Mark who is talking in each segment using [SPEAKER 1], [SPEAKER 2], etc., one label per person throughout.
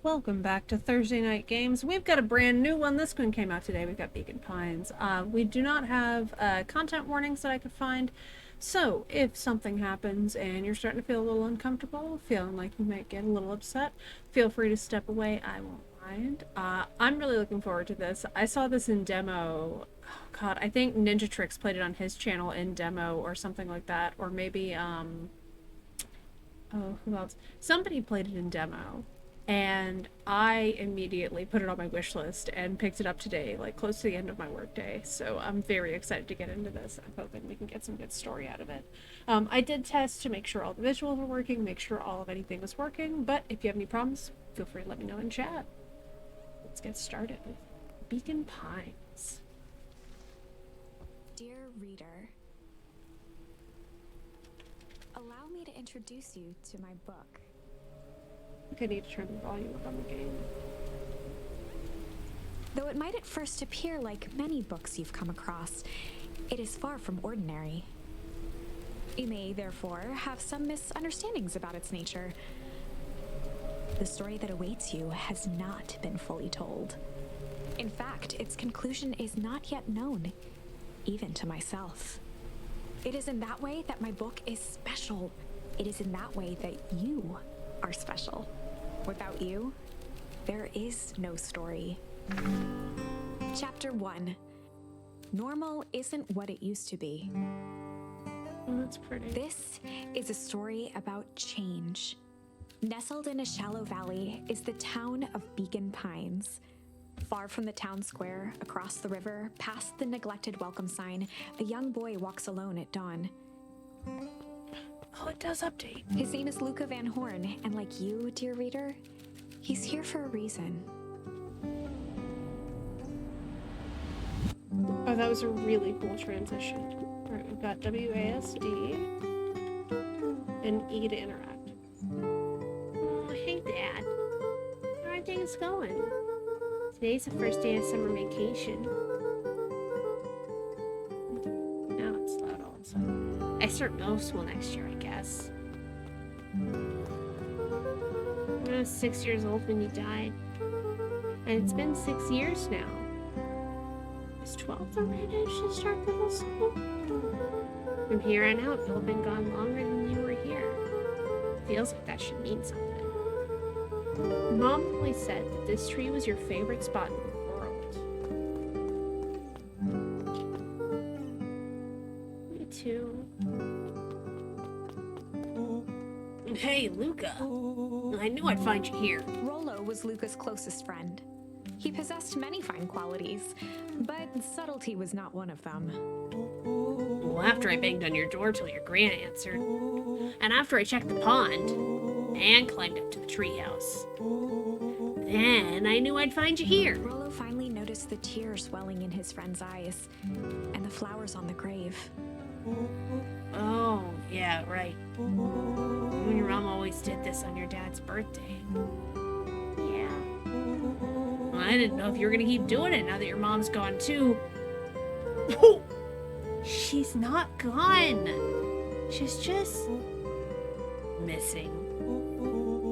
[SPEAKER 1] Welcome back to Thursday Night Games. We've got a brand new one. This one came out today. We've got Beacon Pines. We do not have content warnings that I could find. So if something happens and you're starting to feel a little uncomfortable, feeling like you might get a little upset, feel free to step away. I won't mind. I'm really looking forward to this. I saw this in demo. Oh God, I think Ninja Tricks played it on his channel in demo or something like that. Or maybe, oh, who else? Somebody played it in demo. And I immediately put it on my wish list and picked it up today, like close to the end of my workday. So I'm very excited to get into this. I'm hoping we can get some good story out of it. I did test to make sure all the visuals were working, make sure all of anything was working. But if you have any problems, feel free to let me know in chat. Let's get started with Beacon Pines.
[SPEAKER 2] Dear reader, allow me to introduce you to my book.
[SPEAKER 1] I think I need to turn the volume up on the game.
[SPEAKER 2] Though it might at first appear like many books you've come across, it is far from ordinary. You may, therefore, have some misunderstandings about its nature. The story that awaits you has not been fully told. In fact, its conclusion is not yet known, even to myself. It is in that way that my book is special. It is in that way that you are special. Without you, there is no story. Chapter 1. Normal isn't what it used to be.
[SPEAKER 1] Oh, that's pretty.
[SPEAKER 2] This is a story about change. Nestled in a shallow valley is the town of Beacon Pines. Far from the town square, across the river, past the neglected welcome sign, a young boy walks alone at dawn.
[SPEAKER 1] Oh, it does update.
[SPEAKER 2] His name is Luca Van Horn, and like you, dear reader, he's here for a reason.
[SPEAKER 1] Oh, that was a really cool transition. Alright, we've got WASD and E to interact. Oh, hey, Dad. How are things going? Today's the first day of summer vacation. Now it's loud all of a sudden. I start middle school next year, I guess. I was 6 years old when you died. And it's been 6 years now. Is 12 the right age to start middle school? From here on out, you'll have been gone longer than you were here. Feels like that should mean something. Mom always said that this tree was your favorite spot in the world. Me too. Hey, Luca. I knew I'd find you here.
[SPEAKER 2] Rollo was Luca's closest friend. He possessed many fine qualities, but subtlety was not one of them.
[SPEAKER 1] Well, after I banged on your door till your gran answered, and after I checked the pond, and climbed up to the treehouse, then I knew I'd find you here.
[SPEAKER 2] Rollo finally noticed the tears welling in his friend's eyes, and the flowers on the grave.
[SPEAKER 1] Oh, yeah, right. You and your mom always did this on your dad's birthday. Yeah. Well, I didn't know if you were gonna keep doing it now that your mom's gone too. Oh! She's not gone. She's just missing.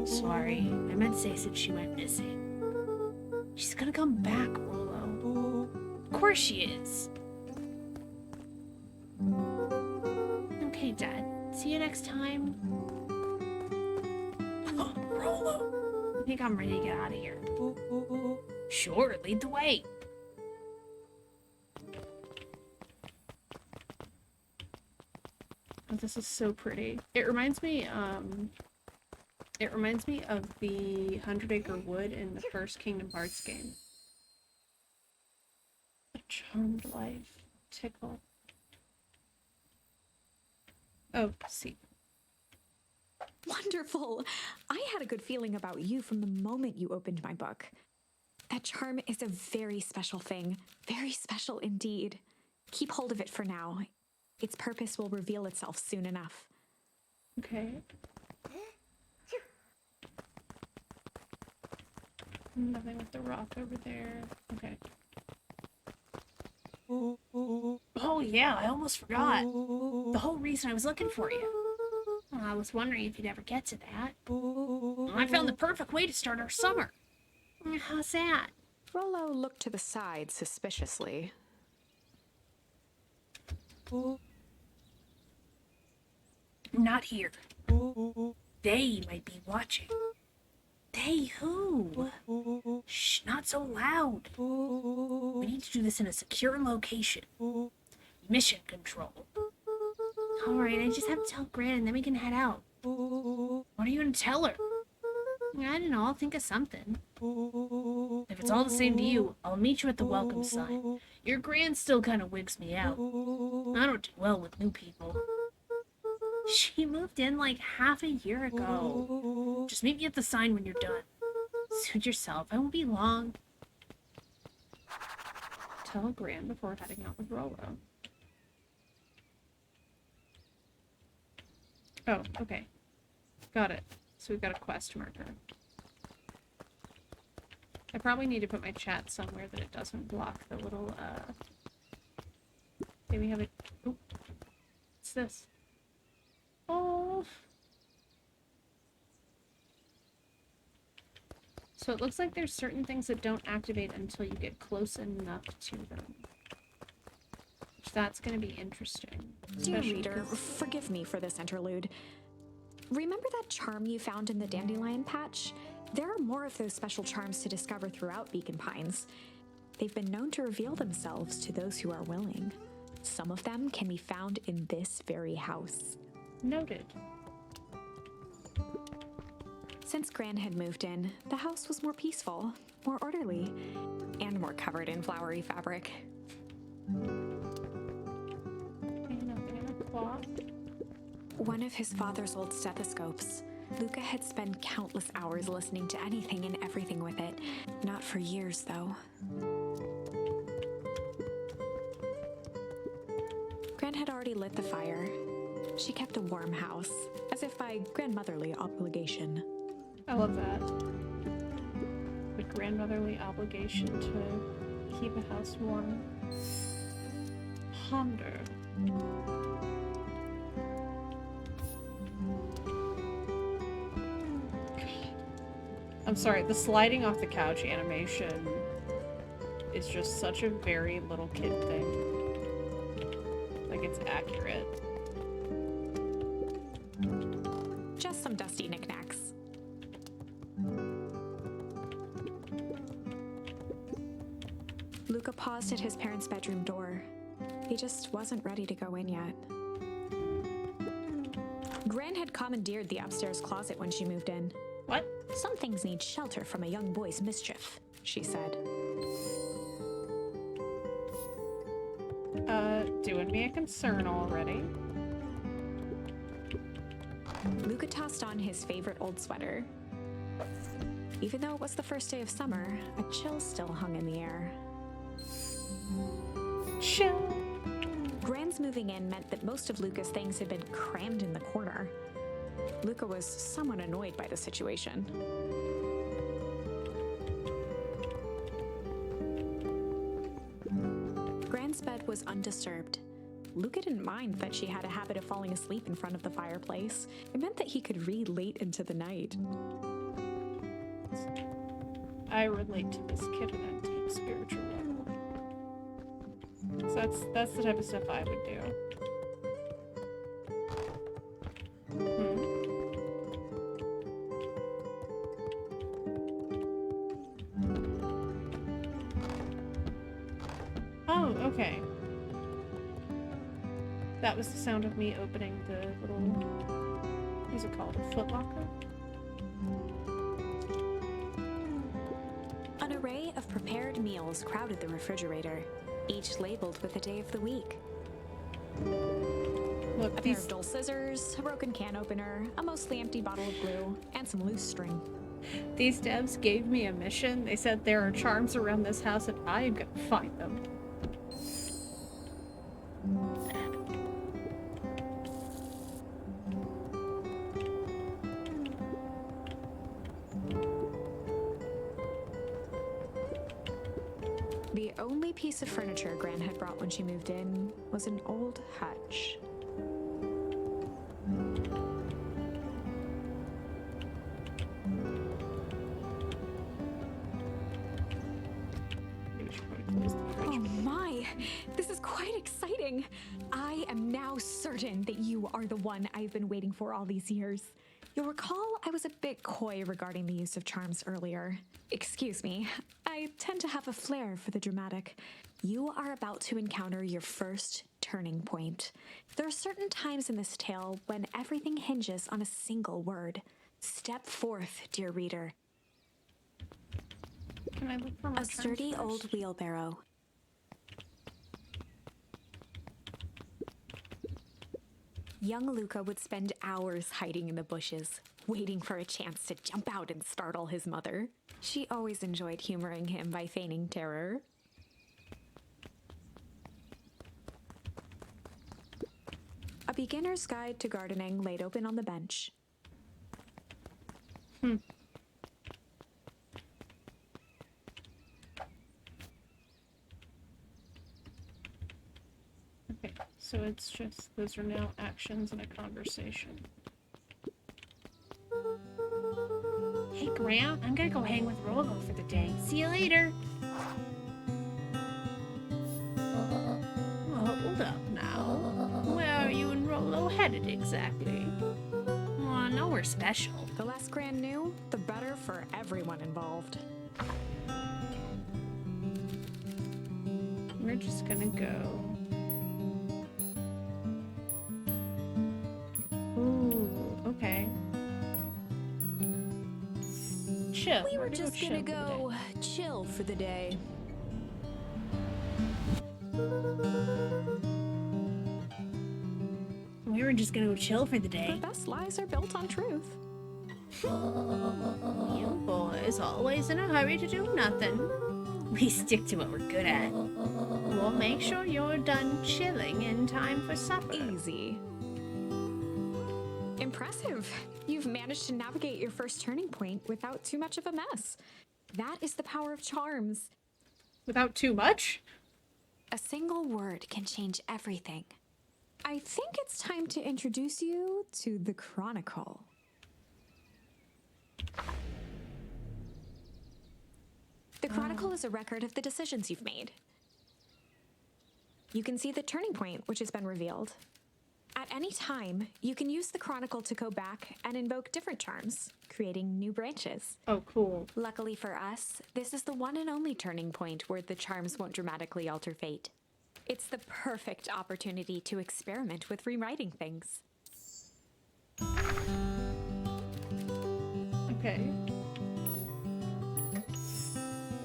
[SPEAKER 1] Sorry, I meant to say since she went missing. She's gonna come back, Rollo. Of course she is. Okay, Dad. See you next time. Oh, Rollo. I think I'm ready to get out of here. Sure, lead the way. Oh, this is so pretty. It reminds me of the 100 Acre Wood in the first Kingdom Hearts game. A charmed life. Tickle. Oh, see.
[SPEAKER 2] Wonderful! I had a good feeling about you from the moment you opened my book. That charm is a very special thing. Very special indeed. Keep hold of it for now. Its purpose will reveal itself soon enough.
[SPEAKER 1] Okay. Nothing with the rock over there. Okay. Oh yeah, I almost forgot. The whole reason I was looking for you. I was wondering if you'd ever get to that. I found the perfect way to start our summer. How's that?
[SPEAKER 2] Rollo looked to the side suspiciously.
[SPEAKER 1] Not here. They might be watching. They who? Shh, not so loud. We need to do this in a secure location. Mission control. Alright, I just have to tell Gran and then we can head out. What are you gonna tell her? I don't know, I'll think of something. If it's all the same to you, I'll meet you at the welcome sign. Your Gran still kind of wigs me out. I don't do well with new people. She moved in like half a year ago. Just meet me at the sign when you're done. Suit yourself, I won't be long. Tell Gran before heading out with Rollo. Oh, okay. Got it. So we've got a quest marker. I probably need to put my chat somewhere that it doesn't block the little, Okay, we have it. Oh. What's this? Oh. So it looks like there's certain things that don't activate until you get close enough to them. Which that's going to be interesting.
[SPEAKER 2] Dear reader, forgive me for this interlude. Remember that charm you found in the dandelion patch? There are more of those special charms to discover throughout Beacon Pines. They've been known to reveal themselves to those who are willing. Some of them can be found in this very house.
[SPEAKER 1] Noted.
[SPEAKER 2] Since Gran had moved in, the house was more peaceful, more orderly, and more covered in flowery fabric. One of his father's old stethoscopes. Luca had spent countless hours listening to anything and everything with it. Not for years, though. Gran had already lit the fire. She kept a warm house, as if by grandmotherly obligation.
[SPEAKER 1] I love that. The grandmotherly obligation to keep a house warm. Ponder. I'm sorry, the sliding off the couch animation is just such a very little kid thing. Like, it's accurate.
[SPEAKER 2] Just some dusty knickknacks. Luca paused at his parents' bedroom door. He just wasn't ready to go in yet. Gran had commandeered the upstairs closet when she moved in.
[SPEAKER 1] What?
[SPEAKER 2] Some things need shelter from a young boy's mischief, she said.
[SPEAKER 1] Doing me a concern already.
[SPEAKER 2] Luca tossed on his favorite old sweater. Even though it was the first day of summer, a chill still hung in the air.
[SPEAKER 1] Chill.
[SPEAKER 2] Gran's moving in meant that most of Luca's things had been crammed in the corner. Luca was somewhat annoyed by the situation. Gran's bed was undisturbed. Luca didn't mind that she had a habit of falling asleep in front of the fireplace. It meant that he could read late into the night.
[SPEAKER 1] I relate to this kid on a deep spiritual level. So that's the type of stuff I would do. Oh, okay. That was the sound of me opening the little, what's it called, a footlocker?
[SPEAKER 2] An array of prepared meals crowded the refrigerator, each labeled with the day of the week.
[SPEAKER 1] Look,
[SPEAKER 2] A pair of dull scissors, a broken can opener, a mostly empty bottle of glue, and some loose string.
[SPEAKER 1] these devs gave me a mission. They said there are charms around this house and I am gonna find them.
[SPEAKER 2] The only piece of furniture Gran had brought when she moved in was an old hutch. darling. I am now certain that you are the one I've been waiting for all these years. You'll recall I was a bit coy regarding the use of charms earlier. Excuse me, I tend to have a flair for the dramatic. You are about to encounter your first turning point. There are certain times in this tale when everything hinges on a single word. Step forth, dear reader.
[SPEAKER 3] Can I look for more
[SPEAKER 2] A sturdy
[SPEAKER 3] terms
[SPEAKER 2] old
[SPEAKER 3] first?
[SPEAKER 2] wheelbarrow. Young Luca would spend hours hiding in the bushes, waiting for a chance to jump out and startle his mother. She always enjoyed humoring him by feigning terror. A beginner's guide to gardening laid open on the bench.
[SPEAKER 3] Okay, so it's just those are now actions in a conversation.
[SPEAKER 1] Hey, Graham, I'm gonna go hang with Rollo for the day. See you later. Hold up now. Where are you and Rollo headed exactly? Nowhere special.
[SPEAKER 2] The less Gran knew, the better for everyone involved.
[SPEAKER 3] We're just gonna go. Ooh, okay. Chill.
[SPEAKER 2] We were
[SPEAKER 3] We're
[SPEAKER 2] just
[SPEAKER 3] chill
[SPEAKER 2] gonna
[SPEAKER 3] for the day.
[SPEAKER 2] go chill for the day.
[SPEAKER 1] We were just gonna go chill for the
[SPEAKER 2] The
[SPEAKER 1] day.
[SPEAKER 2] best lies are built on truth.
[SPEAKER 1] You boys always in a hurry to do nothing. We stick to what we're good at. We'll make sure you're done chilling in time for supper.
[SPEAKER 2] Easy. Impressive. You've managed to navigate your first turning point without too much of a mess. That is the power of charms.
[SPEAKER 3] Without too much?
[SPEAKER 2] A single word can change everything. I think it's time to introduce you to the Chronicle. The Chronicle is a record of the decisions you've made. You can see the turning point, which has been revealed. At any time, you can use the Chronicle to go back and invoke different charms, creating new branches.
[SPEAKER 3] Oh, cool.
[SPEAKER 2] Luckily for us, this is the one and only turning point where the charms won't dramatically alter fate. It's the perfect opportunity to experiment with rewriting things.
[SPEAKER 3] Okay.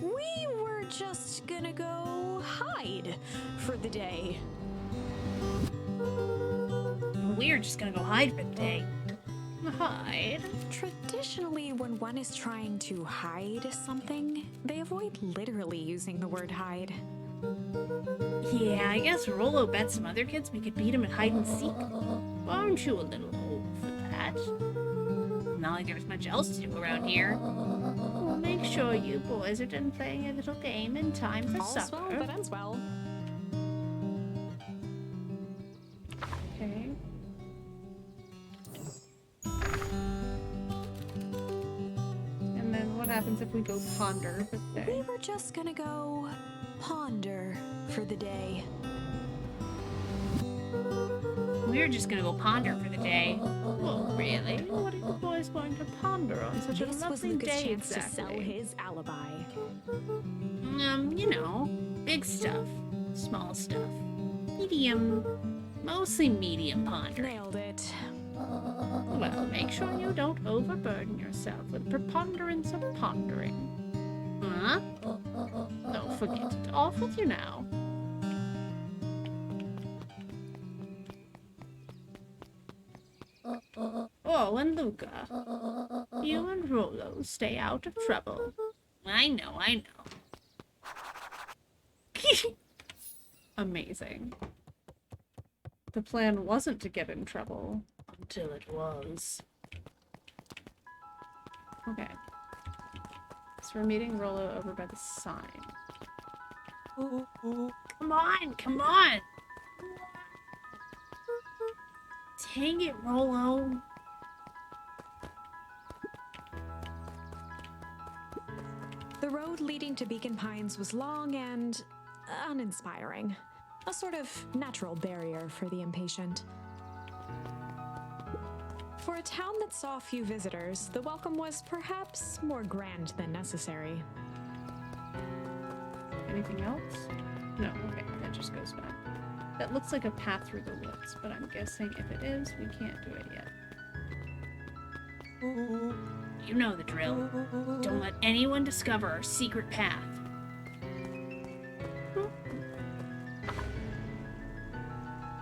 [SPEAKER 2] We were just gonna go hide for the day.
[SPEAKER 1] We're just gonna go hide for the day. Hide?
[SPEAKER 2] Traditionally, when one is trying to hide something, they avoid literally using the word hide.
[SPEAKER 1] Yeah, I guess Rollo bet some other kids we could beat him at hide and seek. Aren't you a little old for that? Not like there's much else to do around here. We'll make sure you boys are done playing a little game in time for
[SPEAKER 2] All's
[SPEAKER 1] supper.
[SPEAKER 2] well that ends well.
[SPEAKER 3] Okay. And then what happens if we go ponder for the
[SPEAKER 2] We
[SPEAKER 3] day?
[SPEAKER 2] were just gonna go ponder for the day.
[SPEAKER 1] We're just gonna go ponder for the day.
[SPEAKER 3] Well, really? What are you boys going to ponder on such a
[SPEAKER 2] This was
[SPEAKER 3] lovely
[SPEAKER 2] Luca's
[SPEAKER 3] day
[SPEAKER 2] chance
[SPEAKER 3] exactly?
[SPEAKER 2] to sell his alibi.
[SPEAKER 1] You know, big stuff, small stuff, medium, mostly medium pondering.
[SPEAKER 2] Nailed it.
[SPEAKER 3] Well, make sure you don't overburden yourself with preponderance of pondering.
[SPEAKER 1] Huh?
[SPEAKER 3] No, forget it. Off with you now. Oh, and Luca. You and Rollo stay out of trouble.
[SPEAKER 1] I know.
[SPEAKER 3] Amazing. The plan wasn't to get in trouble.
[SPEAKER 1] Until it was.
[SPEAKER 3] Okay. So we're meeting Rollo over by the sign.
[SPEAKER 1] Come on! Dang it, Rollo.
[SPEAKER 2] The road leading to Beacon Pines was long and uninspiring. a sort of natural barrier for the impatient. For a town that saw few visitors, the welcome was perhaps more grand than necessary.
[SPEAKER 3] Anything else? No, okay, that just goes back. That looks like a path through the woods, but I'm guessing if it is, we can't do it yet.
[SPEAKER 1] You know the drill. Don't let anyone discover our secret path.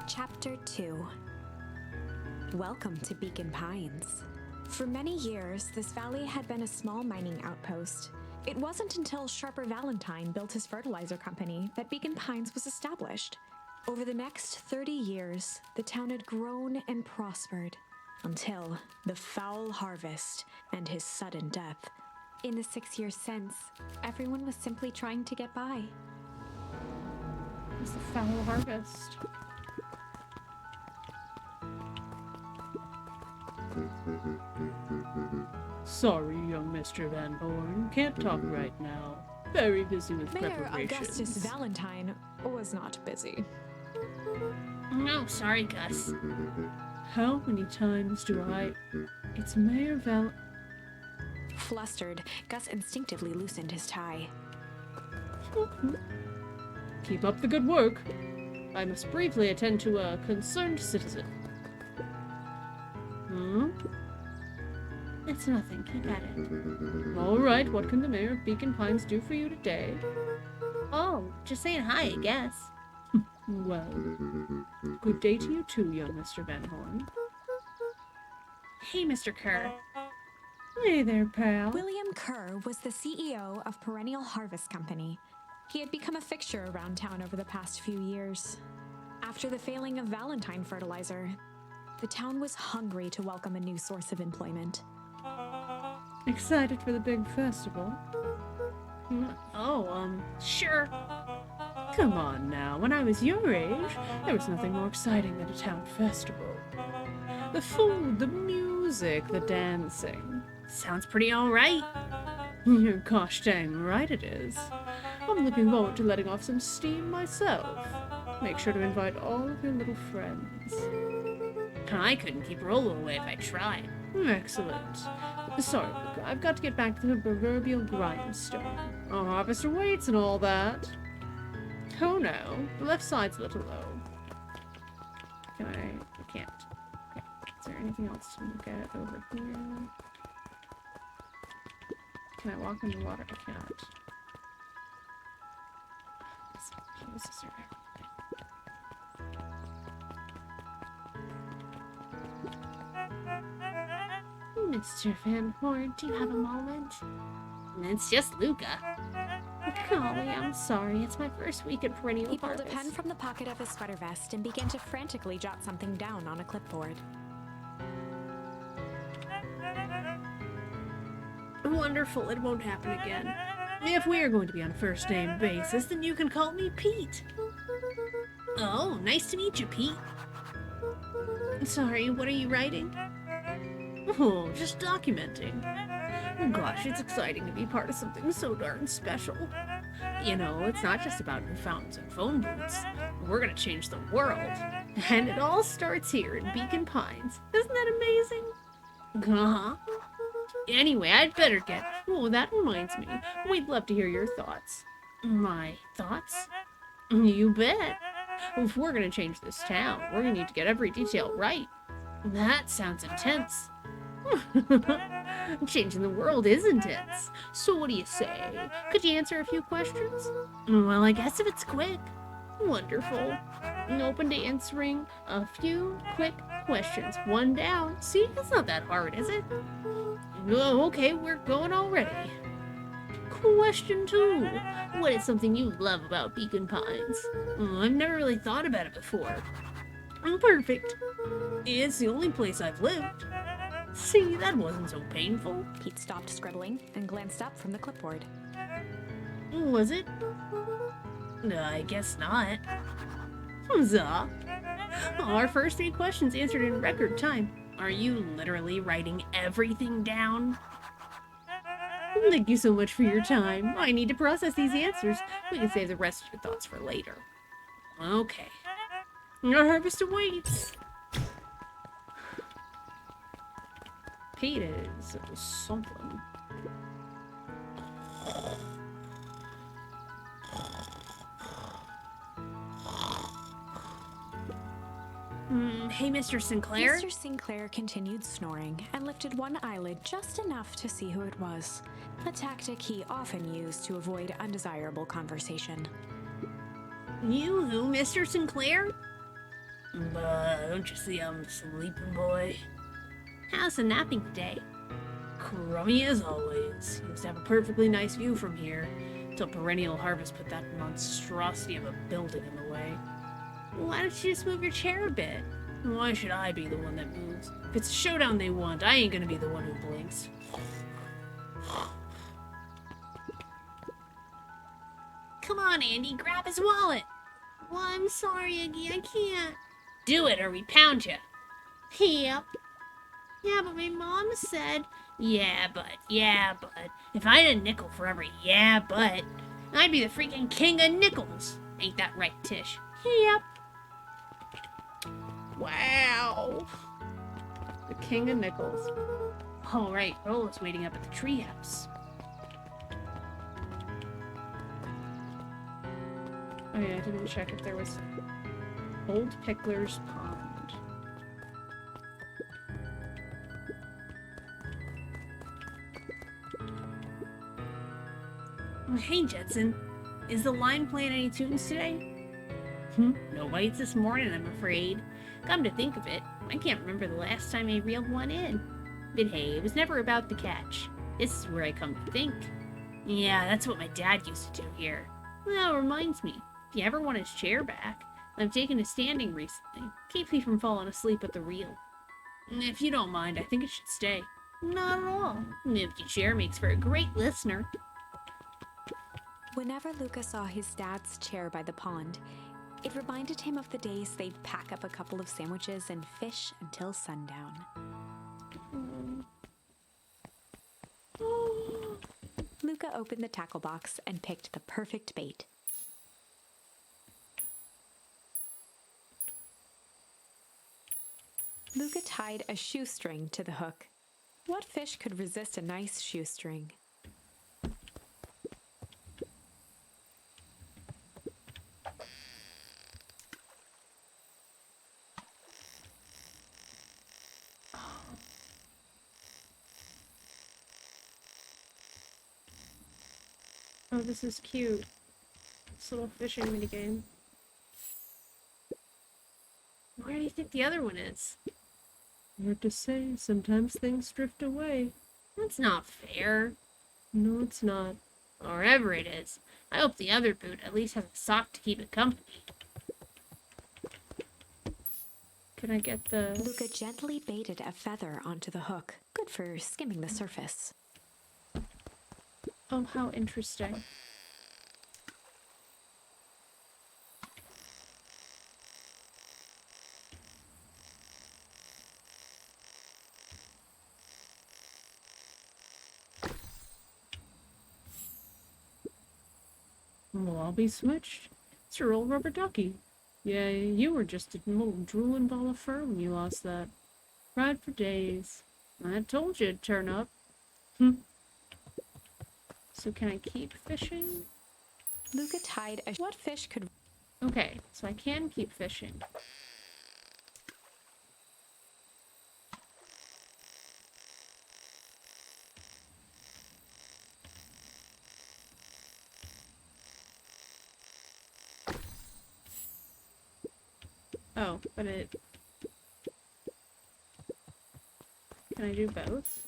[SPEAKER 2] Chapter 2. Welcome to Beacon Pines. For many years, this valley had been a small mining outpost. It wasn't until Sharper Valentine built his fertilizer company that Beacon Pines was established. Over the next 30 years, the town had grown and prospered until the foul harvest and his sudden death. In the 6 years since, everyone was simply trying to get by.
[SPEAKER 3] It's the foul harvest.
[SPEAKER 4] Sorry, young Mr. Van Horn. Can't talk right now. Very busy with
[SPEAKER 2] Mayor
[SPEAKER 4] preparations.
[SPEAKER 2] Augustus Valentine was not busy.
[SPEAKER 1] No, sorry, Gus.
[SPEAKER 4] How many times do I... It's Mayor Val...
[SPEAKER 2] Flustered, Gus instinctively loosened his tie.
[SPEAKER 4] Keep up the good work. I must briefly attend to a concerned citizen. Hmm?
[SPEAKER 1] It's nothing. Keep at it.
[SPEAKER 4] All right, what can the mayor of Beacon Pines do for you today?
[SPEAKER 1] Oh, just saying hi, I guess.
[SPEAKER 4] Well, good day to you too, young Mr. Van Horn.
[SPEAKER 1] Hey, Mr. Kerr.
[SPEAKER 4] Hey there, pal.
[SPEAKER 2] William Kerr was the CEO of Perennial Harvest Company. He had become a fixture around town over the past few years. After the failing of Valentine Fertilizer, the town was hungry to welcome a new source of employment.
[SPEAKER 4] Excited for the big festival?
[SPEAKER 1] Oh, sure.
[SPEAKER 4] Come on now, when I was your age, there was nothing more exciting than a town festival. The food, the music, the dancing.
[SPEAKER 1] Sounds pretty alright.
[SPEAKER 4] You're gosh dang right it is. I'm looking forward to letting off some steam myself. Make sure to invite all of your little friends.
[SPEAKER 1] I couldn't keep rolling away if I tried.
[SPEAKER 4] Excellent. Sorry, Luca, I've got to get back to the proverbial grindstone. Our harvester waits and all that. Oh no, the left side's a little low. I can't. Okay. Is there anything else to look at over here? Can I walk in the water? I can't. This is
[SPEAKER 1] Mr. Van Horn, do you have a moment? It's just Luca. Golly, I'm sorry. It's my first week at Perennial
[SPEAKER 2] He pulled
[SPEAKER 1] Harvest.
[SPEAKER 2] a pen from the pocket of his sweater vest and began to frantically jot something down on a clipboard.
[SPEAKER 1] Wonderful, it won't happen again. If we are going to be on a first name basis, then you can call me Pete. Oh, nice to meet you, Pete. Sorry, what are you writing? Oh, just documenting. Gosh, it's exciting to be part of something so darn special. You know, it's not just about new fountains and phone booths. We're gonna change the world. And it all starts here in Beacon Pines. Isn't that amazing? Uh-huh. Anyway, I'd better get... Oh, that reminds me. We'd love to hear your thoughts. My thoughts? You bet. If we're gonna change this town, we're gonna need to get every detail right. That sounds intense. Changing the world is intense. So what do you say? Could you answer a few questions? Well, I guess if it's quick. Wonderful. Open to answering a few quick questions. One down. See, it's not that hard, is it? Oh, okay, we're going already. Question 2. What is something you love about Beacon Pines? I've never really thought about it before. Perfect. It's the only place I've lived. See, that wasn't so painful.
[SPEAKER 2] Pete stopped scribbling and glanced up from the clipboard.
[SPEAKER 1] Was it? I guess not. Huzzah! Our first 3 questions answered in record time. Are you literally writing everything down? Thank you so much for your time. I need to process these answers. We can save the rest of your thoughts for later. Okay. Our harvest awaits.
[SPEAKER 4] Peters or something.
[SPEAKER 1] Hey, Mr. Sinclair?
[SPEAKER 2] Mr. Sinclair continued snoring and lifted one eyelid just enough to see who it was, a tactic he often used to avoid undesirable conversation.
[SPEAKER 1] You who, Mr. Sinclair? Don't you see I'm sleeping, boy? How's the napping today? Crummy as always. Used to have a perfectly nice view from here, till Perennial Harvest put that monstrosity of a building in the way. Why don't you just move your chair a bit? Why should I be the one that moves? If it's a showdown they want, I ain't gonna be the one who blinks. Come on, Andy, grab his wallet. Well, I'm sorry, Iggy, I can't. Do it or we pound you. Yep. Yeah, but my mom said, yeah, but. If I had a nickel for every yeah, but, I'd be the freaking king of nickels. Ain't that right, Tish? Yep.
[SPEAKER 4] Wow. The king of nickels.
[SPEAKER 1] All right, Rola's waiting up at the treehouse.
[SPEAKER 4] Oh yeah, I didn't check if there was Old Pickler's Pond.
[SPEAKER 1] Hey, Jetson. Is the line playing any tunes today? No bites this morning, I'm afraid. Come to think of it, I can't remember the last time I reeled one in. But hey, it was never about the catch. This is where I come to think. Yeah, that's what my dad used to do here. Well, that reminds me. If you ever want his chair back, I've taken a standing recently. Keeps me from falling asleep at the reel. If you don't mind, I think it should stay. Not at all. An empty chair makes for a great listener.
[SPEAKER 2] Whenever Luca saw his dad's chair by the pond, it reminded him of the days they'd pack up a couple of sandwiches and fish until sundown. Luca opened the tackle box and picked the perfect bait. Luca tied a shoestring to the hook. What fish could resist a nice shoestring?
[SPEAKER 4] Oh, this is cute. This little fishing minigame.
[SPEAKER 1] Where do you think the other one is?
[SPEAKER 4] Hard to say. Sometimes things drift away.
[SPEAKER 1] That's not fair.
[SPEAKER 4] No, it's not.
[SPEAKER 1] Wherever it is, I hope the other boot at least has a sock to keep it company.
[SPEAKER 4] Can I get the...
[SPEAKER 2] Luca gently baited a feather onto the hook, good for skimming the surface.
[SPEAKER 4] Oh, how interesting. Well, I'll be switched. It's your old rubber ducky. Yeah, you were just a little drooling ball of fur when you lost that. Cried for days. I told you it'd turn up. So can I keep fishing?
[SPEAKER 2] Luca tied a... What fish could...
[SPEAKER 4] Okay, so I can keep fishing. Oh, but it... Can I do both?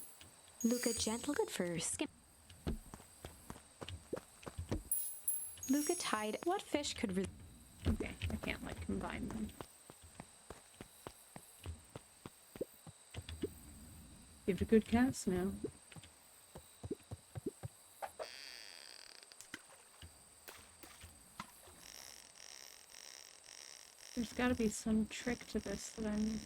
[SPEAKER 2] Luca gently good for skim... Luca tied... What fish could...
[SPEAKER 4] Okay, I can't, like, combine them. Give it a good cast now. There's gotta be some trick to this that I'm...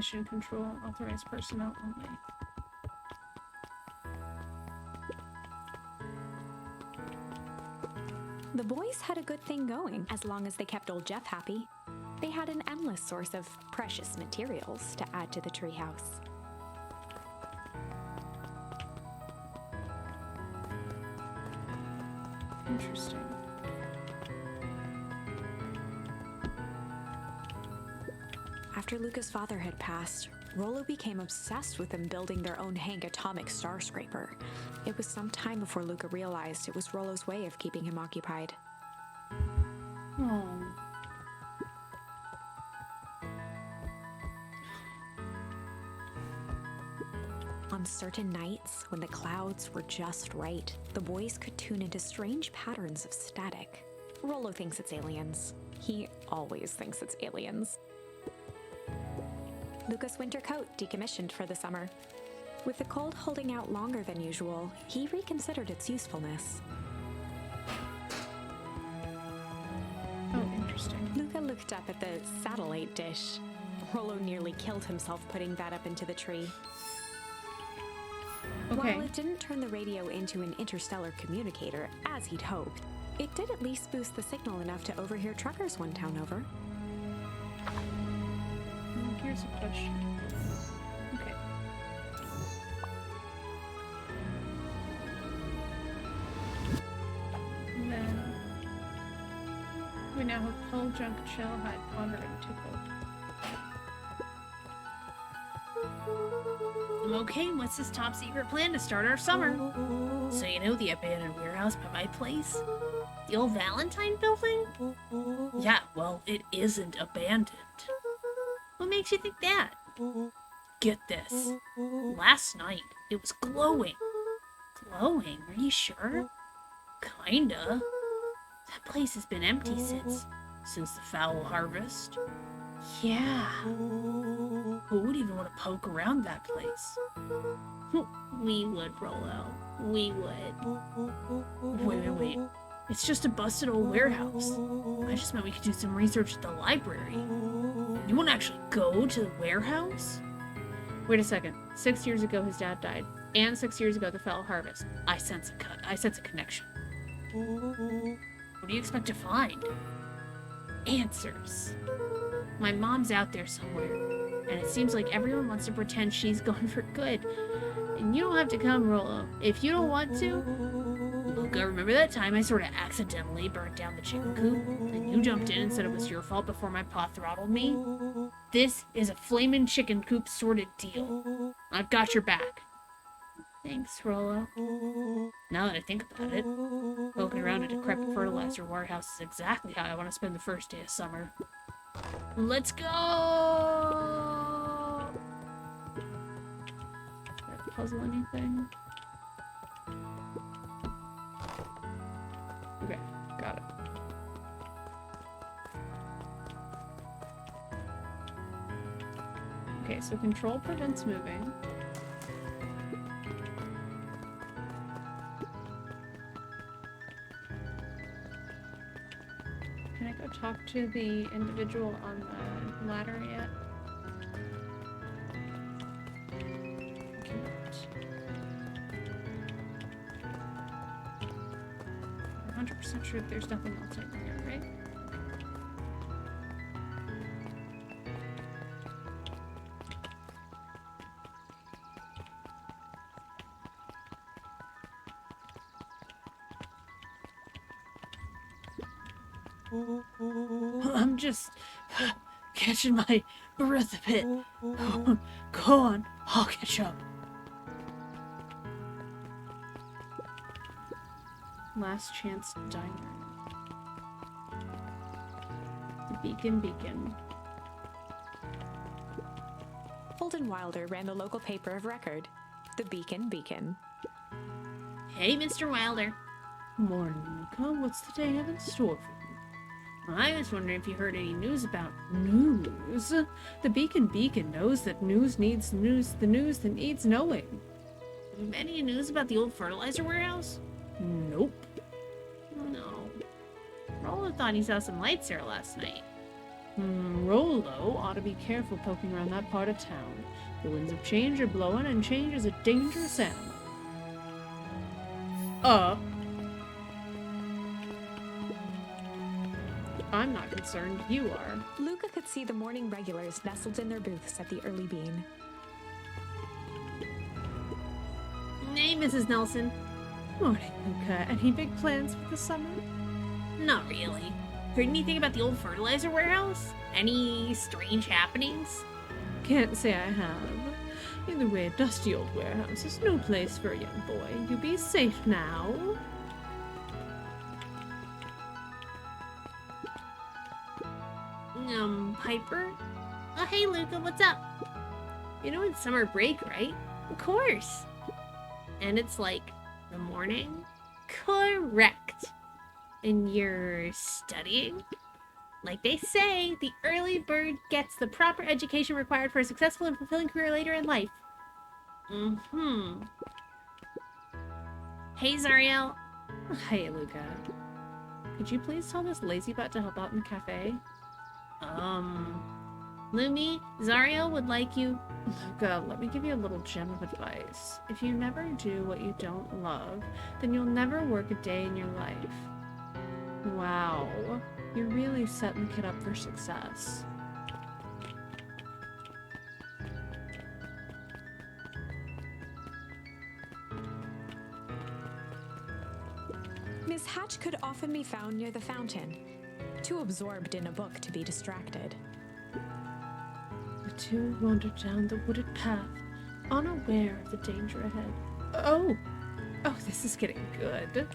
[SPEAKER 3] Mission control. Authorized personnel only.
[SPEAKER 2] The boys had a good thing going, as long as they kept old Jeff happy. They had an endless source of precious materials to add to the treehouse.
[SPEAKER 3] Interesting.
[SPEAKER 2] After Luca's father had passed, Rollo became obsessed with them building their own Hank atomic star scraper. It was some time before Luca realized it was Rollo's way of keeping him occupied.
[SPEAKER 3] Oh.
[SPEAKER 2] On certain nights, when the clouds were just right, the boys could tune into strange patterns of static. Rollo thinks it's aliens. He always thinks it's aliens. Luca's winter coat decommissioned for the summer. With the cold holding out longer than usual, he reconsidered its usefulness.
[SPEAKER 3] Oh, interesting.
[SPEAKER 2] Luca looked up at the satellite dish. Rollo nearly killed himself putting that up into the tree.
[SPEAKER 3] Okay.
[SPEAKER 2] While it didn't turn the radio into an interstellar communicator, as he'd hoped, it did at least boost the signal enough to overhear truckers one town over.
[SPEAKER 3] Here's a question. Okay. And then we now have Hull, Junk, Shell, Hide, Ponder, and Tickle.
[SPEAKER 1] I'm okay. What's this top secret plan to start our summer? So you know the abandoned warehouse by my place? The old Valentine building? Yeah, well, it isn't abandoned. What makes you think that? Get this. Last night, it was glowing. Glowing? Are you sure? Kinda. That place has been empty since the foul harvest. Yeah. Who would even want to poke around that place? We would, Rollo. We would. Wait. It's just a busted old warehouse. I just meant we could do some research at the library. You won't actually go to the warehouse?
[SPEAKER 3] Wait a second. 6 years ago, his dad died, and 6 years ago, the foul harvest.
[SPEAKER 1] I sense a connection. What do you expect to find? Answers. My mom's out there somewhere, and it seems like everyone wants to pretend she's gone for good.
[SPEAKER 3] And you don't have to come, Rollo. If you don't want to,
[SPEAKER 1] Luca, remember that time I sort of accidentally burned down the chicken coop? And you jumped in and said it was your fault before my pa throttled me? This is a flamin' chicken coop sorted deal. I've got your back.
[SPEAKER 3] thanks, Rollo.
[SPEAKER 1] Now that I think about it, poking around a decrepit fertilizer warehouse is exactly how I want to spend the first day of summer. Let's go!
[SPEAKER 3] That puzzle anything? Okay, got it. Okay, so control prevents moving. Can I go talk to the individual on the ladder yet? Cannot. 100% sure that there's nothing else over here, right?
[SPEAKER 1] I'm just catching my breath a bit. Go on, I'll catch up.
[SPEAKER 3] Last Chance Diner. Beacon.
[SPEAKER 2] Holden Wilder ran the local paper of record, the Beacon.
[SPEAKER 1] Hey, Mr. Wilder.
[SPEAKER 3] Morning, Luca. What's the day have in store for you?
[SPEAKER 1] I was wondering if you heard any news about news.
[SPEAKER 3] The Beacon knows that news needs news, the news that needs knowing.
[SPEAKER 1] Any news about the old fertilizer warehouse?
[SPEAKER 3] Nope.
[SPEAKER 1] No. Rollo thought he saw some lights there last night.
[SPEAKER 4] Rollo ought to be careful poking around that part of town. The winds of change are blowing, and change is a dangerous animal. I'm not concerned. You are.
[SPEAKER 2] Luca could see the morning regulars nestled in their booths at the early bean.
[SPEAKER 1] Hey, Mrs. Nelson.
[SPEAKER 4] Morning, Luca. Any big plans for the summer?
[SPEAKER 1] Not really. Heard anything about the old fertilizer warehouse? Any strange happenings?
[SPEAKER 4] Can't say I have. Either way, a dusty old warehouse is no place for a young boy. You be safe now.
[SPEAKER 1] Piper? Oh, hey, Luca, what's up? You know it's summer break, right? Of course. And it's like the morning? Correct. And you're studying? Like they say, the early bird gets the proper education required for a successful and fulfilling career later in life. Hey, Zariel.
[SPEAKER 4] Hey, Luca. Could you please tell this lazy butt to help out in the cafe?
[SPEAKER 1] Lumi, Zariel would like you.
[SPEAKER 4] Luca, let me give you a little gem of advice. If you never do what you don't love, then you'll never work a day in your life. Wow, you're really setting the kid up for success.
[SPEAKER 2] Miss Hatch could often be found near the fountain, too absorbed in a book to be distracted.
[SPEAKER 4] The two wandered down the wooded path, unaware of the danger ahead. Oh, this is getting good.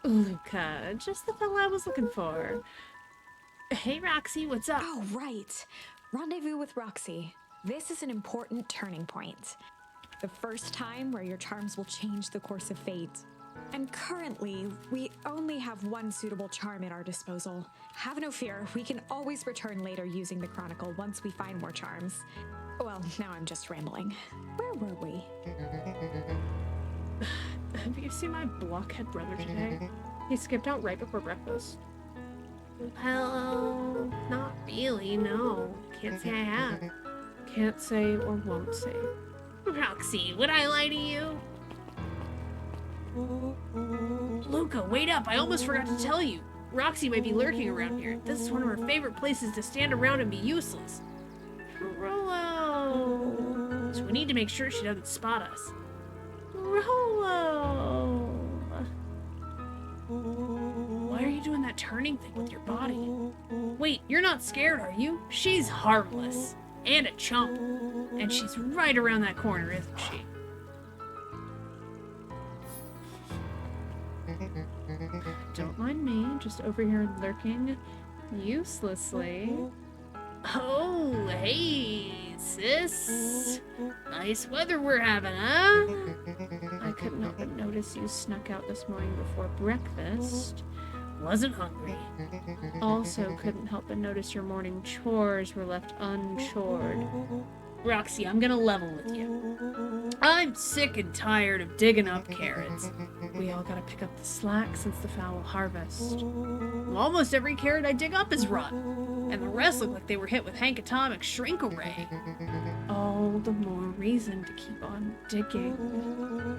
[SPEAKER 4] Luca, just the fellow I was looking for.
[SPEAKER 1] Hey, Roxy, what's up?
[SPEAKER 2] Oh, right. Rendezvous with Roxy. This is an important turning point. The first time where your charms will change the course of fate. And currently, we only have one suitable charm at our disposal. Have no fear, we can always return later using the Chronicle once we find more charms. Well, now I'm just rambling. Where were we?
[SPEAKER 4] Have you seen my blockhead brother today? He skipped out right before breakfast.
[SPEAKER 1] Well, not really, no. Can't say I have.
[SPEAKER 4] Can't say or won't say.
[SPEAKER 1] Roxy, would I lie to you? Luca, wait up! I almost forgot to tell you. Roxy might be lurking around here. This is one of her favorite places to stand around and be useless. Rollo! So we need to make sure she doesn't spot us. Rollo! Why are you doing that turning thing with your body? Wait, you're not scared, are you? She's harmless. And a chump. And she's right around that corner, isn't she?
[SPEAKER 4] Don't mind me, just over here lurking uselessly.
[SPEAKER 1] Oh, hey, sis. Nice weather we're having, huh?
[SPEAKER 4] I couldn't help but notice you snuck out this morning before breakfast.
[SPEAKER 1] Wasn't hungry.
[SPEAKER 4] Also couldn't help but notice your morning chores were left unchored.
[SPEAKER 1] Roxy, I'm gonna level with you. I'm sick and tired of digging up carrots.
[SPEAKER 4] We all gotta pick up the slack since the foul harvest.
[SPEAKER 1] Well, almost every carrot I dig up is rotten, and the rest look like they were hit with Hank Atomic shrink array.
[SPEAKER 4] All the more reason to keep on digging.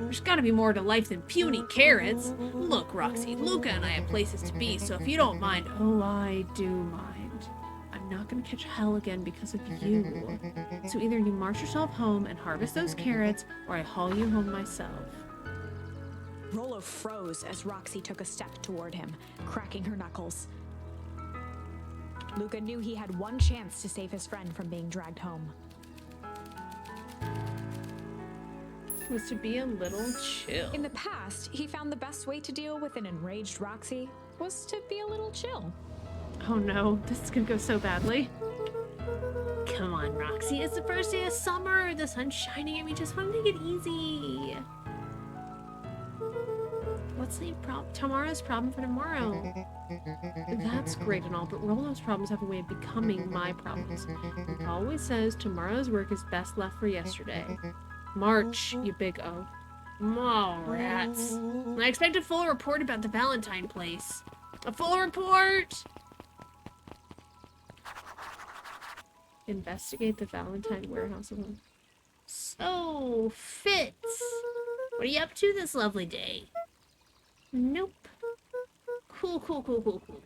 [SPEAKER 1] There's gotta be more to life than puny carrots. Look, Roxy, Luca and I have places to be, so if you don't mind...
[SPEAKER 4] Oh, I do mind. I'm not gonna catch hell again because of you. So either you march yourself home and harvest those carrots, or I haul you home myself.
[SPEAKER 2] Rollo froze as Roxy took a step toward him, cracking her knuckles. Luca knew he had one chance to save his friend from being dragged home.
[SPEAKER 4] Was to be a little chill.
[SPEAKER 2] In the past, he found the best way to deal with an enraged Roxy was to be a little chill.
[SPEAKER 4] Oh no, this is gonna go so badly.
[SPEAKER 1] Come on, Roxy, it's the first day of summer. The sun's shining and we just want to take it easy.
[SPEAKER 4] What's the tomorrow's problem for tomorrow? That's great and all, but Rollo's problems have a way of becoming my problems. He always says tomorrow's work is best left for yesterday. March, you big O.
[SPEAKER 1] Oh, rats. I expect a full report about the Valentine place. A full report!
[SPEAKER 4] Investigate the Valentine warehouse alone.
[SPEAKER 1] So, Fitz, what are you up to this lovely day?
[SPEAKER 4] Nope.
[SPEAKER 1] Cool, cool, cool, cool, cool.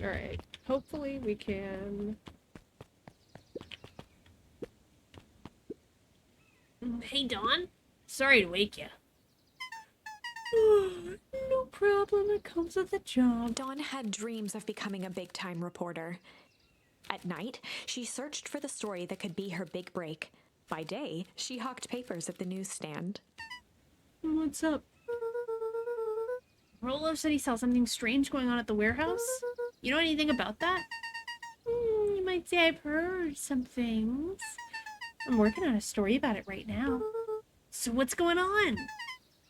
[SPEAKER 4] Alright. Hopefully we can...
[SPEAKER 1] Hey, Dawn. Sorry to wake you.
[SPEAKER 4] No problem, it comes with the job.
[SPEAKER 2] Dawn had dreams of becoming a big-time reporter. At night, she searched for the story that could be her big break. By day, she hawked papers at the newsstand.
[SPEAKER 4] What's up?
[SPEAKER 1] Rolo said he saw something strange going on at the warehouse. You know anything about that?
[SPEAKER 4] You might say I've heard some things. I'm working on a story about it right now.
[SPEAKER 1] So what's going on?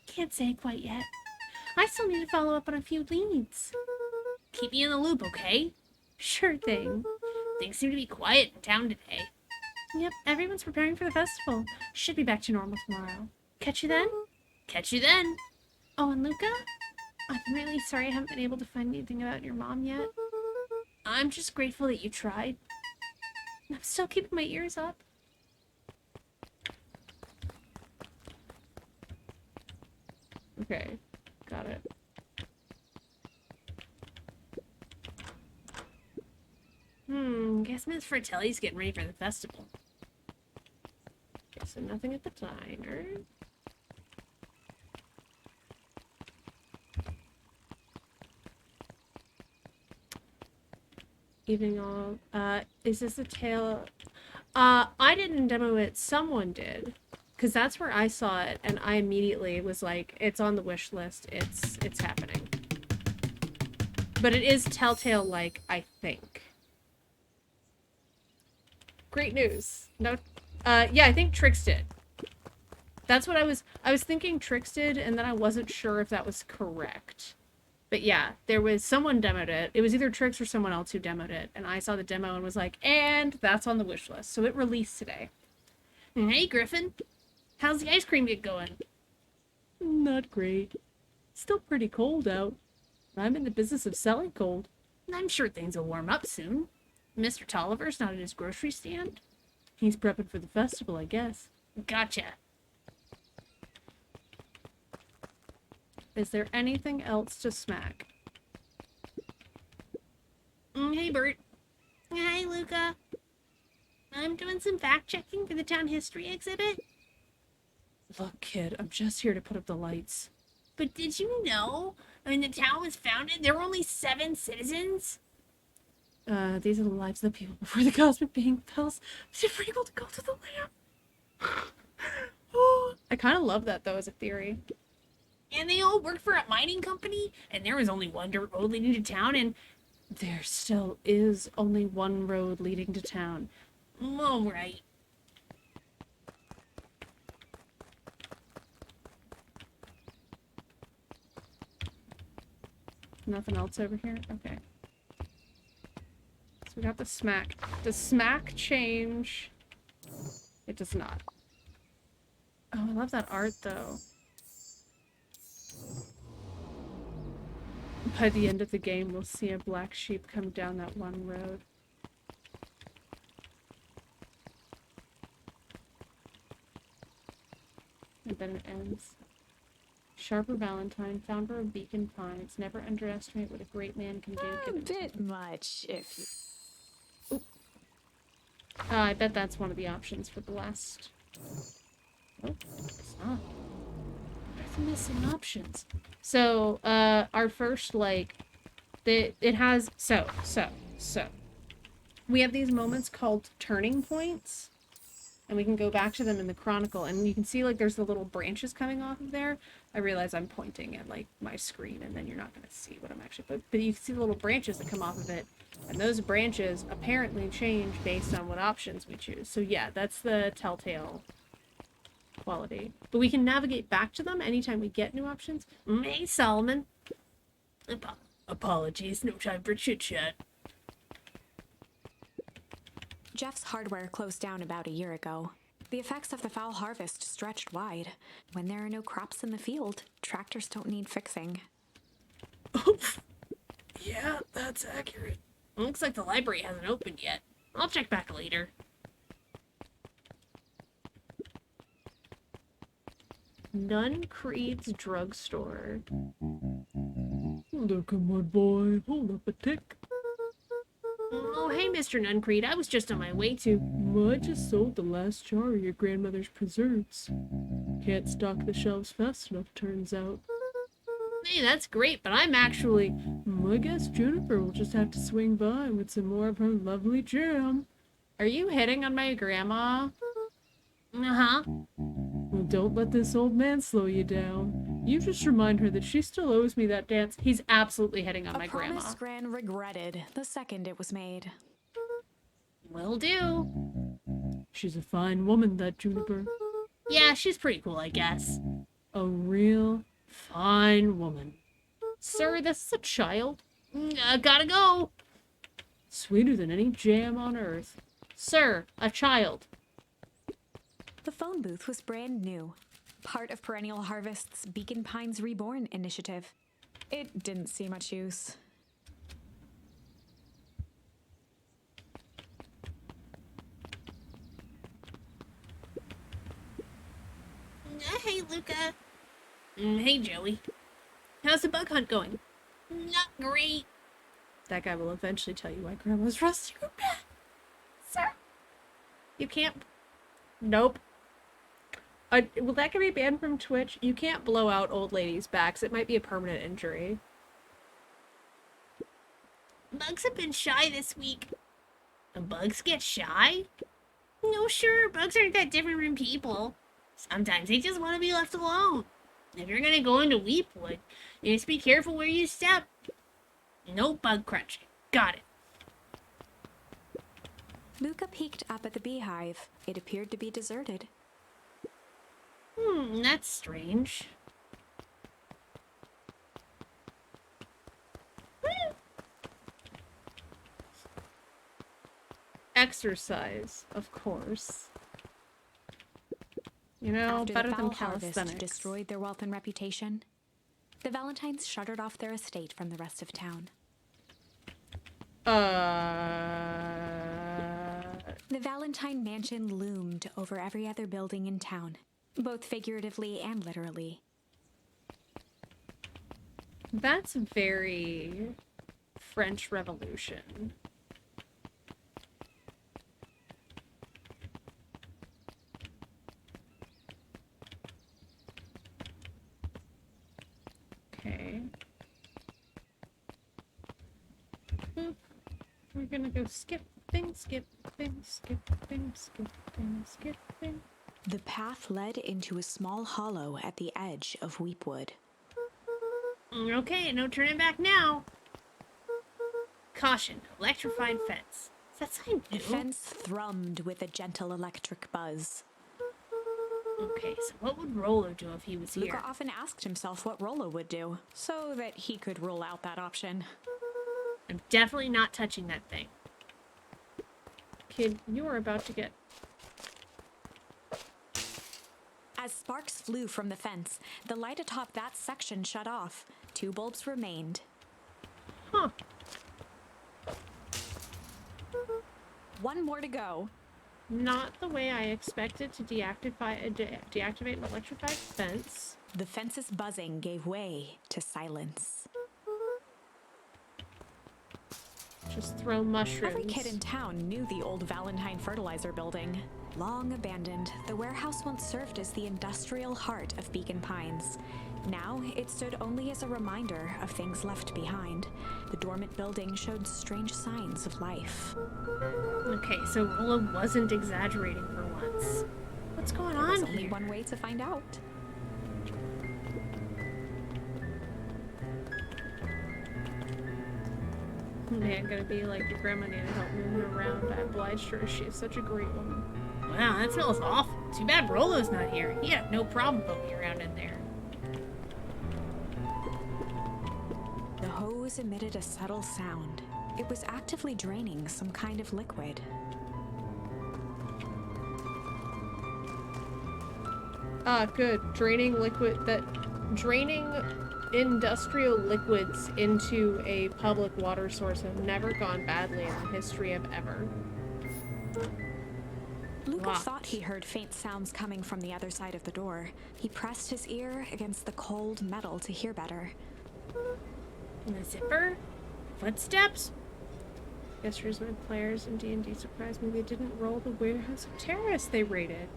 [SPEAKER 4] Can't say quite yet. I still need to follow up on a few leads.
[SPEAKER 1] Keep me in the loop, okay?
[SPEAKER 4] Sure thing.
[SPEAKER 1] Things seem to be quiet in town today.
[SPEAKER 4] Yep, everyone's preparing for the festival. Should be back to normal tomorrow. Catch you then?
[SPEAKER 1] Catch you then.
[SPEAKER 4] Oh, and Luca? I'm really sorry I haven't been able to find anything about your mom yet.
[SPEAKER 1] I'm just grateful that you tried.
[SPEAKER 4] I'm still keeping my ears up. Okay, got it.
[SPEAKER 1] Guess Miss Fratelli's getting ready for the festival.
[SPEAKER 4] Okay, so nothing at the diner. Evening all. Is this a tale? I didn't demo it, someone did. Because that's where I saw it, and I immediately was like, it's on the wish list, it's happening. But it is Telltale-like, I think. Great news. No, yeah, I think Trix did. That's what I was thinking Trix did, and then I wasn't sure if that was correct. But yeah, there was someone demoed it. It was either Trix or someone else who demoed it, and I saw the demo and was like, and that's on the wish list. So it released today.
[SPEAKER 1] Hey, Griffin. How's the ice cream get going?
[SPEAKER 4] Not great. Still pretty cold out. I'm in the business of selling cold.
[SPEAKER 1] I'm sure things will warm up soon. Mr. Tolliver's not at his grocery stand?
[SPEAKER 4] He's prepping for the festival, I guess.
[SPEAKER 1] Gotcha.
[SPEAKER 4] Is there anything else to smack?
[SPEAKER 1] Hey, Bert. Hi, Luca. I'm doing some fact-checking for the town history exhibit.
[SPEAKER 4] Look, kid, I'm just here to put up the lights.
[SPEAKER 1] But did you know? When the town was founded, there were only 7 citizens.
[SPEAKER 4] These are the lives of the people before the cosmic being fells. They were able to go to the lamp. Oh, I kind of love that, though, as a theory.
[SPEAKER 1] And they all worked for a mining company, and there was only one dirt road leading to town, and
[SPEAKER 4] there still is only one road leading to town.
[SPEAKER 1] All right.
[SPEAKER 4] Nothing else over here? Okay. So we got the smack. Does smack change? It does not. Oh, I love that art, though. By the end of the game, we'll see a black sheep come down that one road. And then it ends. Sharper Valentine, founder of Beacon Pines. Never underestimate what a great man can do.
[SPEAKER 2] A bit much, if you...
[SPEAKER 4] I bet that's one of the options for the last... Oh, it's not. What are the missing options? So, our first, like... It has... So. We have these moments called turning points. And we can go back to them in the chronicle, and you can see, like, there's the little branches coming off of there. I realize I'm pointing at, like, my screen, and then you're not going to see what I'm actually... But you can see the little branches that come off of it, and those branches apparently change based on what options we choose. So yeah, that's the Telltale quality. But we can navigate back to them anytime we get new options.
[SPEAKER 1] Hey, Solomon. Apologies, no time for chit-chat.
[SPEAKER 2] Jeff's hardware closed down about a year ago. The effects of the foul harvest stretched wide. When there are no crops in the field, tractors don't need fixing.
[SPEAKER 1] Yeah, that's accurate. Looks like the library hasn't opened yet. I'll check back later.
[SPEAKER 4] Nun Creed's drugstore. Look at my boy. Hold up a tick.
[SPEAKER 1] Oh, hey, Mr. Nuncreed. I was just on my way to...
[SPEAKER 4] Well, I just sold the last jar of your grandmother's preserves. Can't stock the shelves fast enough, turns out.
[SPEAKER 1] Hey, that's great, but I'm actually...
[SPEAKER 4] I guess Juniper will just have to swing by with some more of her lovely jam.
[SPEAKER 1] Are you hitting on my grandma? Uh-huh.
[SPEAKER 4] Well, don't let this old man slow you down. You just remind her that she still owes me that dance.
[SPEAKER 1] He's absolutely hitting on my
[SPEAKER 2] A
[SPEAKER 1] grandma.
[SPEAKER 2] promise Gran regretted the second it was made.
[SPEAKER 1] Will do.
[SPEAKER 4] She's a fine woman, that Juniper.
[SPEAKER 1] Yeah, she's pretty cool, I guess.
[SPEAKER 4] A real fine woman.
[SPEAKER 1] Sir, this is a child. Gotta go.
[SPEAKER 4] Sweeter than any jam on earth.
[SPEAKER 1] Sir, a child.
[SPEAKER 2] The phone booth was brand new, part of Perennial Harvest's Beacon Pines Reborn initiative. It didn't see much use.
[SPEAKER 1] Hey, Luca. Hey, Joey. How's the bug hunt going? Not great.
[SPEAKER 4] That guy will eventually tell you why Grandma's rusty.
[SPEAKER 1] Sir?
[SPEAKER 4] You can't... Nope. Will that get me banned from Twitch? You can't blow out old ladies' backs. It might be a permanent injury.
[SPEAKER 1] Bugs have been shy this week. Bugs get shy? No, sure, bugs aren't that different from people. Sometimes they just want to be left alone. If you're gonna go into Weepwood, you just be careful where you step. No bug crunching. Got it.
[SPEAKER 2] Luca peeked up at the beehive. It appeared to be deserted.
[SPEAKER 1] That's strange.
[SPEAKER 4] Exercise, of course. You know,
[SPEAKER 2] After
[SPEAKER 4] better
[SPEAKER 2] the
[SPEAKER 4] than
[SPEAKER 2] foul harvest
[SPEAKER 4] calisthenics.
[SPEAKER 2] destroyed their wealth and reputation, the Valentines shuttered off their estate from the rest of town. The Valentine mansion loomed over every other building in town, both figuratively and literally.
[SPEAKER 4] That's very French Revolution. Okay. Boop. We're gonna go skipping, skipping, skipping, skipping, skipping.
[SPEAKER 2] The path led into a small hollow at the edge of Weepwood.
[SPEAKER 1] Okay, no turning back now. Caution, electrified fence. Is that sign
[SPEAKER 2] The
[SPEAKER 1] new?
[SPEAKER 2] fence thrummed with a gentle electric buzz.
[SPEAKER 1] Okay, so what would Rolo do if he was
[SPEAKER 2] Luca
[SPEAKER 1] here?
[SPEAKER 2] often asked himself what Rolo would do, so that he could rule out that option.
[SPEAKER 1] I'm definitely not touching that thing.
[SPEAKER 4] Kid, you are about to get...
[SPEAKER 2] As sparks flew from the fence, the light atop that section shut off. 2 bulbs remained.
[SPEAKER 4] Huh.
[SPEAKER 2] 1 more to go.
[SPEAKER 4] Not the way I expected to deactivate an electrified fence.
[SPEAKER 2] The fence's buzzing gave way to silence.
[SPEAKER 4] Just throw mushrooms.
[SPEAKER 2] Every kid in town knew the old Valentine fertilizer building. Long abandoned, the warehouse once served as the industrial heart of Beacon Pines. Now, it stood only as a reminder of things left behind. The dormant building showed strange signs of life.
[SPEAKER 1] Okay, so Rolo wasn't exaggerating for once. What's going
[SPEAKER 2] There's
[SPEAKER 1] on
[SPEAKER 2] only
[SPEAKER 1] here?
[SPEAKER 2] one way to find out.
[SPEAKER 4] Man, gonna be like, your grandma needed help moving around. I obliged her. She is such a great woman.
[SPEAKER 1] Wow, that smells awful. Too bad Rolo's not here. He had no problem poking around in there.
[SPEAKER 2] The hose emitted a subtle sound. It was actively draining some kind of liquid.
[SPEAKER 3] Ah, good. Draining industrial liquids into a public water source have never gone badly in the history of ever.
[SPEAKER 2] Luca
[SPEAKER 1] Locked.
[SPEAKER 2] thought he heard faint sounds coming from the other side of the door. He pressed his ear against the cold metal to hear better.
[SPEAKER 1] In the zipper? Footsteps?
[SPEAKER 3] Yesterday's my players in D&D surprised me they didn't roll the Warehouse of Terrorists they rated.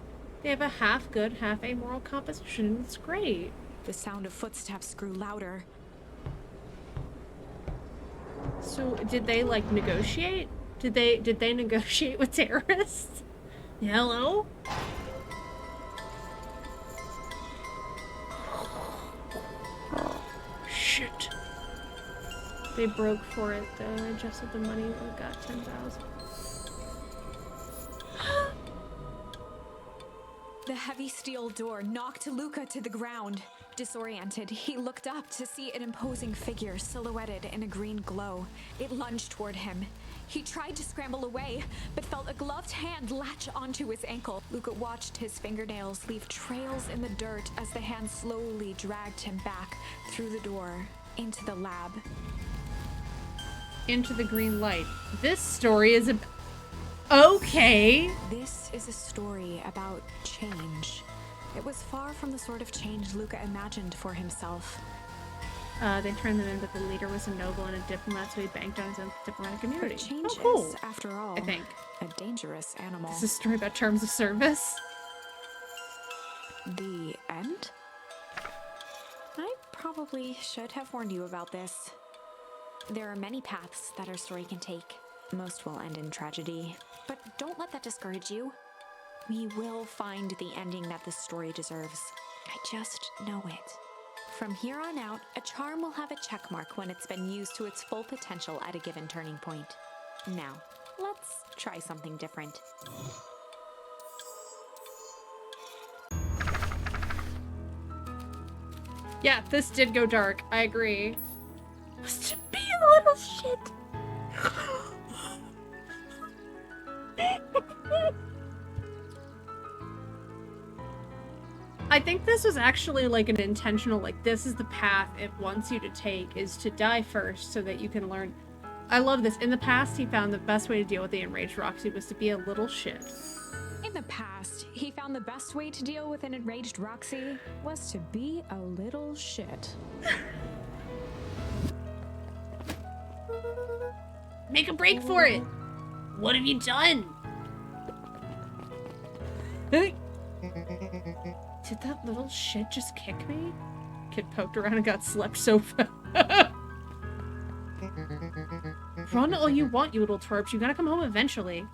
[SPEAKER 3] They have a half good, half amoral composition, and it's great.
[SPEAKER 2] The sound of footsteps grew louder.
[SPEAKER 3] So, did they, like, negotiate? Did they negotiate with terrorists?
[SPEAKER 1] Hello?
[SPEAKER 3] Shit. They broke for it, though. I adjusted the money and got 10,000.
[SPEAKER 2] The heavy steel door knocked Luca to the ground. Disoriented, he looked up to see an imposing figure silhouetted in a green glow. It lunged toward him. He tried to scramble away, but felt a gloved hand latch onto his ankle. Luca watched his fingernails leave trails in the dirt as the hand slowly dragged him back through the door into the lab.
[SPEAKER 3] Into the green light. This story is a... Okay.
[SPEAKER 2] This is a story about change. It was far from the sort of change Luca imagined for himself.
[SPEAKER 3] They turned them in, but the leader was a noble and a diplomat, so he banked on his own diplomatic immunity.
[SPEAKER 2] But change
[SPEAKER 3] Oh, cool.
[SPEAKER 2] is, after all,
[SPEAKER 3] I think.
[SPEAKER 2] a dangerous animal.
[SPEAKER 3] This is a story about terms of service.
[SPEAKER 2] The end? I probably should have warned you about this. There are many paths that our story can take. Most will end in tragedy. But don't let that discourage you. We will find the ending that this story deserves. I just know it. From here on out, a charm will have a check mark when it's been used to its full potential at a given turning point. Now, let's try something different.
[SPEAKER 3] Yeah, this did go dark. I agree.
[SPEAKER 1] Must be a little shit.
[SPEAKER 3] I think this was actually like an intentional, like this is the path it wants you to take, is to die first so that you can learn. I love this. In the past, he found the best way to deal with the enraged Roxy was to be a little shit.
[SPEAKER 2] In the past, he found the best way to deal with an enraged Roxy was to be a little shit.
[SPEAKER 1] Make a break for it. What have you done?
[SPEAKER 3] Did that little shit just kick me? Kid poked around and got slept so fast. Run all you want, you little twerps. You gotta come home eventually.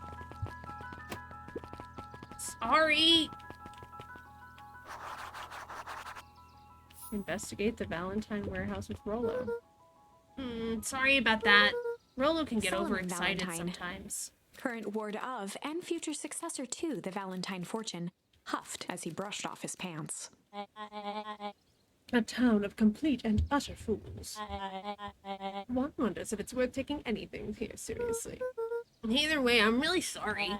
[SPEAKER 1] Sorry.
[SPEAKER 3] Investigate the Valentine warehouse with Rollo.
[SPEAKER 1] Sorry about that. Rollo can get
[SPEAKER 2] Solomon
[SPEAKER 1] overexcited
[SPEAKER 2] Valentine.
[SPEAKER 1] sometimes.
[SPEAKER 2] Current ward of and future successor to the Valentine fortune huffed as he brushed off his pants.
[SPEAKER 3] A town of complete and utter fools. One wonders if it's worth taking anything here seriously.
[SPEAKER 1] Either way, I'm really sorry.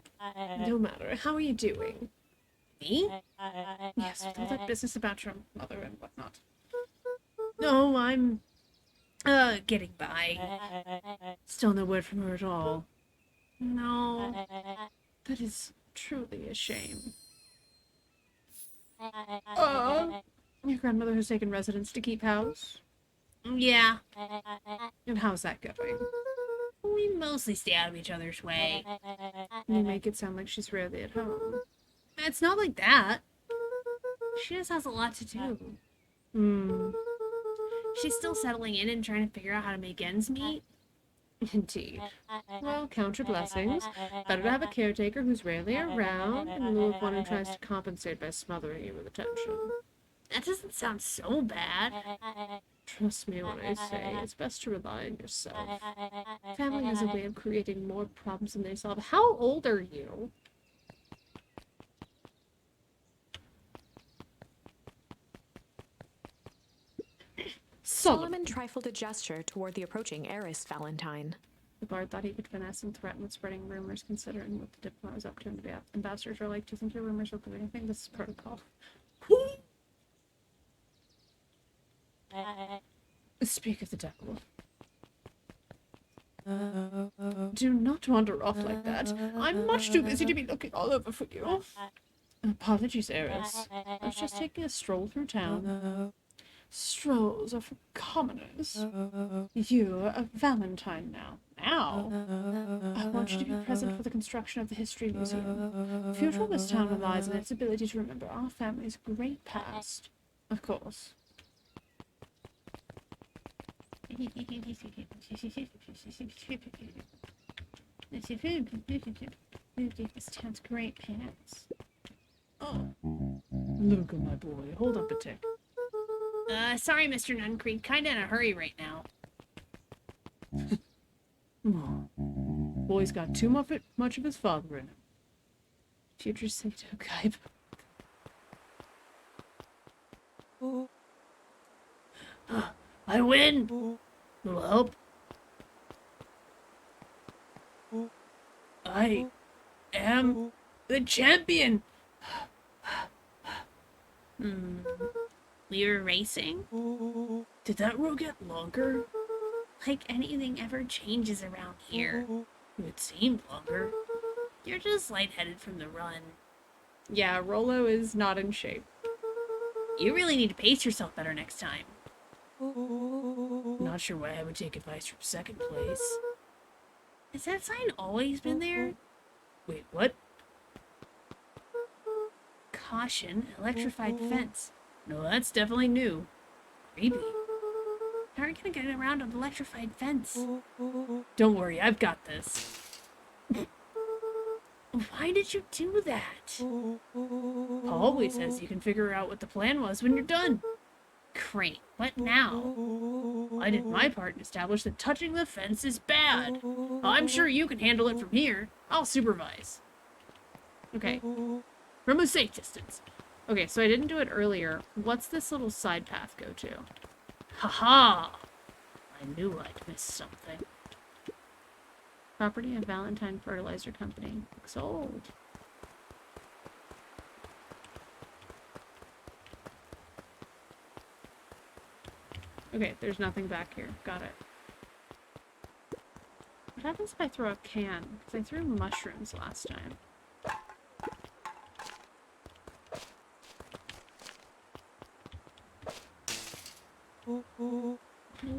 [SPEAKER 3] No matter. How are you doing?
[SPEAKER 1] Me?
[SPEAKER 3] Yes, with all that business about your mother and whatnot.
[SPEAKER 1] No, I'm getting by.
[SPEAKER 3] Still no word from her at all.
[SPEAKER 1] No.
[SPEAKER 3] That is truly a shame. Your grandmother has taken residence to keep house?
[SPEAKER 1] Yeah.
[SPEAKER 3] And how's that going?
[SPEAKER 1] We mostly stay out of each other's way.
[SPEAKER 3] You make it sound like she's rarely at home.
[SPEAKER 1] It's not like that. She just has a lot to do. She's still settling in and trying to figure out how to make ends meet.
[SPEAKER 3] Indeed. Well, count your blessings. Better to have a caretaker who's rarely around in lieu of one who tries to compensate by smothering you with attention.
[SPEAKER 1] That doesn't sound so bad.
[SPEAKER 3] Trust me when I say it's best to rely on yourself. Family has a way of creating more problems than they solve. How old are you?
[SPEAKER 2] Solomon trifled a gesture toward the approaching heiress Valentine.
[SPEAKER 3] The bard thought he could finesse and threaten with spreading rumors, considering what the diplomat was up to, and the ambassadors are like, do you think your rumors will do anything? This is protocol.
[SPEAKER 1] Who
[SPEAKER 3] Speak of the devil. Do not wander off like that. I'm much too busy to be looking all over for you. Apologies, Eris. I was just taking a stroll through town. Strolls are for commoners. You are Valentine now. Now? I want you to be present for the construction of the History Museum. The future of this town relies on its ability to remember our family's great past. Of course. This town's great past. Oh. Luca, my boy, hold up a tick.
[SPEAKER 1] Sorry, Mr. Nuncreed. Kinda in a hurry right now.
[SPEAKER 3] Boy's got too much of his father in him. Future Sato Kaiba.
[SPEAKER 1] I win! Little help? I am the champion! We were racing?
[SPEAKER 3] Did that row get longer?
[SPEAKER 1] Like anything ever changes around here.
[SPEAKER 3] It seemed longer.
[SPEAKER 1] You're just lightheaded from the run.
[SPEAKER 3] Yeah, Rolo is not in shape.
[SPEAKER 1] You really need to pace yourself better next time.
[SPEAKER 3] Not sure why I would take advice from second place.
[SPEAKER 1] Has that sign always been there?
[SPEAKER 3] Wait, what?
[SPEAKER 1] Caution, electrified fence.
[SPEAKER 3] No, that's definitely new.
[SPEAKER 1] Creepy. How are you gonna get around an electrified fence?
[SPEAKER 3] Don't worry, I've got this.
[SPEAKER 1] Why did you do that?
[SPEAKER 3] Paul always says you can figure out what the plan was when you're done.
[SPEAKER 1] Great, what now?
[SPEAKER 3] I did my part and established that touching the fence is bad. I'm sure you can handle it from here. I'll supervise. Okay. From a safe distance. Okay, so I didn't do it earlier. What's this little side path go to? Haha! I knew I'd missed something. Property of Valentine Fertilizer Company. Sold. Okay, there's nothing back here. Got it. What happens if I throw a can? Because I threw mushrooms last time.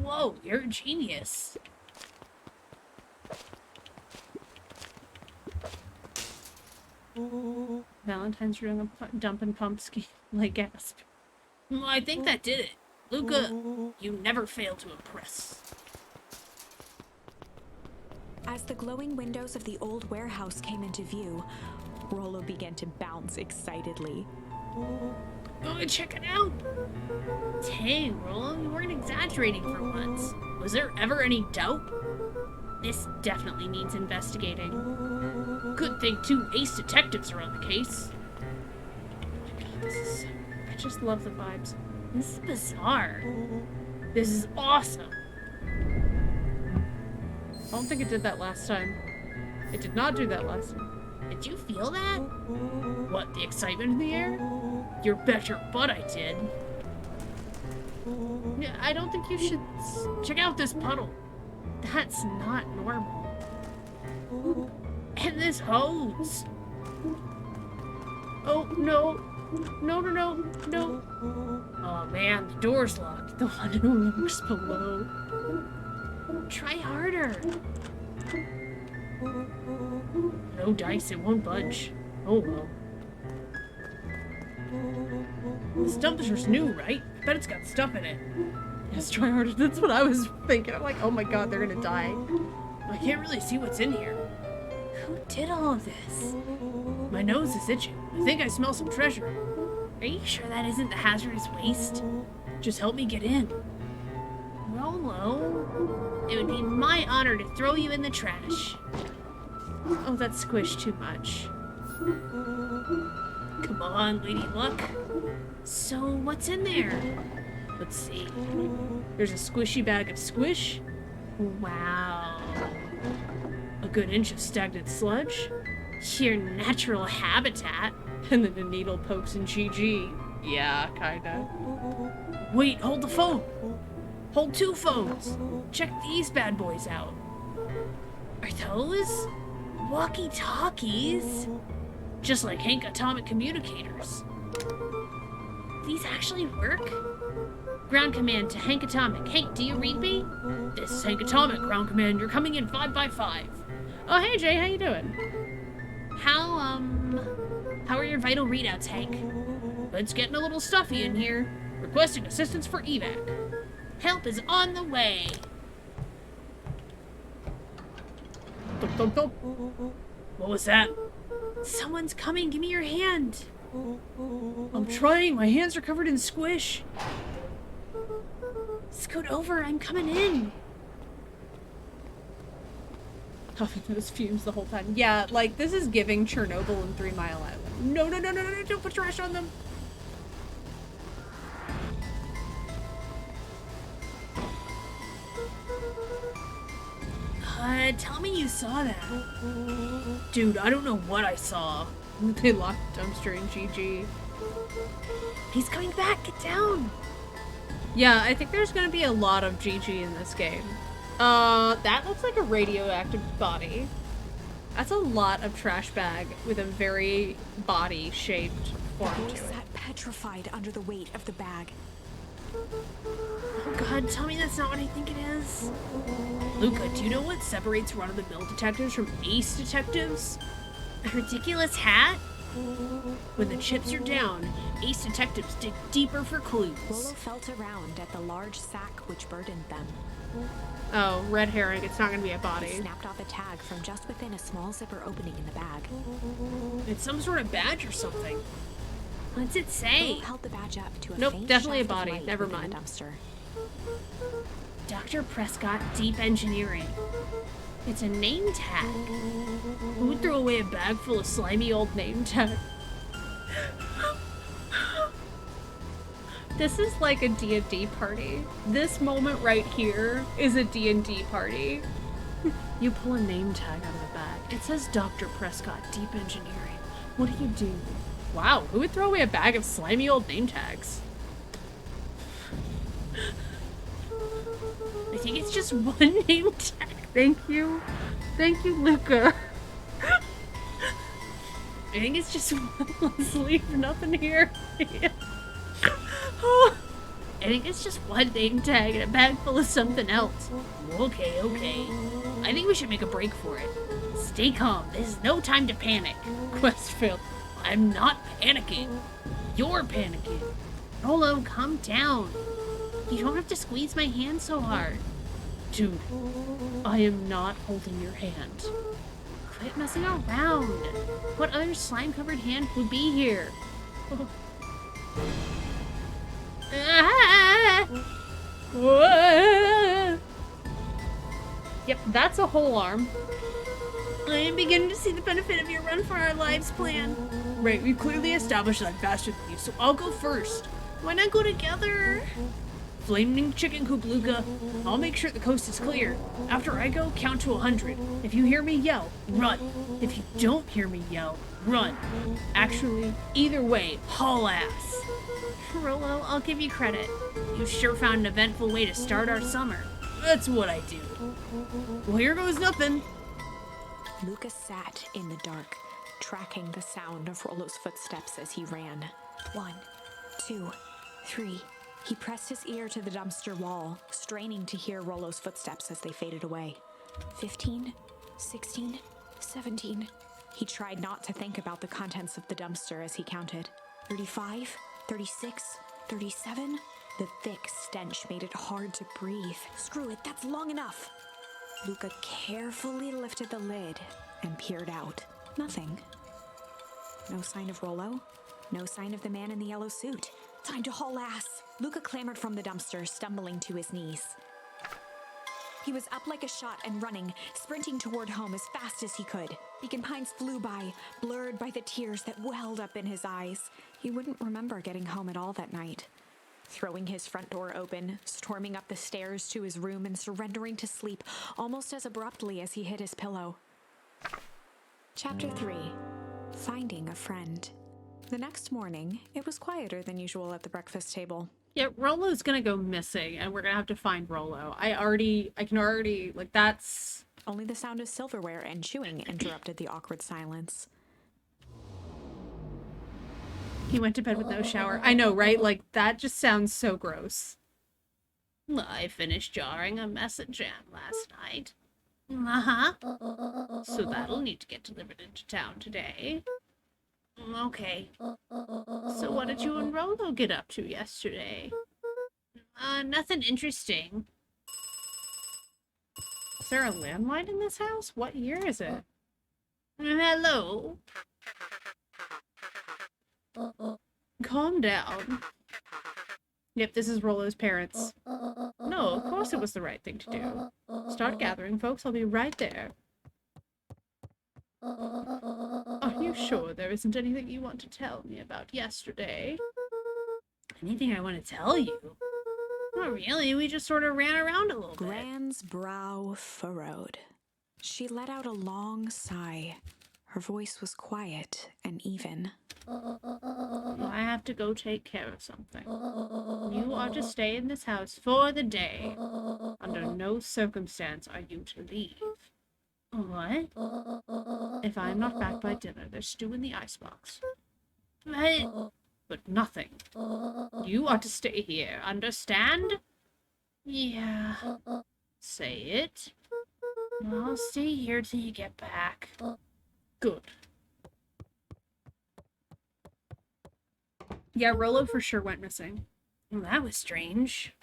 [SPEAKER 1] Whoa, you're a genius.
[SPEAKER 3] Valentine's doing a dump and pump scheme. Like, gasp.
[SPEAKER 1] Well, I think that did it. Luca, you never fail to impress.
[SPEAKER 2] As the glowing windows of the old warehouse came into view, Rolo began to bounce excitedly.
[SPEAKER 1] Go and check it out. Dang, Rolo, you weren't exaggerating for once. Was there ever any doubt? This definitely needs investigating. Good thing 2 ace detectives are on the case.
[SPEAKER 3] Oh my god, this is so... I just love the vibes.
[SPEAKER 1] This is bizarre.
[SPEAKER 3] This is awesome. I don't think it did that last time. It did not do that last time.
[SPEAKER 1] Did you feel that?
[SPEAKER 3] What, the excitement in the air? You bet your butt I did. Yeah, I don't think you should... Check out this puddle. That's not normal. And this hose. Oh, no. No, no, no, no. Oh man, the door's locked. The one who lurks below.
[SPEAKER 1] Try harder.
[SPEAKER 3] No dice, it won't budge. Oh well. This dumpster's new, right? Bet it's got stuff in it. Yes, try harder. That's what I was thinking. I'm like, oh my god, they're gonna die. I can't really see what's in here.
[SPEAKER 1] Who did all of this?
[SPEAKER 3] My nose is itching. I think I smell some treasure.
[SPEAKER 1] Are you sure that isn't the hazardous waste?
[SPEAKER 3] Just help me get in.
[SPEAKER 1] Rolo, it would be my honor to throw you in the trash.
[SPEAKER 3] Oh, that squished too much.
[SPEAKER 1] Come on, Lady Luck. So, what's in there?
[SPEAKER 3] Let's see. There's a squishy bag of squish.
[SPEAKER 1] Wow.
[SPEAKER 3] A good inch of stagnant sludge.
[SPEAKER 1] Your natural habitat.
[SPEAKER 3] And then the needle pokes in GG. Yeah, kinda.
[SPEAKER 1] Wait, hold the phone. Hold 2 phones. Check these bad boys out. Are those walkie-talkies? Just like Hank Atomic Communicators. These actually work? Ground command to Hank Atomic. Hank, do you read me? This is Hank Atomic, ground command. You're coming in 5 by 5.
[SPEAKER 3] Oh, hey Jay, how you doing?
[SPEAKER 1] How are your vital readouts, Hank? It's getting a little stuffy in here. Requesting assistance for evac. Help is on the way.
[SPEAKER 3] Thump, thump, thump.
[SPEAKER 1] What was that? Someone's coming. Give me your hand.
[SPEAKER 3] I'm trying. My hands are covered in squish.
[SPEAKER 1] Scoot over. I'm coming in.
[SPEAKER 3] Puffing those fumes the whole time. Yeah, like, this is giving Chernobyl and 3 Mile Island. No, no, no, no, no, no, don't put trash on them.
[SPEAKER 1] Tell me you saw that. Dude, I don't know what I saw.
[SPEAKER 3] They locked Dumpster and GG.
[SPEAKER 1] He's coming back. Get down.
[SPEAKER 3] Yeah, I think there's gonna be a lot of GG in this game. That looks like a radioactive body. That's a lot of trash bag with a very body-shaped form
[SPEAKER 2] He
[SPEAKER 3] to it.
[SPEAKER 2] sat petrified under the weight of the bag.
[SPEAKER 1] Oh god, tell me that's not what I think it is. Luca, do you know what separates run-of-the-mill detectives from ace detectives? A ridiculous hat? When the chips are down, ace detectives dig deeper for clues.
[SPEAKER 2] Rollo felt around at the large sack which burdened them.
[SPEAKER 3] Oh, red herring. It's not gonna be a
[SPEAKER 2] He
[SPEAKER 3] body.
[SPEAKER 2] snapped off a tag from just within a small zipper opening in the bag.
[SPEAKER 1] It's some sort of badge or something. What's it say?
[SPEAKER 2] Rollo held the badge up to a
[SPEAKER 3] Nope,
[SPEAKER 2] faint
[SPEAKER 3] definitely a
[SPEAKER 2] shaft of
[SPEAKER 3] body.
[SPEAKER 2] light
[SPEAKER 3] Never
[SPEAKER 2] within the
[SPEAKER 3] mind.
[SPEAKER 2] dumpster.
[SPEAKER 1] Dr. Prescott Deep Engineering. It's a name tag. Who would throw away a bag full of slimy old name tag?
[SPEAKER 3] This is like a D&D party. This moment right here is a D&D party. You pull a name tag out of the bag. It says Dr. Prescott Deep Engineering. What do you do? Wow, who would throw away a bag of slimy old name tags?
[SPEAKER 1] I think it's just one name tag.
[SPEAKER 3] Thank you. Thank you, Luca.
[SPEAKER 1] I think it's just one.
[SPEAKER 3] Let's leave nothing here.
[SPEAKER 1] I think it's just one name tag and a bag full of something else. Okay, okay. I think we should make a break for it. Stay calm. This is no time to panic.
[SPEAKER 3] Quest failed.
[SPEAKER 1] I'm not panicking. You're panicking. Rollo, calm down. You don't have to squeeze my hand so hard.
[SPEAKER 3] Dude, I am not holding your hand.
[SPEAKER 1] Quit messing around. What other slime-covered hand would be here? Ah!
[SPEAKER 3] Yep, that's a whole arm.
[SPEAKER 1] I am beginning to see the benefit of your Run for Our Lives plan. Right, we've clearly established that I'm faster than you, so I'll go first. Why not go together? Flaming chicken coop, Luca. I'll make sure the coast is clear. After I go, count to 100. If you hear me yell, run. If you don't hear me yell, run. Actually, either way, haul ass. Rollo, I'll give you credit. You sure found an eventful way to start our summer. That's what I do. Well, here goes nothing.
[SPEAKER 2] Lucas sat in the dark, tracking the sound of Rollo's footsteps as he ran. 1, 2, 3. He pressed his ear to the dumpster wall, straining to hear Rollo's footsteps as they faded away. 15, 16, 17. He tried not to think about the contents of the dumpster as he counted. 35, 36, 37. The thick stench made it hard to breathe. Screw it, that's long enough. Luca carefully lifted the lid and peered out. Nothing. No sign of Rollo. No sign of the man in the yellow suit. Time to haul ass. Luca clambered from the dumpster, stumbling to his knees. He was up like a shot and running, sprinting toward home as fast as he could. Beacon Pines flew by, blurred by the tears that welled up in his eyes. He wouldn't remember getting home at all that night. Throwing his front door open, storming up the stairs to his room and surrendering to sleep almost as abruptly as he hit his pillow. Chapter 3. Finding a Friend. The next morning, it was quieter than usual at the breakfast table.
[SPEAKER 3] Yeah, Rolo's gonna go missing, and we're gonna have to find Rolo. I can already, like, that's...
[SPEAKER 2] Only the sound of silverware and chewing interrupted the awkward silence.
[SPEAKER 3] He went to bed with no shower. I know, right? Like, that just sounds so gross.
[SPEAKER 1] I finished jarring a mess of jam last night. Uh-huh. So that'll need to get delivered into town today. Okay. So what did you and Rolo get up to yesterday? Nothing interesting.
[SPEAKER 3] Is there a landline in this house? What year is it?
[SPEAKER 1] Hello?
[SPEAKER 3] Calm down. Yep, this is Rolo's parents. No, of course it was the right thing to do. Start gathering, folks. I'll be right there. Are you sure there isn't anything you want to tell me about yesterday?
[SPEAKER 1] Anything I want to tell you? Not really, we just sort of ran around a little bit.
[SPEAKER 2] Gran's brow furrowed. She let out a long sigh. Her voice was quiet and even.
[SPEAKER 1] I have to go take care of something. You are to stay in this house for the day.
[SPEAKER 3] Under no circumstance are you to leave.
[SPEAKER 1] What?
[SPEAKER 3] If I am not back by dinner, there's stew in the icebox. But nothing. You are to stay here, understand?
[SPEAKER 1] Yeah.
[SPEAKER 3] Say it.
[SPEAKER 1] I'll stay here till you get back.
[SPEAKER 3] Good. Yeah, Rolo for sure went missing.
[SPEAKER 1] Well, that was strange.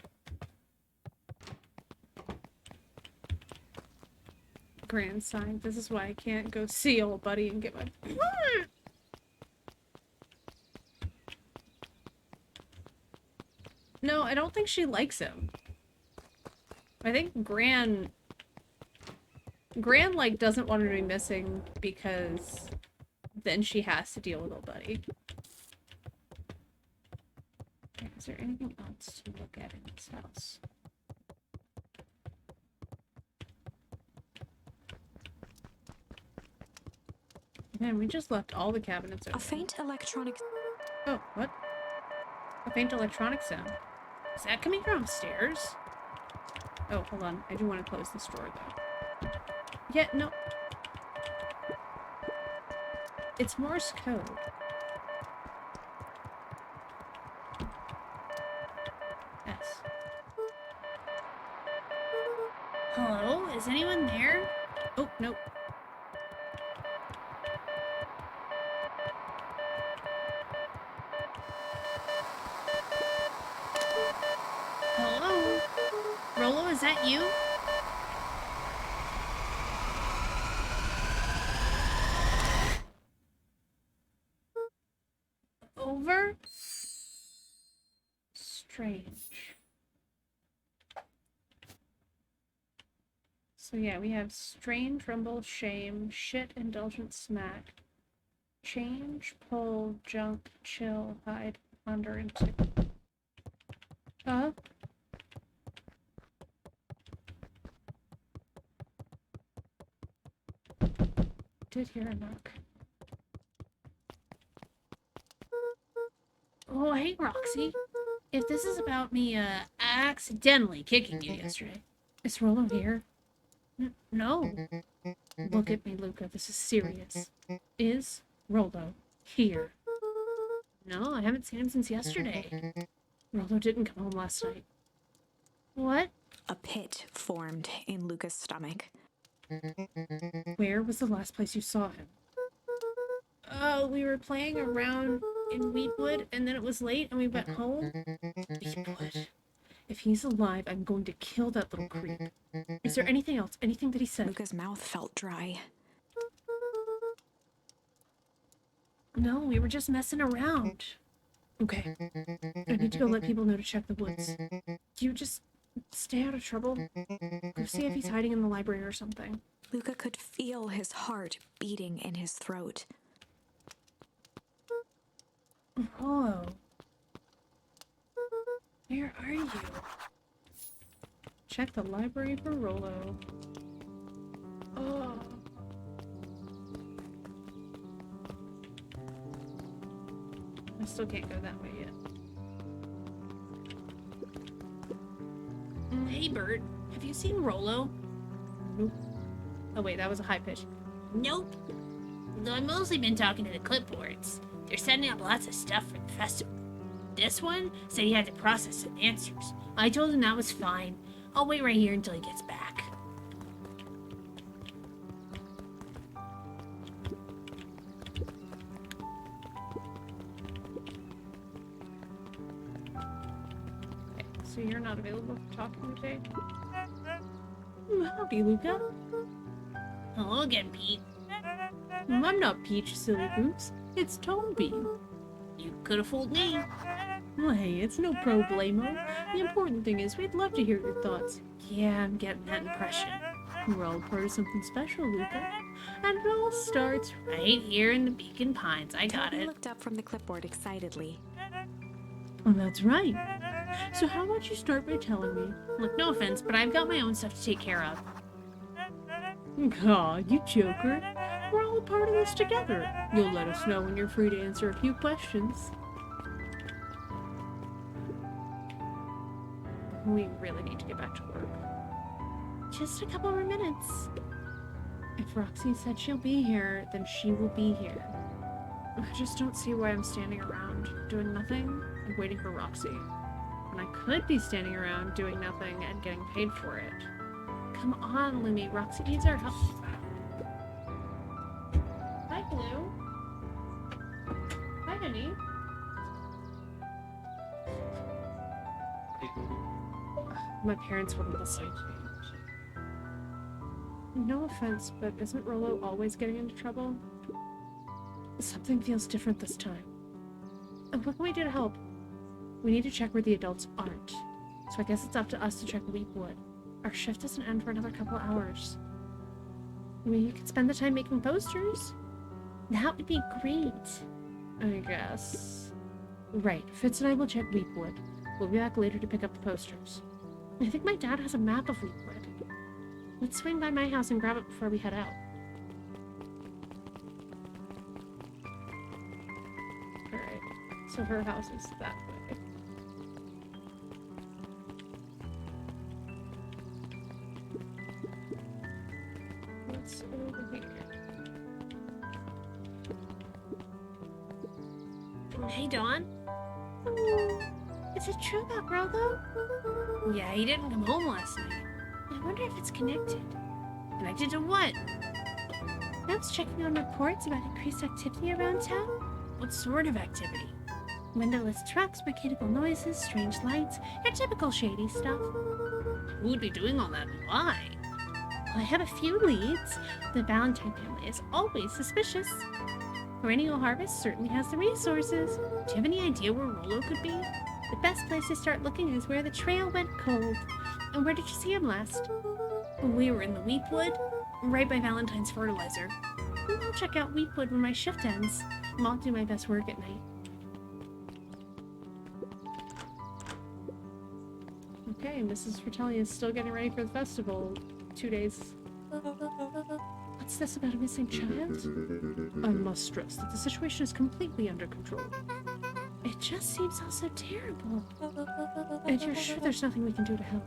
[SPEAKER 3] Grand sign. This is why I can't go see old buddy and get my... No, I don't think she likes him. I think Gran, like, doesn't want her to be missing because then she has to deal with old buddy. Is there anything else to look at in this house? Man, we just left all the cabinets open.
[SPEAKER 2] A faint electronic...
[SPEAKER 3] Oh, what? A faint electronic sound.
[SPEAKER 1] Is that coming from upstairs?
[SPEAKER 3] Oh, hold on. I do want to close this door, though. Yeah, no. It's Morse code. S.
[SPEAKER 1] Hello? Is anyone there?
[SPEAKER 3] Oh, nope.
[SPEAKER 1] Hello? Rolo, is that you?
[SPEAKER 3] Over? Strange. So yeah, we have strange, rumble, shame, shit, indulgent, smack, change, pull, jump, chill, hide, under, and tick. Did hear a knock.
[SPEAKER 1] Oh, hey, Roxy. If this is about me, accidentally kicking you yesterday.
[SPEAKER 3] Is Rolo here?
[SPEAKER 1] No.
[SPEAKER 3] Look at me, Luca. This is serious. Is Rolo here?
[SPEAKER 1] No, I haven't seen him since yesterday.
[SPEAKER 3] Rolo didn't come home last night.
[SPEAKER 1] What?
[SPEAKER 2] A pit formed in Luca's stomach.
[SPEAKER 3] Where was the last place you saw him?
[SPEAKER 1] We were playing around in Weedwood, and then it was late, and we went home.
[SPEAKER 3] Weedwood. If he's alive, I'm going to kill that little creep. Is there anything else? Anything that he said?
[SPEAKER 2] Luca's mouth felt dry.
[SPEAKER 1] No, we were just messing around.
[SPEAKER 3] Okay. I need to go let people know to check the woods. Do you just stay out of trouble? Go see if he's hiding in the library or something.
[SPEAKER 2] Luca could feel his heart beating in his throat.
[SPEAKER 3] Hello. Where are you? Check the library for Rolo. Oh. I still can't go that way yet.
[SPEAKER 1] Hey, Bert. Have you seen Rolo?
[SPEAKER 3] Nope. Oh wait, that was a high pitch.
[SPEAKER 1] Nope. Though I've mostly been talking to the clipboards. They're setting up lots of stuff for the festival. This one said he had to process some answers. I told him that was fine. I'll wait right here until he gets back.
[SPEAKER 3] Okay, so you're not available for talking today? Howdy, Luca.
[SPEAKER 1] Hello again, Pete.
[SPEAKER 3] I'm not Peach, silly boots. It's Toby.
[SPEAKER 1] You could have fooled me.
[SPEAKER 3] Well, hey, it's no problemo. The important thing is we'd love to hear your thoughts.
[SPEAKER 1] Yeah, I'm getting that impression.
[SPEAKER 3] We're all part of something special, Luca. And it all starts
[SPEAKER 1] Right here in the Beacon Pines. I got
[SPEAKER 2] Toby
[SPEAKER 1] it.
[SPEAKER 2] looked up from the clipboard excitedly.
[SPEAKER 3] Oh, that's right. So how about you start by telling me?
[SPEAKER 1] Look, no offense, but I've got my own stuff to take care of.
[SPEAKER 3] Aw, you joker. We're all a part of this together. You'll let us know when you're free to answer a few questions. We really need to get back to work.
[SPEAKER 1] Just a couple more minutes.
[SPEAKER 3] If Roxy said she'll be here, then she will be here. I just don't see why I'm standing around doing nothing and waiting for Roxy. When I could be standing around doing nothing and getting paid for it. Come on, Lumi. Roxy needs our help. Hi, Blue. Hi, honey. My parents wouldn't listen. No offense, but isn't Rolo always getting into trouble? Something feels different this time. And what can we do to help? We need to check where the adults aren't. So I guess it's up to us to check Weepwood. Our shift doesn't end for another couple hours. We could spend the time making posters.
[SPEAKER 1] That would be great.
[SPEAKER 3] I guess. Right, Fitz and I will check Weepwood. We'll be back later to pick up the posters. I think my dad has a map of Weepwood. Let's swing by my house and grab it before we head out. Alright, so her house is that way. What's over here?
[SPEAKER 1] Hey, Dawn.
[SPEAKER 3] Is it true about Rolo?
[SPEAKER 1] Yeah, he didn't come home last night.
[SPEAKER 3] I wonder if it's connected.
[SPEAKER 1] Connected to what?
[SPEAKER 3] I was checking on reports about increased activity around town.
[SPEAKER 1] What sort of activity?
[SPEAKER 3] Windowless trucks, mechanical noises, strange lights, your typical shady stuff.
[SPEAKER 1] Who would be doing all that and why?
[SPEAKER 3] Well, I have a few leads. The Valentine family is always suspicious. Perennial Harvest certainly has the resources.
[SPEAKER 1] Do you have any idea where Rolo could be?
[SPEAKER 3] The best place to start looking is where the trail went cold. And where did you see him last?
[SPEAKER 1] We were in the Weepwood, right by Valentine's fertilizer.
[SPEAKER 3] I'll check out Weepwood when my shift ends. And I'll do my best work at night. Okay, Mrs. Fratelli is still getting ready for the festival. 2 days. What's this about a missing child? I must stress that the situation is completely under control. It just seems all so terrible. And you're sure there's nothing we can do to help?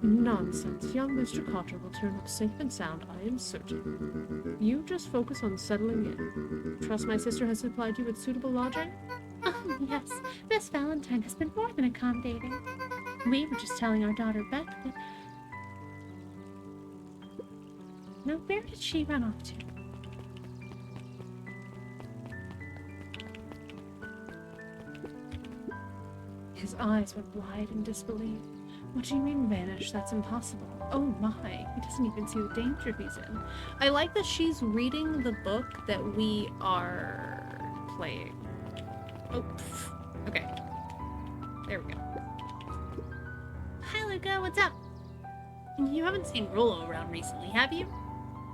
[SPEAKER 3] Nonsense. Young Mr. Cotter will turn up safe and sound, I am certain. You just focus on settling in. Trust my sister has supplied you with suitable lodging? Oh, yes. Miss Valentine has been more than accommodating. We were just telling our daughter Beth that... Now, where did she run off to? His eyes went wide in disbelief. What do you mean vanish? That's impossible. Oh my, he doesn't even see the danger he's in. I like that she's reading the book that we are playing. Oh, pff. Okay. There we go.
[SPEAKER 1] Hi, Luca. What's up? You haven't seen Rolo around recently, have you?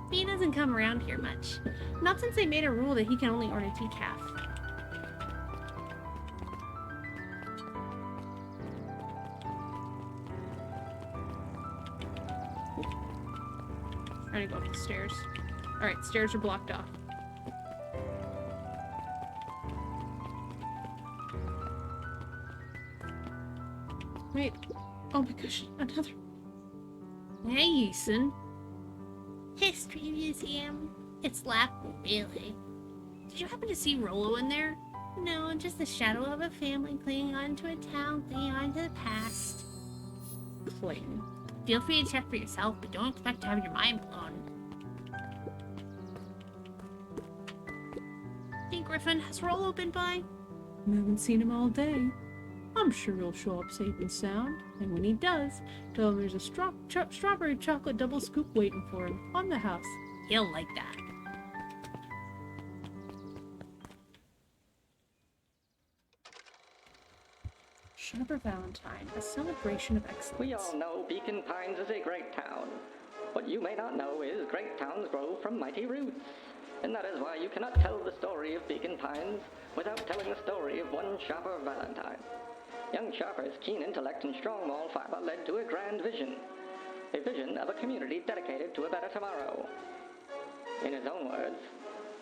[SPEAKER 1] He doesn't come around here much.
[SPEAKER 3] Not since they made a rule that he can only order decaf. Trying to go up the stairs. Alright, stairs are blocked off. Wait. Oh my gosh, another.
[SPEAKER 1] Hey, Ethan. History Museum. It's laughable, really. Did you happen to see Rollo in there? No, just the shadow of a family clinging on to a town, clinging on to the past.
[SPEAKER 3] Cling.
[SPEAKER 1] Feel free to check for yourself, but don't expect to have your mind blown. Hey, Griffin, has Rollo been by?
[SPEAKER 3] I haven't seen him all day. I'm sure he'll show up safe and sound, and when he does, tell him there's a strawberry chocolate double scoop waiting for him on the house.
[SPEAKER 1] He'll like that.
[SPEAKER 3] Sharper Valentine, a celebration of excellence.
[SPEAKER 5] We all know Beacon Pines is a great town. What you may not know is great towns grow from mighty roots. And that is why you cannot tell the story of Beacon Pines without telling the story of one Sharper Valentine. Young Sharper's keen intellect and strong moral fiber led to a grand vision. A vision of a community dedicated to a better tomorrow. In his own words,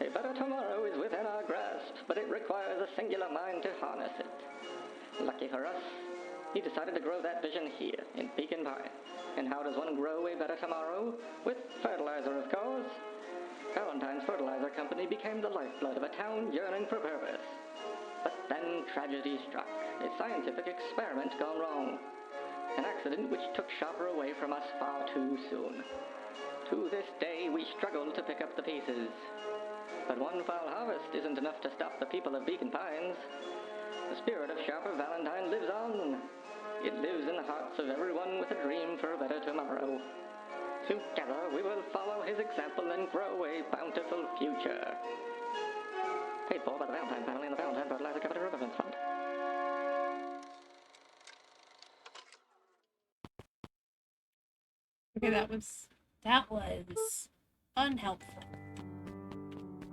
[SPEAKER 5] a better tomorrow is within our grasp, but it requires a singular mind to harness it. Lucky for us, he decided to grow that vision here, in Beacon Pines. And how does one grow a better tomorrow? With fertilizer, of course. Valentine's Fertilizer Company became the lifeblood of a town yearning for purpose. But then tragedy struck, a scientific experiment gone wrong. An accident which took Sharper away from us far too soon. To this day, we struggle to pick up the pieces. But one foul harvest isn't enough to stop the people of Beacon Pines. The spirit of Sharper Valentine lives on. It lives in the hearts of everyone with a dream for a better tomorrow. Together, we will follow his example and grow a bountiful future. Paid for by the Valentine family and the Valentine Fertilizer Company Remembrance Fund.
[SPEAKER 3] Okay, that was
[SPEAKER 1] unhelpful.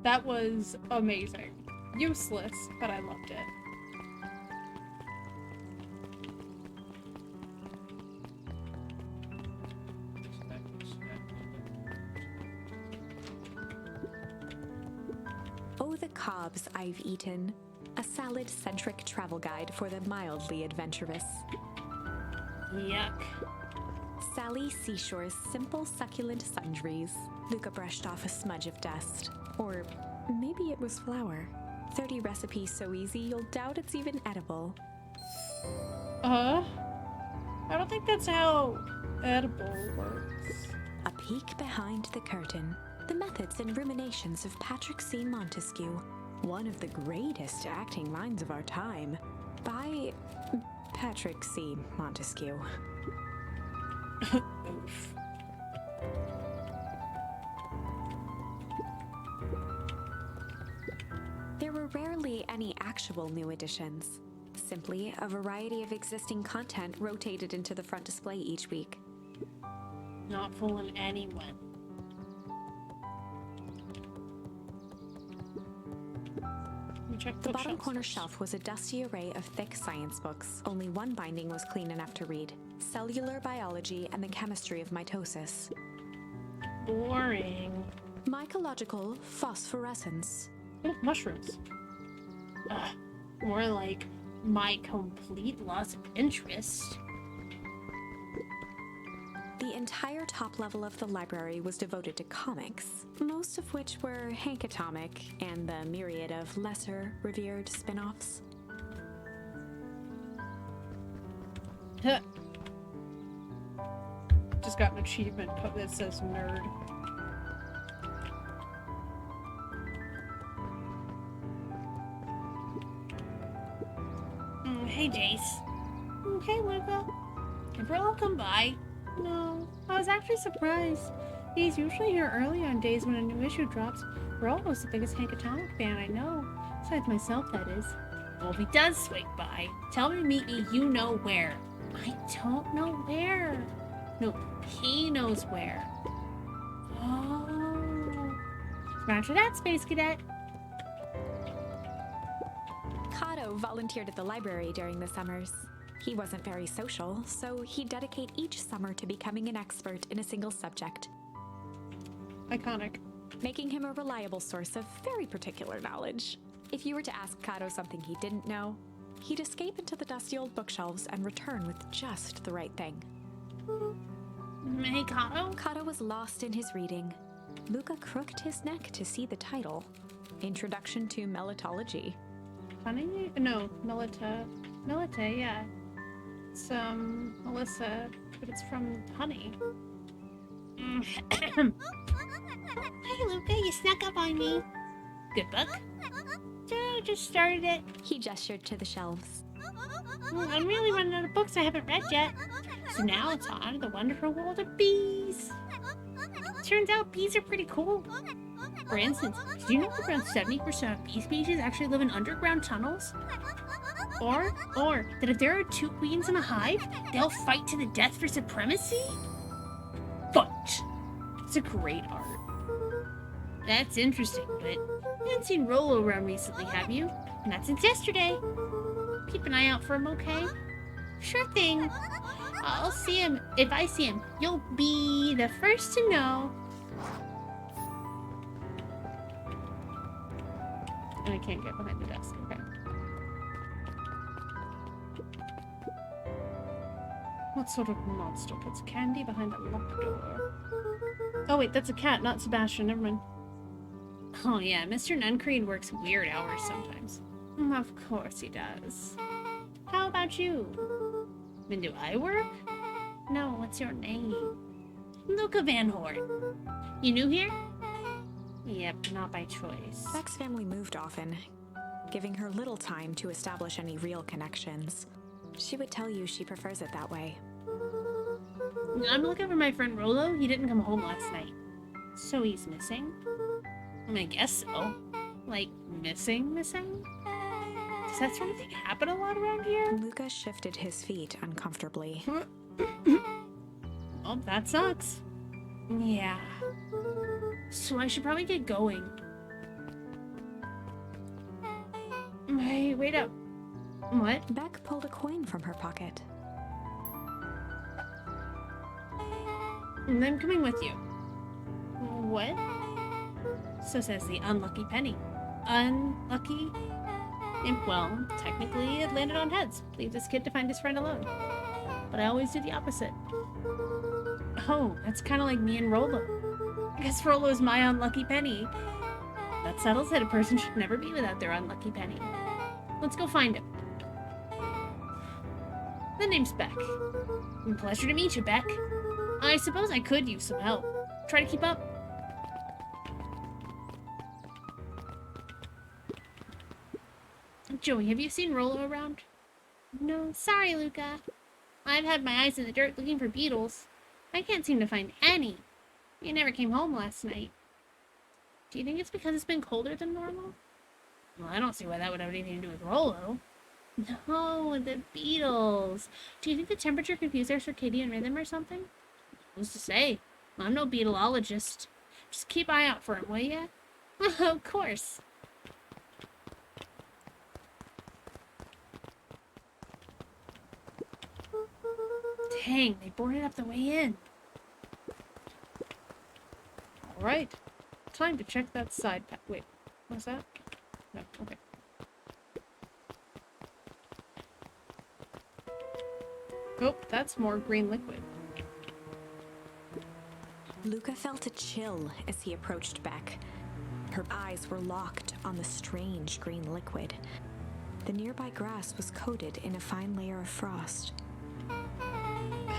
[SPEAKER 3] That was amazing. Useless, but I loved it.
[SPEAKER 2] Oh, the cobs I've eaten. A salad-centric travel guide for the mildly adventurous.
[SPEAKER 1] Yuck.
[SPEAKER 2] Sally Seashore's simple succulent sundries. Luca brushed off a smudge of dust. Or maybe it was flour. 30 recipes so easy you'll doubt it's even edible.
[SPEAKER 3] I don't think that's how edible works.
[SPEAKER 2] A peek behind the curtain. The methods and ruminations of Patrick C. Montesquieu, one of the greatest acting minds of our time, by Patrick C. Montesquieu.
[SPEAKER 3] Oof.
[SPEAKER 2] There were rarely any actual new additions. Simply a variety of existing content rotated into the front display each week.
[SPEAKER 1] Not fooling anyone.
[SPEAKER 3] Check
[SPEAKER 2] The bottom
[SPEAKER 3] bookshelves
[SPEAKER 2] corner
[SPEAKER 3] first.
[SPEAKER 2] shelf was a dusty array of thick science books. Only one binding was clean enough to read. Cellular Biology and the Chemistry of Mitosis.
[SPEAKER 1] Boring.
[SPEAKER 2] Mycological Phosphorescence.
[SPEAKER 3] Oh, mushrooms.
[SPEAKER 1] Ugh. More like my complete loss of interest.
[SPEAKER 2] The entire top level of the library was devoted to comics, most of which were Hank Atomic and the myriad of lesser revered spin-offs.
[SPEAKER 3] Huh. Just got an achievement that says nerd.
[SPEAKER 1] Hey, Jace. Hey, Luca. Did Rollo come by?
[SPEAKER 3] No, I was actually surprised. He's usually here early on days when a new issue drops. Rollo's the biggest Hank Atomic fan I know. Besides myself, that is.
[SPEAKER 1] Well, if he does swing by, tell him to meet me you know where. I don't know where. No, he knows where. Oh. Roger that, Space Cadet.
[SPEAKER 2] Kato volunteered at the library during the summers. He wasn't very social, so he'd dedicate each summer to becoming an expert in a single subject,
[SPEAKER 3] Iconic.
[SPEAKER 2] making him a reliable source of very particular knowledge. If you were to ask Kato something he didn't know, He'd escape into the dusty old bookshelves and return with just the right thing.
[SPEAKER 1] Hey, Kato?
[SPEAKER 2] Kato was lost in his reading. Luca crooked his neck to see the title, Introduction to Melitology.
[SPEAKER 3] Honey? No, Melita. Melita, yeah. It's, Melissa, but it's from Honey.
[SPEAKER 1] Hey, Luca, you snuck up on me. Good book? Just started it.
[SPEAKER 2] He gestured to the shelves.
[SPEAKER 1] I'm really running out of books I haven't read yet. So now it's on to the wonderful world of bees. Turns out bees are pretty cool. For instance, did you know that around 70% of bee species actually live in underground tunnels? Or that if there are 2 queens in a hive, they'll fight to the death for supremacy? Fight! It's a great art. That's interesting, but you haven't seen Rollo around recently, have you? Not since yesterday. Keep an eye out for him, okay? Sure thing. I'll see him. If I see him, you'll be the first to know.
[SPEAKER 3] And I can't get behind the desk. Okay. What sort of monster puts candy behind a locked door? Oh wait, that's a cat, not Sebastian. Never mind.
[SPEAKER 1] Oh yeah, Mr. Nuncreed works weird hours sometimes.
[SPEAKER 3] Of course he does.
[SPEAKER 1] How about you? When do I work? No, what's your name? Luca Van Horn. You new here? Yep, not by choice.
[SPEAKER 2] Beck's family moved often, giving her little time to establish any real connections. She would tell you she prefers it that way.
[SPEAKER 1] I'm looking for my friend Rollo. He didn't come home last night. So he's missing? I guess so. Like, missing? Does that sort of thing happen a lot around here?
[SPEAKER 2] Luca shifted his feet uncomfortably.
[SPEAKER 1] Oh, that sucks. Yeah. So I should probably get going. Hey, wait up. What?
[SPEAKER 2] Beck pulled a coin from her pocket.
[SPEAKER 1] I'm coming with you. What? So says the unlucky penny. Unlucky? Well, technically it landed on heads. Leave this kid to find his friend alone. But I always do the opposite. Oh, that's kind of like me and Rollo. I guess Rollo's my unlucky penny. That settles it. A person should never be without their unlucky penny. Let's go find him. The name's Beck. Pleasure to meet you, Beck. I suppose I could use some help. Try to keep up. Joey, have you seen Rollo around? No, sorry, Luca. I've had my eyes in the dirt looking for beetles. I can't seem to find any. You never came home last night. Do you think it's because it's been colder than normal? Well, I don't see why that would have anything to do with Rollo. No, the beetles. Do you think the temperature confused their circadian rhythm or something? Who's to say? I'm no beetleologist. Just keep an eye out for him, will ya? Of course. Dang, they boarded up the way in.
[SPEAKER 3] Alright. Time to check that side path. Wait, what's that? No, okay. Oh, that's more green liquid.
[SPEAKER 2] Luca felt a chill as he approached Beck. Her eyes were locked on the strange green liquid. The nearby grass was coated in a fine layer of frost.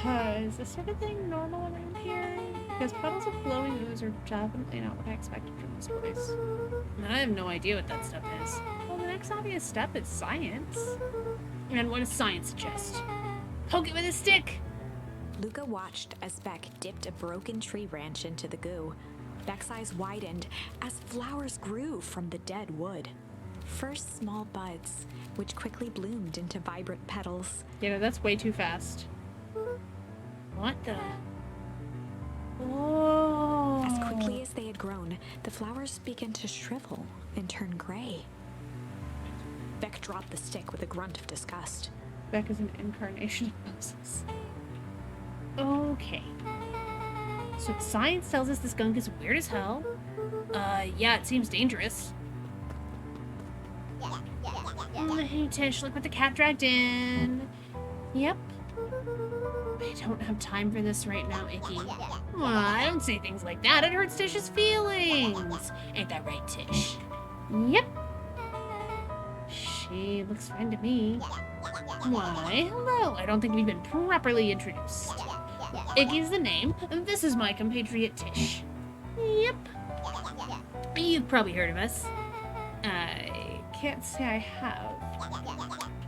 [SPEAKER 3] Is this sort of thing normal around here? Because puddles of glowing ooze are definitely not what I expected from this place.
[SPEAKER 1] I have no idea what that stuff is.
[SPEAKER 3] Well, the next obvious step is science.
[SPEAKER 1] And what does science suggest? Poke it with a stick!
[SPEAKER 2] Luca watched as Beck dipped a broken tree branch into the goo. Beck's eyes widened as flowers grew from the dead wood. First small buds, which quickly bloomed into vibrant petals.
[SPEAKER 3] You know, that's way too fast.
[SPEAKER 1] What the? Whoa!
[SPEAKER 2] As quickly as they had grown, the flowers began to shrivel and turn gray. Beck dropped the stick with a grunt of disgust.
[SPEAKER 3] Beck is an incarnation of Moses.
[SPEAKER 1] Okay. So science tells us the skunk is weird as hell. Yeah, it seems dangerous. Hey, Tish, look what the cat dragged in. Yep. I don't have time for this right now, Icky. Aw, don't say things like that. It hurts Tish's feelings. Ain't that right, Tish? Yep. She looks fine to me. Why, hello. I don't think we've been properly introduced. Iggy's the name. This is my compatriot, Tish. Yep. You've probably heard of us. I can't say I have.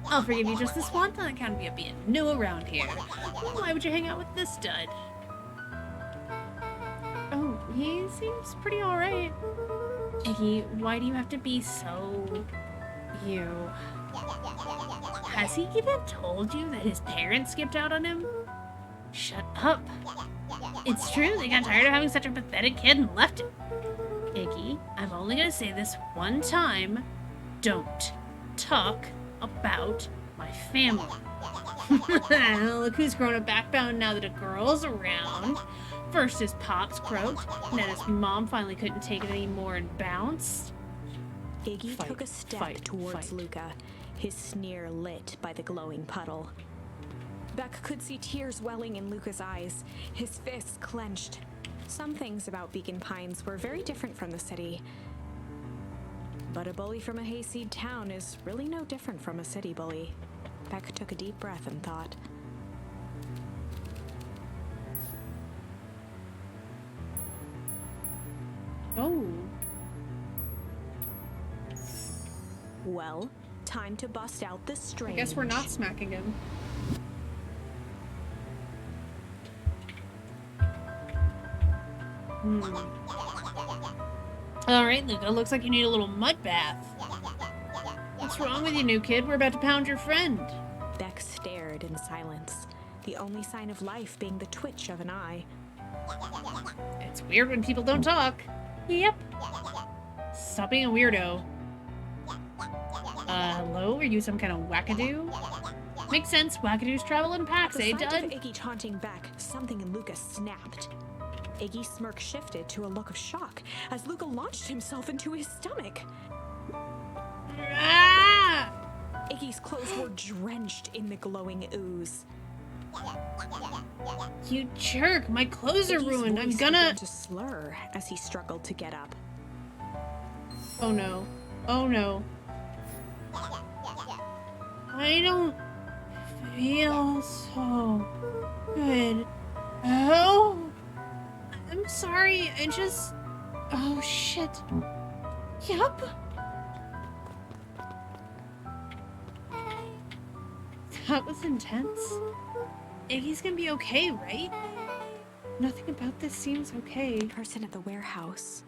[SPEAKER 1] I'll forgive you just this once on account of you being new around here. Why would you hang out with this stud? Oh, he seems pretty alright. Iggy, why do you have to be so... you? Has he even told you that his parents skipped out on him? Shut up. It's true, they got tired of having such a pathetic kid and left him. Iggy, I'm only gonna say this one time. Don't talk about my family. Look who's grown a backbone now that a girl's around. First his pops croaked, and then his mom finally couldn't take it anymore and bounced.
[SPEAKER 2] Iggy took a step towards Luca, his sneer lit by the glowing puddle. Beck could see tears welling in Luca's eyes, his fists clenched. Some things about Beacon Pines were very different from the city. But a bully from a hayseed town is really no different from a city bully. Beck took a deep breath and thought.
[SPEAKER 3] Oh.
[SPEAKER 2] Well, time to bust out the
[SPEAKER 3] I
[SPEAKER 2] strange.
[SPEAKER 3] guess we're not smacking him.
[SPEAKER 1] Alright, Luca, looks like you need a little mud bath. What's wrong with you, new kid? We're about to pound your friend.
[SPEAKER 2] Beck stared in silence, the only sign of life being the twitch of an eye.
[SPEAKER 1] It's weird when people don't talk. Yep. Stop being a weirdo. Hello? Are you some kind of wackadoo? Makes sense. Wackadoos travel in packs,
[SPEAKER 2] At
[SPEAKER 1] eh,
[SPEAKER 2] the sight of
[SPEAKER 1] Dud?
[SPEAKER 2] Iggy taunting Beck, something in Luca snapped. Iggy's smirk shifted to a look of shock as Luca launched himself into his stomach.
[SPEAKER 1] Ah!
[SPEAKER 2] Iggy's clothes were drenched in the glowing ooze.
[SPEAKER 1] You jerk! My clothes are
[SPEAKER 2] Iggy's
[SPEAKER 1] ruined. I'm
[SPEAKER 2] voice
[SPEAKER 1] gonna.
[SPEAKER 2] began to slur as he struggled to get up.
[SPEAKER 3] Oh no. Oh no.
[SPEAKER 1] I don't feel so good. Oh! I'm sorry. I just. Oh shit. Yup. That was intense. Iggy's gonna be okay, right?
[SPEAKER 3] Nothing about this seems okay.
[SPEAKER 2] Person at the warehouse.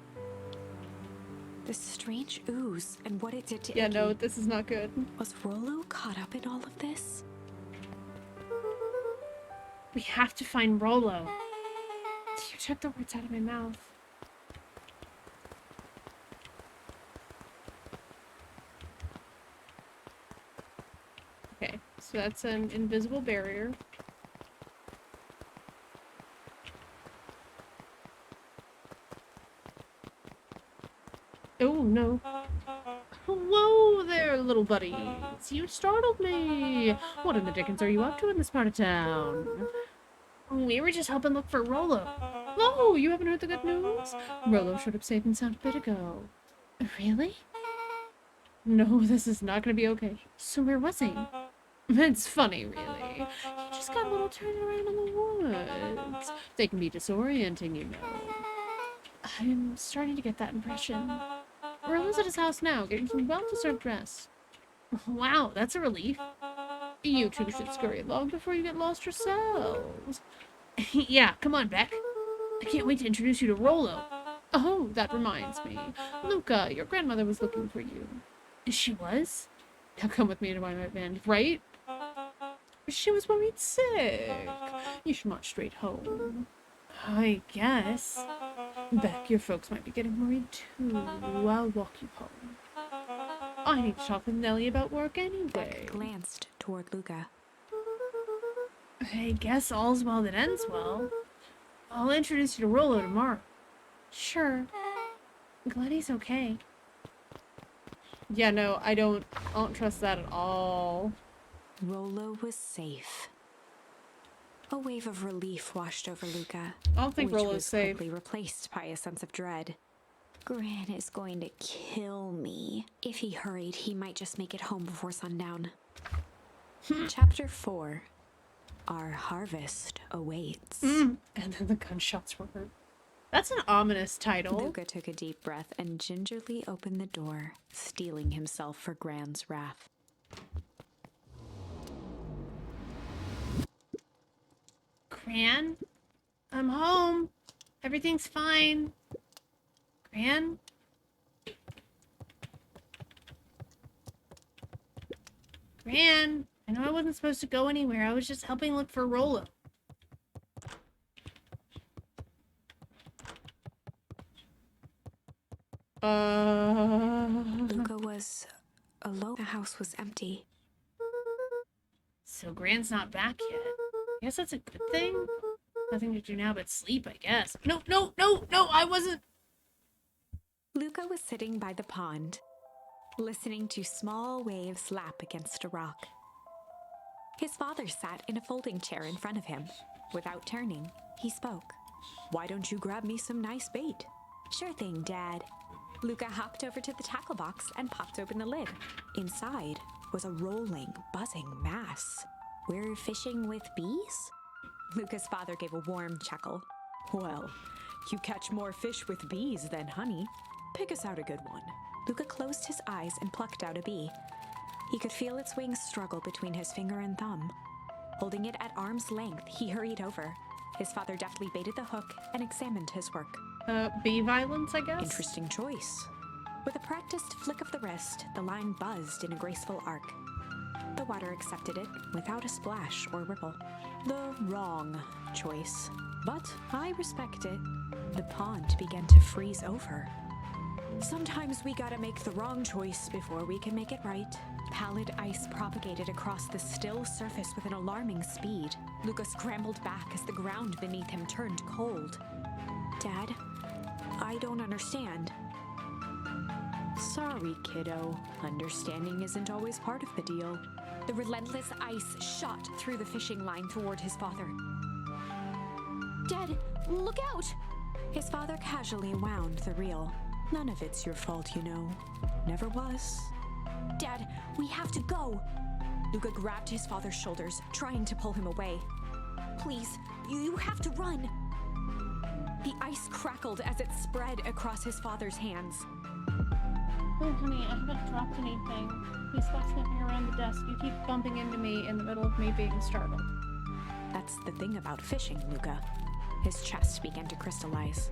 [SPEAKER 2] This strange ooze and what it did to
[SPEAKER 3] Yeah,
[SPEAKER 2] Iggy.
[SPEAKER 3] no, this is not good.
[SPEAKER 2] Was Rollo caught up in all of this?
[SPEAKER 1] We have to find Rollo. You took the words out of my mouth.
[SPEAKER 3] Okay, so that's an invisible barrier. Oh no. Whoa there, little buddies. You startled me. What in the dickens are you up to in this part of town?
[SPEAKER 1] We were just helping look for Rollo.
[SPEAKER 3] Oh, you haven't heard the good news? Rollo showed up safe and sound a bit ago.
[SPEAKER 1] Really?
[SPEAKER 3] No, this is not gonna be okay.
[SPEAKER 1] So where was he?
[SPEAKER 3] It's funny, really. He just got a little turned around in the woods. They can be disorienting, you know. I'm starting to get that impression. Rollo's at his house now, getting some well-deserved rest.
[SPEAKER 1] Wow, that's a relief.
[SPEAKER 3] You two should scurry along before you get lost yourselves.
[SPEAKER 1] Yeah, come on, Beck. I can't wait to introduce you to Rollo.
[SPEAKER 3] Oh, that reminds me. Luca, your grandmother was looking for you.
[SPEAKER 1] She was?
[SPEAKER 3] Now come with me to my band, right? She was worried sick. You should march straight home.
[SPEAKER 1] I guess.
[SPEAKER 3] Beck, your folks might be getting worried too. I'll walk you home. I need to talk with Nellie about work anyway.
[SPEAKER 2] Beck glanced toward Luca.
[SPEAKER 1] I guess all's well that ends well. I'll introduce you to Rollo tomorrow.
[SPEAKER 3] Sure.
[SPEAKER 1] Glad he's okay.
[SPEAKER 3] Yeah, no, I don't trust that at all.
[SPEAKER 2] Rollo was safe. A wave of relief washed over Luca,
[SPEAKER 3] I don't think
[SPEAKER 2] which
[SPEAKER 3] Rollo's
[SPEAKER 2] was
[SPEAKER 3] safe.
[SPEAKER 2] quickly replaced by a sense of dread. Gran is going to kill me. If he hurried, he might just make it home before sundown. Chapter 4. Our harvest awaits.
[SPEAKER 3] And then the gunshots were heard. That's an ominous title.
[SPEAKER 2] Luca took a deep breath and gingerly opened the door, steeling himself for Gran's wrath.
[SPEAKER 3] Gran? I'm home. Everything's fine. Gran? Gran? I know I wasn't supposed to go anywhere. I was just helping look for Rollo.
[SPEAKER 2] Luca was alone. The house was empty.
[SPEAKER 1] So Gran's not back yet. I guess that's a good thing. Nothing to do now but sleep, I guess.
[SPEAKER 3] No, I wasn't.
[SPEAKER 2] Luca was sitting by the pond, listening to small waves lap against a rock. His father sat in a folding chair in front of him. Without turning, he spoke. "Why don't you grab me some nice bait?" "Sure thing, Dad." Luca hopped over to the tackle box and popped open the lid. Inside was a rolling, buzzing mass. "We're fishing with bees?" Luca's father gave a warm chuckle. "Well, you catch more fish with bees than honey. Pick us out a good one." Luca closed his eyes and plucked out a bee. He could feel its wings struggle between his finger and thumb. Holding it at arm's length, he hurried over. His father deftly baited the hook and examined his work.
[SPEAKER 3] Bee violence, I guess?
[SPEAKER 2] Interesting choice. With a practiced flick of the wrist, the line buzzed in a graceful arc. The water accepted it without a splash or ripple. The wrong choice. But I respect it. The pond began to freeze over. Sometimes we gotta make the wrong choice before we can make it right. Pallid ice propagated across the still surface with an alarming speed. Luca scrambled back as the ground beneath him turned cold. "Dad, I don't understand." "Sorry, kiddo. Understanding isn't always part of the deal." The relentless ice shot through the fishing line toward his father. "Dad, look out!" His father casually wound the reel. "None of it's your fault, you know. Never was." "Dad, we have to go!" Luca grabbed his father's shoulders, trying to pull him away. "Please, you have to run!" The ice crackled as it spread across his father's hands.
[SPEAKER 3] Oh, honey, I haven't dropped anything. Please stop sniffing around the desk. You keep bumping into me in the middle of me being startled.
[SPEAKER 2] That's the thing about fishing, Luca. His chest began to crystallize.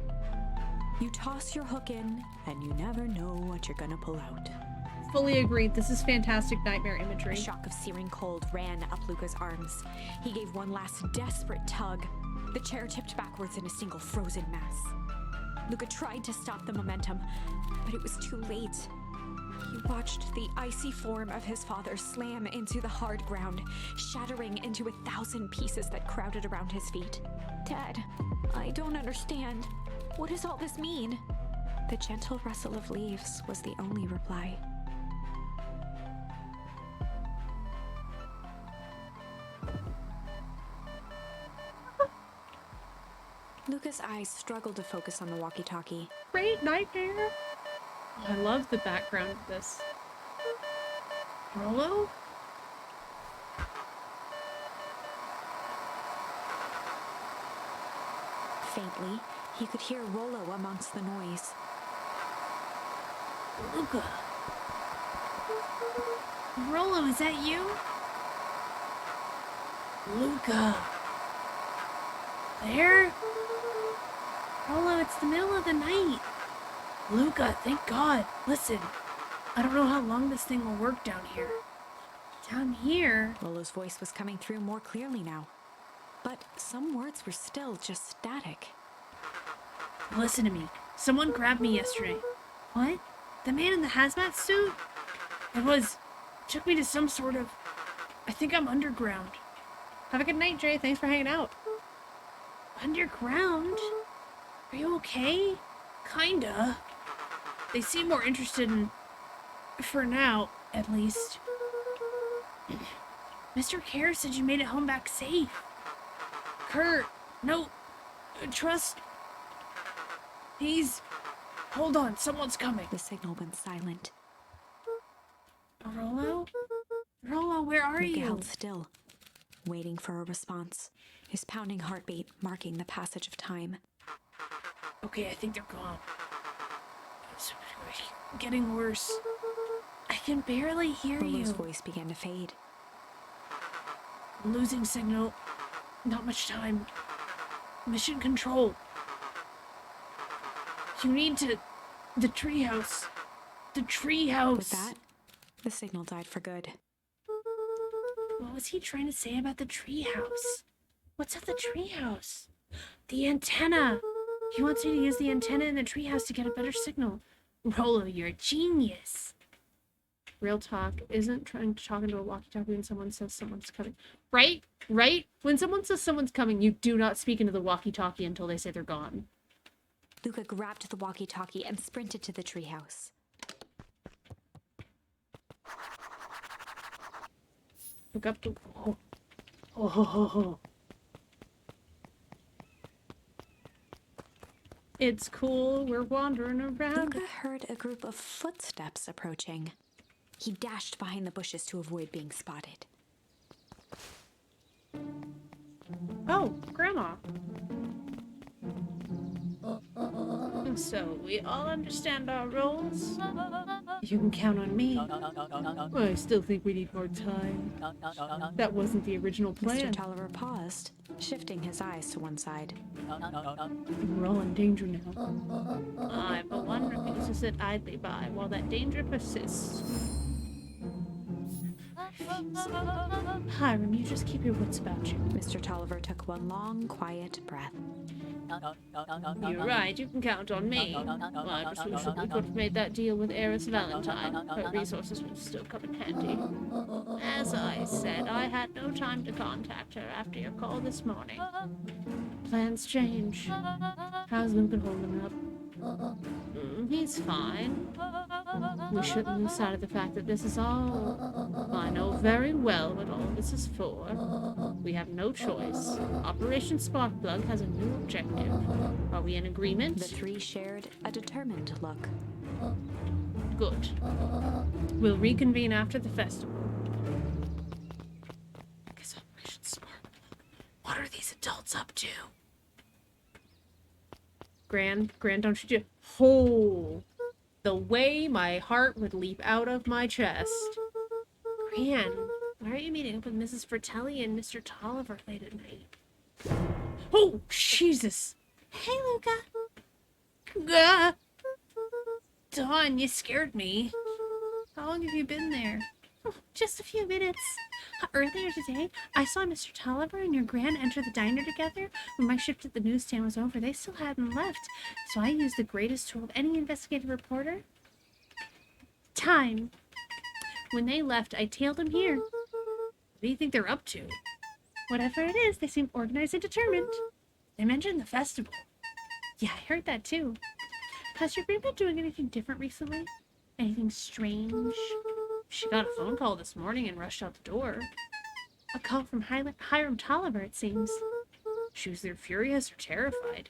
[SPEAKER 2] You toss your hook in, and you never know what you're gonna pull out.
[SPEAKER 3] Fully agreed. This is fantastic nightmare
[SPEAKER 2] A
[SPEAKER 3] imagery.
[SPEAKER 2] shock of searing cold ran up Luca's arms. He gave one last desperate tug. The chair tipped backwards in a single frozen mass. Luca tried to stop the momentum, but it was too late. He watched the icy form of his father slam into the hard ground, shattering into 1,000 pieces that crowded around his feet. "Dad, I don't understand. What does all this mean?" The gentle rustle of leaves was the only reply. Luca's eyes struggled to focus on the walkie-talkie.
[SPEAKER 3] Great nightmare. I love the background of this. Rollo?
[SPEAKER 2] Faintly, he could hear Rollo amongst the noise.
[SPEAKER 1] Luca. Rollo, is that you? Luca. There? Rollo, it's the middle of the night. Luca, thank God. Listen, I don't know how long this thing will work down here. Down here?
[SPEAKER 2] Rollo's voice was coming through more clearly now. But some words were still just static.
[SPEAKER 1] Listen to me. Someone grabbed me yesterday. What? The man in the hazmat suit? Took me to some sort of... I think I'm underground.
[SPEAKER 3] Have a good night, Jay. Thanks for hanging out.
[SPEAKER 1] Underground? Are you okay? Kinda. They seem more interested in For now, at least. Mr. Kerr said you made it home back safe. Kurt, no, trust. Hold on, someone's coming.
[SPEAKER 2] The signal went silent.
[SPEAKER 1] Rollo? Rollo, where are
[SPEAKER 2] Luca
[SPEAKER 1] you?
[SPEAKER 2] held still, waiting for a response, his pounding heartbeat marking the passage of time.
[SPEAKER 1] Okay, I think they're gone. It's getting worse. I can barely hear
[SPEAKER 2] Rollo's
[SPEAKER 1] you.
[SPEAKER 2] voice began to fade.
[SPEAKER 1] Losing signal. Not much time. Mission control. You need to... The treehouse. The treehouse.
[SPEAKER 2] With that, the signal died for good.
[SPEAKER 1] What was he trying to say about the treehouse? What's at the treehouse? The antenna. He wants me to use the antenna in the treehouse to get a better signal. Rollo, you're a genius.
[SPEAKER 3] Real talk isn't trying to talk into a walkie-talkie when someone says someone's coming. Right? Right? When someone says someone's coming, you do not speak into the walkie-talkie until they say they're gone.
[SPEAKER 2] Luca grabbed the walkie-talkie and sprinted to the treehouse.
[SPEAKER 3] Look up the... Oh. It's cool, we're wandering around.
[SPEAKER 2] Luca heard a group of footsteps approaching. He dashed behind the bushes to avoid being spotted.
[SPEAKER 3] Oh, Grandma.
[SPEAKER 1] So, we all understand our roles?
[SPEAKER 3] You can count on me. I still think we need more time. That wasn't the original
[SPEAKER 2] Mr.
[SPEAKER 3] plan.
[SPEAKER 2] Tolliver paused, shifting his eyes to one side.
[SPEAKER 3] We're all in danger now.
[SPEAKER 1] I, for one, refuse to sit idly by while that danger persists.
[SPEAKER 3] Hiram, you just keep your wits about you.
[SPEAKER 2] Mr. Tolliver took one long, quiet breath.
[SPEAKER 1] You're right, you can count on me. Well, I just wish that we could have made that deal with Eris Valentine. Her resources would still come in handy. As I said, I had no time to contact her after your call this morning.
[SPEAKER 3] Plans change. How's Lincoln holding up?
[SPEAKER 1] He's fine.
[SPEAKER 3] We shouldn't lose sight of the fact that this is all... I know very well what all this is for. We have no choice. Operation Sparkplug has a new objective. Are we in agreement?
[SPEAKER 2] The three shared a determined look.
[SPEAKER 1] Good.
[SPEAKER 3] We'll reconvene after the festival.
[SPEAKER 1] I guess Operation Sparkplug. What are these adults up to?
[SPEAKER 3] Gran, don't you just... Oh! The way my heart would leap out of my chest.
[SPEAKER 1] Gran, why are you meeting up with Mrs. Fratelli and Mr. Tolliver late at night?
[SPEAKER 3] Oh, Jesus!
[SPEAKER 1] Hey, Luca. Dawn, you scared me. How long have you been there? Just a few minutes. Earlier today, I saw Mr. Tolliver and your Gran enter the diner together. When my shift at the newsstand was over, they still hadn't left. So I used the greatest tool of any investigative reporter. Time. When they left, I tailed them here.
[SPEAKER 3] What do you think they're up to?
[SPEAKER 1] Whatever it is, they seem organized and determined. They mentioned the festival. Yeah, I heard that too. Has your Gran been doing anything different recently? Anything strange?
[SPEAKER 3] She got a phone call this morning and rushed out the door.
[SPEAKER 1] A call from Hiram Tolliver, it seems.
[SPEAKER 3] She was either furious or terrified.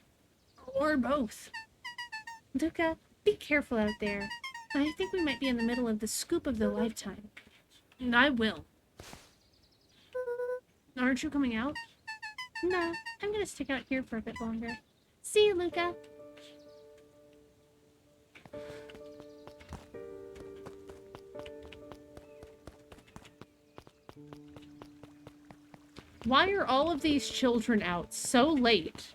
[SPEAKER 1] Or both. Luca, be careful out there. I think we might be in the middle of the scoop of the lifetime.
[SPEAKER 3] And I will.
[SPEAKER 1] Aren't you coming out? No, I'm gonna stick out here for a bit longer. See you, Luca.
[SPEAKER 3] Why are all of these children out so late?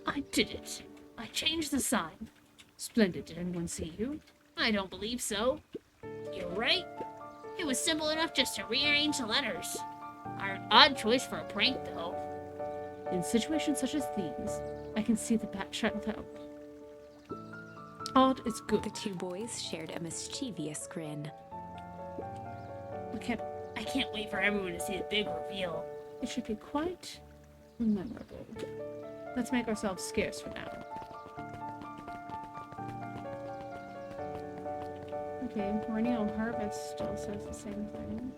[SPEAKER 1] I did it. I changed the sign.
[SPEAKER 3] Splendid. Did anyone see you?
[SPEAKER 1] I don't believe so. You're right. It was simple enough just to rearrange the letters. An odd choice for a prank, though.
[SPEAKER 3] In situations such as these, I can see the bat child out. Odd is good.
[SPEAKER 2] The two boys shared a mischievous grin.
[SPEAKER 1] I can't wait for everyone to see the big reveal.
[SPEAKER 3] It should be quite memorable. Let's make ourselves scarce for now. Okay, perennial harvest still says the same thing.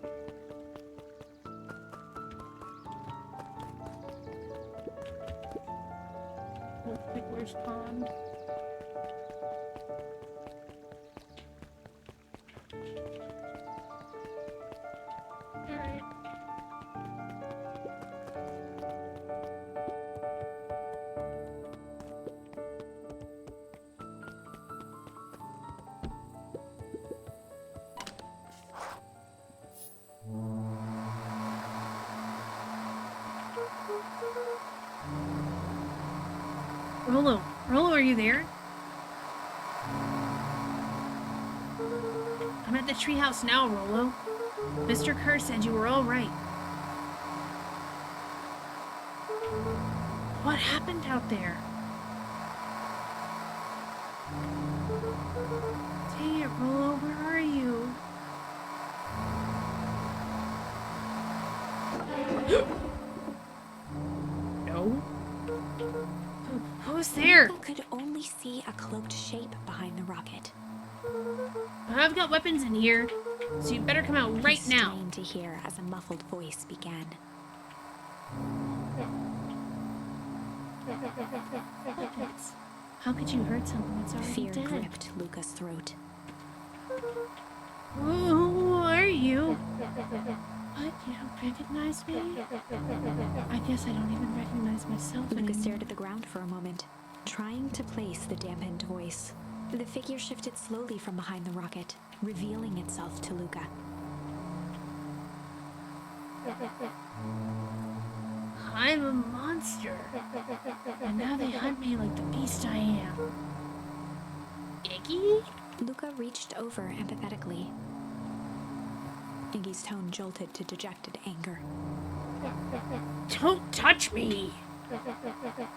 [SPEAKER 3] Oh, Pickler's Pond. Alright.
[SPEAKER 1] Rollo, are you there? I'm at the treehouse now, Rollo. Mr. Kerr said you were all right. What happened out there? Dang it, Rollo, where are you? No? Who's there?
[SPEAKER 2] Luca could only see a cloaked shape behind the rocket.
[SPEAKER 1] I've got weapons in here, so you better come out right
[SPEAKER 2] He
[SPEAKER 1] now.
[SPEAKER 2] strained to hear as a muffled voice began.
[SPEAKER 1] How could you hurt someone that's already
[SPEAKER 2] Fear
[SPEAKER 1] dead?
[SPEAKER 2] gripped Luca's throat.
[SPEAKER 1] Who are you? What? You don't recognize me? I guess I don't even recognize myself
[SPEAKER 2] Luca
[SPEAKER 1] anymore.
[SPEAKER 2] stared at the ground for a moment, trying to place the dampened voice. The figure shifted slowly from behind the rocket, revealing itself to Luca.
[SPEAKER 1] I'm a monster. And now they hunt me like the beast I am. Iggy?
[SPEAKER 2] Luca reached over empathetically. Iggy's tone jolted to dejected anger.
[SPEAKER 1] Don't touch me!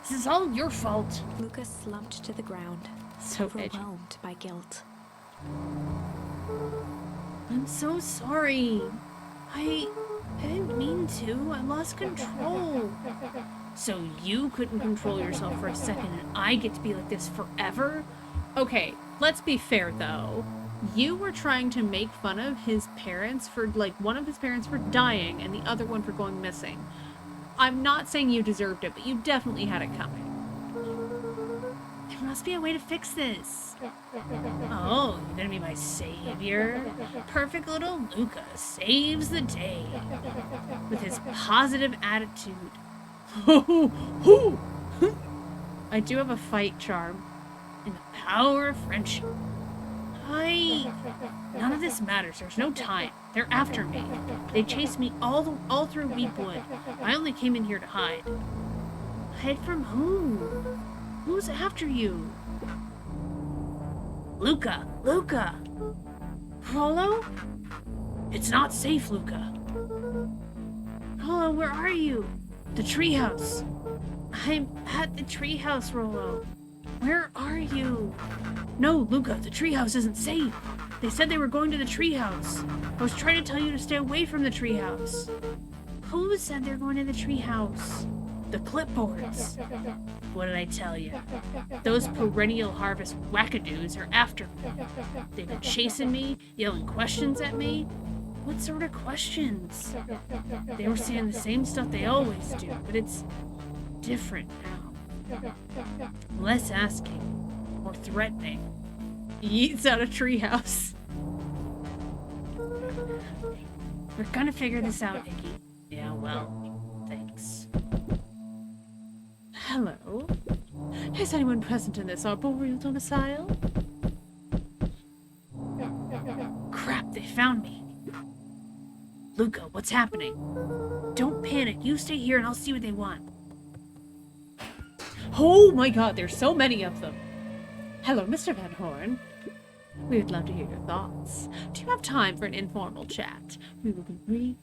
[SPEAKER 1] This is all your fault.
[SPEAKER 2] Luca slumped to the ground,
[SPEAKER 3] So edgy.
[SPEAKER 2] overwhelmed by guilt.
[SPEAKER 1] I'm so sorry. I didn't mean to. I lost control. So you couldn't control yourself for a second and I get to be like this forever?
[SPEAKER 3] Okay, let's be fair though. You were trying to make fun of his parents for, like, one of his parents for dying and the other one for going missing. I'm not saying you deserved it, but you definitely had it coming.
[SPEAKER 1] There must be a way to fix this. Oh, you're gonna be my savior? Perfect little Luca saves the day with his positive attitude.
[SPEAKER 3] I do have a fight charm.
[SPEAKER 1] And the power of friendship. None of this matters. There's no time. They're after me. They chased me all through Weepwood. I only came in here to hide. Hide from who? Who's after you? Luca! Luca! Rollo? It's not safe, Luca. Rollo, where are you? The treehouse. I'm at the treehouse, Rollo. Where are you? No, Luca, the treehouse isn't safe. They said they were going to the treehouse. I was trying to tell you to stay away from the treehouse. Who said they're going to the treehouse? The clipboards. What did I tell you? Those perennial harvest wackadoos are after me. They've been chasing me, yelling questions at me. What sort of questions? They were saying the same stuff they always do, but it's different now. Less asking, more threatening.
[SPEAKER 3] He eats out a treehouse.
[SPEAKER 1] We're gonna figure this out, Iggy. Yeah, well, thanks.
[SPEAKER 3] Hello? Is anyone present in this arboreal domicile?
[SPEAKER 1] Crap, they found me. Luca, what's happening? Don't panic. You stay here and I'll see what they want.
[SPEAKER 3] Oh my god, there's so many of them. Hello, Mr. Van Horn. We would love to hear your thoughts. Do you have time for an informal chat? We will be brief.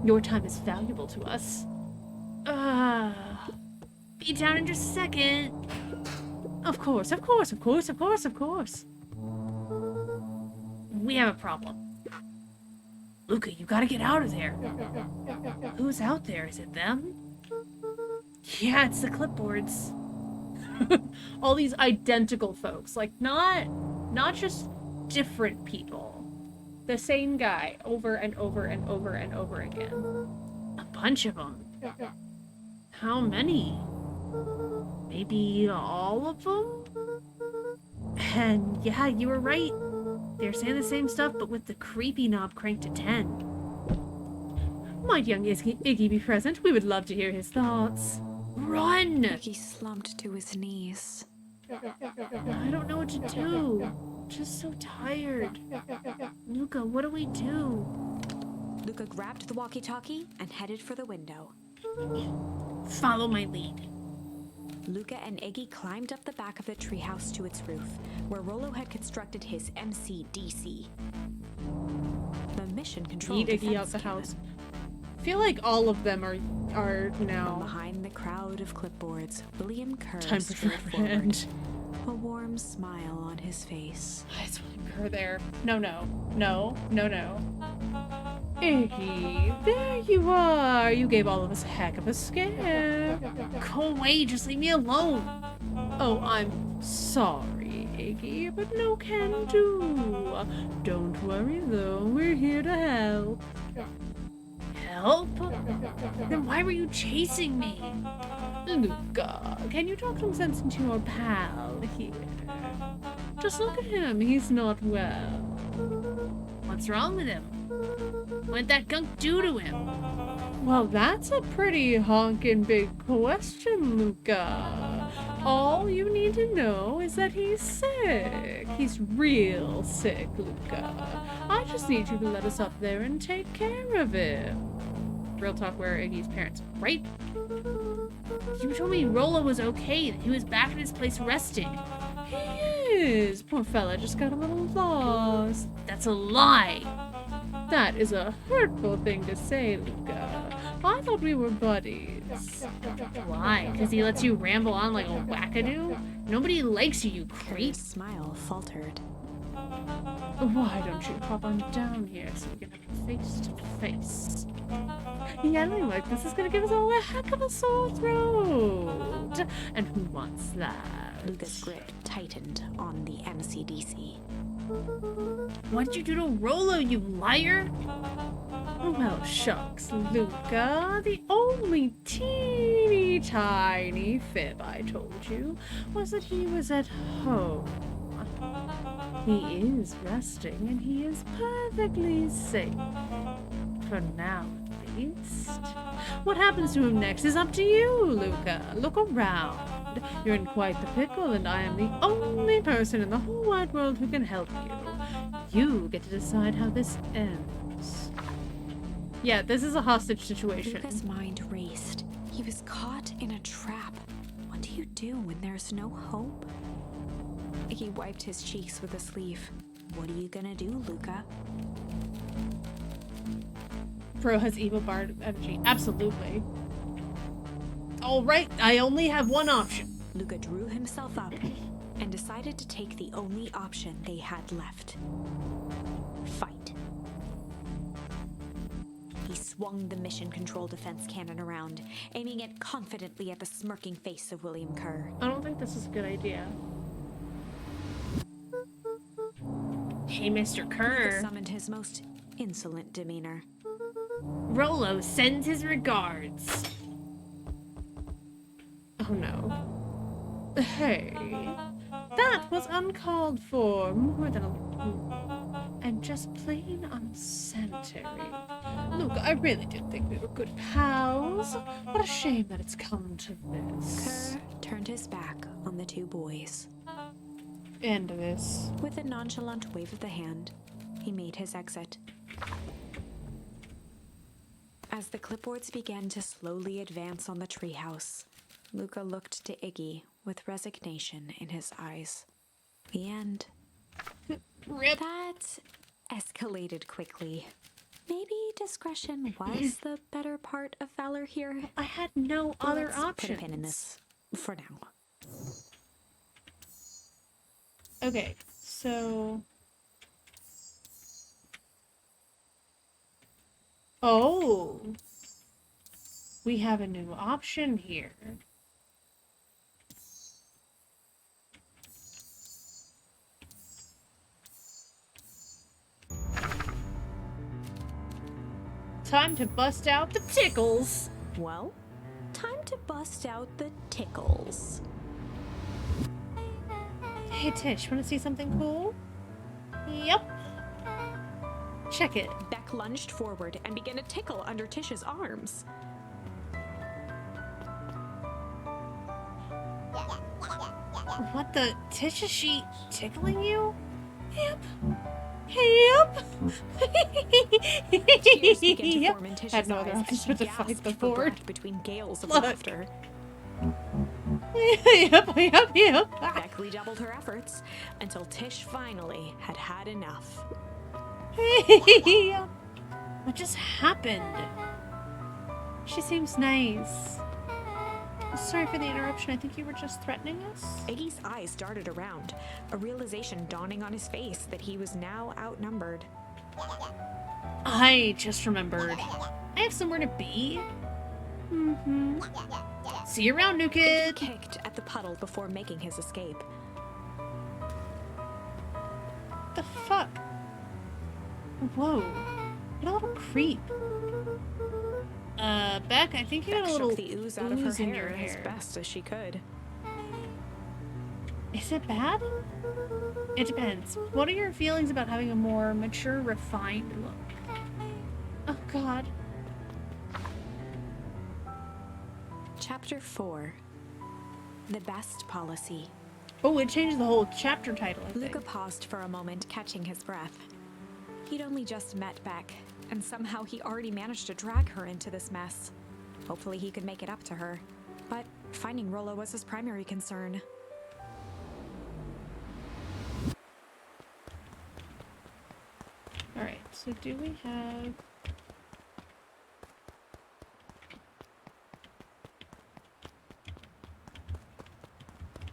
[SPEAKER 3] Your time is valuable to us.
[SPEAKER 1] Be down in just a second.
[SPEAKER 3] Of course, of course, of course, of course, of course.
[SPEAKER 1] We have a problem. Luca, you gotta get out of there. Who's out there? Is it them? Yeah, it's the clipboards.
[SPEAKER 3] All these identical folks. Like, not just different people. The same guy over and over and over and over again.
[SPEAKER 1] A bunch of them. How many? Maybe all of them? And yeah, you were right. They're saying the same stuff, but with the creepy knob cranked to 10.
[SPEAKER 3] Might young Iggy be present? We would love to hear his thoughts.
[SPEAKER 1] Run!
[SPEAKER 2] Iggy slumped to his knees.
[SPEAKER 1] I don't know what to do. Just so tired. Luca, what do we do?
[SPEAKER 2] Luca grabbed the walkie-talkie and headed for the window.
[SPEAKER 1] Follow my lead.
[SPEAKER 2] Luca and Iggy climbed up the back of the treehouse to its roof, where Rollo had constructed his MCDC. The mission control
[SPEAKER 3] Need Iggy out
[SPEAKER 2] defense
[SPEAKER 3] the
[SPEAKER 2] cannon.
[SPEAKER 3] house. I feel like all of them are
[SPEAKER 2] From
[SPEAKER 3] now.
[SPEAKER 2] behind the crowd of clipboards, William Kerr
[SPEAKER 3] Time for
[SPEAKER 2] strode
[SPEAKER 3] forever to
[SPEAKER 2] forward,
[SPEAKER 3] end.
[SPEAKER 2] a warm smile on his face.
[SPEAKER 3] It's her there. No. Iggy, there you are. You gave all of us a heck of a scare.
[SPEAKER 1] Go away, just leave me alone.
[SPEAKER 3] Oh, I'm sorry, Iggy, but no can do. Don't worry though, we're here to help.
[SPEAKER 1] Help? Then why were you chasing me?
[SPEAKER 3] Luca, can you talk some sense into your pal here? Just look at him, he's not well.
[SPEAKER 1] What's wrong with him? What'd that gunk do to him?
[SPEAKER 3] Well, that's a pretty honkin' big question, Luca. All you need to know is that he's sick. He's real sick, Luca. I just need you to let us up there and take care of him. Real talk, where are Iggy's parents?
[SPEAKER 1] Right? You told me Rollo was okay, that he was back in his place resting.
[SPEAKER 3] He is. Poor fella just got a little lost.
[SPEAKER 1] That's a lie.
[SPEAKER 3] That is a hurtful thing to say, Luca. I thought we were buddies.
[SPEAKER 1] Why? Because he lets you ramble on like a wackadoo? Nobody likes you, you creep.
[SPEAKER 2] Kerr's smile faltered.
[SPEAKER 3] Why don't you pop on down here so we can have a face to face? Yelling like this is gonna give us all a heck of a sore throat. And who wants that?
[SPEAKER 2] Luca's grip tightened on the MCDC.
[SPEAKER 1] What did you do to Rollo, you liar?
[SPEAKER 3] Well, shucks, Luca. The only teeny tiny fib I told you was that he was at home. He is resting and he is perfectly safe. For now, at least. What happens to him next is up to you, Luca. Look around. You're in quite the pickle, and I am the only person in the whole wide world who can help you. You get to decide how this ends. Yeah, this is a hostage situation.
[SPEAKER 2] Luca's mind raced. He was caught in a trap. What do you do when there's no hope? He wiped his cheeks with a sleeve. What are you gonna do, Luca?
[SPEAKER 3] Bro has evil bard energy. Absolutely. Alright, I only have one option.
[SPEAKER 2] Luca drew himself up and decided to take the only option they had left. Fight. He swung the mission control defense cannon around, aiming it confidently at the smirking face of William Kerr.
[SPEAKER 3] I don't think this is a good idea.
[SPEAKER 1] Hey, Mr.
[SPEAKER 2] Luca
[SPEAKER 1] Kerr.
[SPEAKER 2] summoned his most insolent demeanor.
[SPEAKER 1] Rollo sends his regards.
[SPEAKER 3] Oh no. Hey, that was uncalled for, more than and just plain unsanitary. Look, I really did think we were good pals. What a shame that it's come to this.
[SPEAKER 2] Kerr turned his back on the two boys.
[SPEAKER 3] End of this.
[SPEAKER 2] With a nonchalant wave of the hand, he made his exit. As the clipboards began to slowly advance on the treehouse, Luca looked to Iggy with resignation in his eyes. The end.
[SPEAKER 3] Rip.
[SPEAKER 2] That escalated quickly. Maybe discretion was the better part of valor here.
[SPEAKER 3] I had no other
[SPEAKER 2] Let's
[SPEAKER 3] options.
[SPEAKER 2] put a pin in this for now.
[SPEAKER 3] Okay, so... Oh! We have a new option here. time to bust out the tickles.
[SPEAKER 2] Well, time to bust out the tickles.
[SPEAKER 3] Hey Tish, wanna see something cool? Yep. Check it.
[SPEAKER 2] Beck lunged forward and began to tickle under Tish's arms.
[SPEAKER 3] What the? Tish, is she tickling you? Yep. Yep.
[SPEAKER 2] Tears began to
[SPEAKER 3] Yep.
[SPEAKER 2] form in Tish's
[SPEAKER 3] Had no
[SPEAKER 2] eyes
[SPEAKER 3] other
[SPEAKER 2] as
[SPEAKER 3] option
[SPEAKER 2] she
[SPEAKER 3] but to fight
[SPEAKER 2] gasped
[SPEAKER 3] the
[SPEAKER 2] for
[SPEAKER 3] Ford.
[SPEAKER 2] breath between gales of
[SPEAKER 3] Look.
[SPEAKER 2] laughter.
[SPEAKER 3] Yep.
[SPEAKER 2] Beck redoubled her efforts until Tish finally had had enough.
[SPEAKER 3] What just happened? She seems nice. Sorry for the interruption. I think you were just threatening us.
[SPEAKER 2] Iggy's eyes darted around, a realization dawning on his face that he was now outnumbered.
[SPEAKER 3] I just remembered. I have somewhere to be. Mm-hmm. See you around, new
[SPEAKER 2] Iggy
[SPEAKER 3] kid.
[SPEAKER 2] kicked at the puddle before making his escape.
[SPEAKER 3] The fuck? Whoa. What a little creep. Beck, I think you got
[SPEAKER 2] Beck
[SPEAKER 3] a little
[SPEAKER 2] shook the ooze out of her
[SPEAKER 3] ooze in
[SPEAKER 2] hair
[SPEAKER 3] your
[SPEAKER 2] as
[SPEAKER 3] hair.
[SPEAKER 2] best as she could.
[SPEAKER 3] Is it bad? It depends. What are your feelings about having a more mature, refined look? Oh god.
[SPEAKER 2] Chapter 4. The Best Policy.
[SPEAKER 3] Oh, it changed the whole chapter title, I think.
[SPEAKER 2] Luca paused for a moment, catching his breath. He'd only just met Beck, and somehow he already managed to drag her into this mess. Hopefully he could make it up to her. But finding Rollo was his primary concern.
[SPEAKER 3] Alright, so do we have...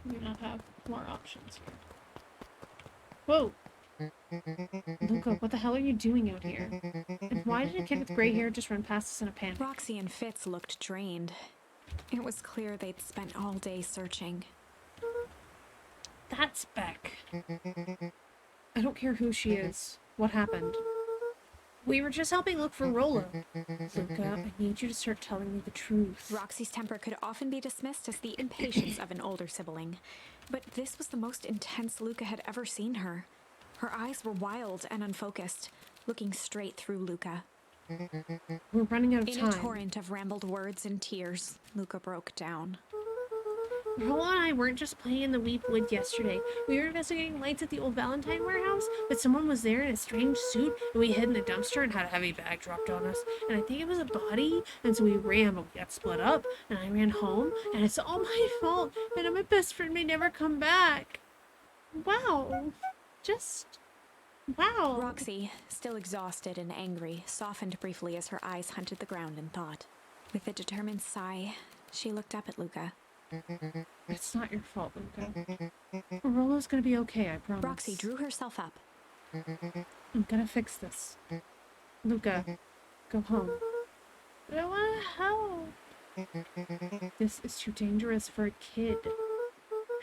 [SPEAKER 3] We do not have more options here. Whoa! Luca, what the hell are you doing out here? And why did a kid with gray hair just run past us in a panic?
[SPEAKER 2] Roxy and Fitz looked drained. It was clear they'd spent all day searching.
[SPEAKER 3] That's Beck. I don't care who she is. What happened? We were just helping look for Rollo. Luca, I need you to start telling me the truth.
[SPEAKER 2] Roxy's temper could often be dismissed as the impatience of an older sibling, but this was the most intense Luca had ever seen her. Her eyes were wild and unfocused, looking straight through Luca.
[SPEAKER 3] We're running out of
[SPEAKER 2] In
[SPEAKER 3] time.
[SPEAKER 2] a torrent of rambled words and tears, Luca broke down.
[SPEAKER 3] Rollo and I weren't just playing in the Weep Wood yesterday. We were investigating lights at the old Valentine warehouse, but someone was there in a strange suit, and we hid in the dumpster and had a heavy bag dropped on us. And I think it was a body, and so we ran, but we got split up, and I ran home, and it's all my fault, and my best friend may never come back. Wow. Just... wow.
[SPEAKER 2] Roxy, still exhausted and angry, softened briefly as her eyes hunted the ground in thought. With a determined sigh, she looked up at Luca.
[SPEAKER 3] It's not your fault, Luca. Rollo's gonna be okay, I promise.
[SPEAKER 2] Roxy drew herself up.
[SPEAKER 3] I'm gonna fix this. Luca, go home. I don't wanna help. This is too dangerous for a kid.